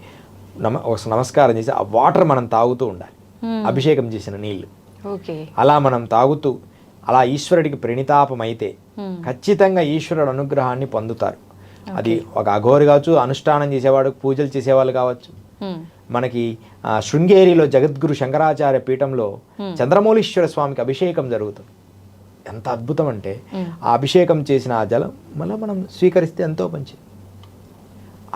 నమస్కారం చేసి ఆ వాటర్ మనం తాగుతూ ఉండాలి, అభిషేకం చేసిన నీళ్లు. అలా మనం తాగుతూ అలా ఈశ్వరుడికి ప్రణితాపమైతే ఖచ్చితంగా ఈశ్వరుడు అనుగ్రహాన్ని పొందుతారు. అది ఒక అఘోరి కావచ్చు, అనుష్ఠానం చేసేవాడు, పూజలు చేసేవాళ్ళు కావచ్చు. మనకి శృంగేరిలో జగద్గురు శంకరాచార్య పీఠంలో చంద్రమౌళీశ్వర స్వామికి అభిషేకం జరుగుతుంది. ఎంత అద్భుతం అంటే ఆ అభిషేకం చేసిన ఆ జలం మళ్ళీ మనం స్వీకరిస్తే ఎంతో మంచిది.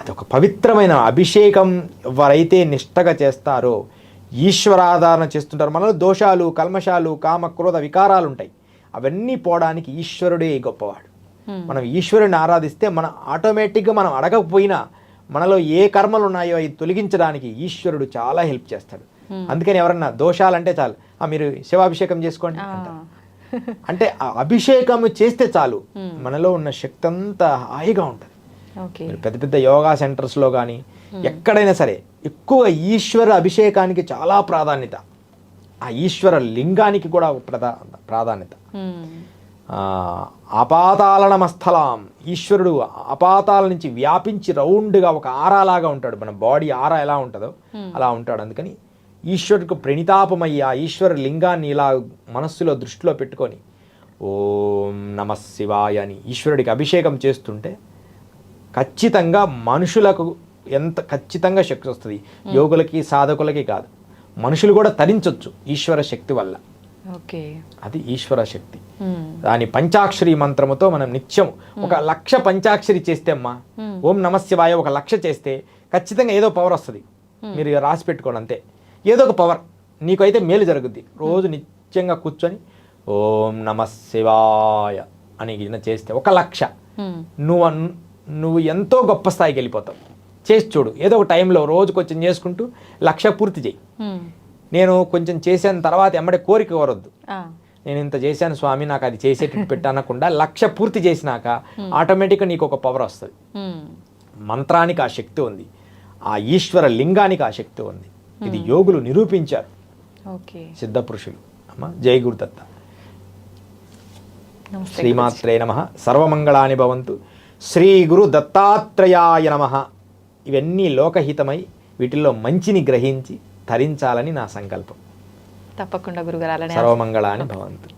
అదొక పవిత్రమైన అభిషేకం. ఎవరైతే నిష్టగా చేస్తారో, ఈశ్వరాధారణ చేస్తుంటారో, మనలో దోషాలు, కల్మషాలు, కామ, క్రోధ వికారాలు ఉంటాయి, అవన్నీ పోవడానికి ఈశ్వరుడే గొప్పవాడు. మనం ఈశ్వరుని ఆరాధిస్తే మన ఆటోమేటిక్గా మనం అడగకపోయినా మనలో ఏ కర్మలు ఉన్నాయో అవి తొలగించడానికి ఈశ్వరుడు చాలా హెల్ప్ చేస్తాడు. అందుకని ఎవరన్నా దోషాలంటే చాలు, మీరు శివాభిషేకం చేసుకోండి అంటారు. అంటే ఆ అభిషేకం చేస్తే చాలు మనలో ఉన్న శక్తి అంతా హాయిగా ఉంటుంది. పెద్ద పెద్ద యోగా సెంటర్స్లో కానీ ఎక్కడైనా సరే ఎక్కువ ఈశ్వర అభిషేకానికి చాలా ప్రాధాన్యత, ఆ ఈశ్వర లింగానికి కూడా ప్రాధాన్యత. అపాతాళనమస్థలాం, ఈశ్వరుడు అపాతాల నుంచి వ్యాపించి రౌండ్గా ఒక ఆరాలాగా ఉంటాడు. మన బాడీ ఆరా ఎలా ఉంటుందో అలా ఉంటాడు. అందుకని ఈశ్వరుడికి ప్రణితాపమయ్యి ఆ ఈశ్వర లింగాన్ని ఇలా మనస్సులో దృష్టిలో పెట్టుకొని ఓం నమః శివాయ అని ఈశ్వరుడికి అభిషేకం చేస్తుంటే ఖచ్చితంగా మనుషులకు ఖచ్చితంగా శక్తి వస్తుంది. యోగులకి, సాధకులకి కాదు, మనుషులు కూడా తరించవచ్చు ఈశ్వర శక్తి వల్ల. ఓకే. అది ఈశ్వర శక్తి. దాని పంచాక్షరి మంత్రముతో మనం నిత్యం 1,00,000 పంచాక్షరి చేస్తే అమ్మా, ఓం నమశివాయ 1,00,000 చేస్తే ఖచ్చితంగా ఏదో పవర్ వస్తుంది. మీరు రాసి పెట్టుకోండి అంతే. ఏదో ఒక పవర్ నీకైతే మేలు జరుగుద్ది. రోజు నిత్యంగా కూర్చొని ఓం నమశివాయ అని చేస్తే 1,00,000 నువ్వు ఎంతో గొప్ప స్థాయికి వెళ్ళిపోతావు. చేసి చూడు. ఏదో ఒక టైంలో రోజు కొంచెం చేసుకుంటూ 1,00,000 పూర్తి చేయి. నేను కొంచెం చేసిన తర్వాత ఎమ్మడే కోరిక కోరొద్దు. నేను ఇంత చేశాను స్వామి, నాకు అది చేసేటట్టు పెట్టనకుండా 1,00,000 పూర్తి చేసినాక ఆటోమేటిక్గా నీకు ఒక పవర్ వస్తుంది. మంత్రానికి ఆ శక్తి ఉంది, ఆ ఈశ్వర లింగానికి ఆ శక్తి ఉంది. ఇది యోగులు నిరూపించారు, సిద్ధ పురుషులు. అమ్మ జై గురుదత్త. శ్రీమాత్రే నమః. సర్వమంగళాని భవంతు. శ్రీ గురు దత్తాత్రేయాయ నమః. ఇవన్నీ లోకహితమై వీటిల్లో మంచిని గ్రహించి ధరించాలని నా సంకల్పం. తప్పకుండా గురుగారు. సర్వమంగళాని భవంతు.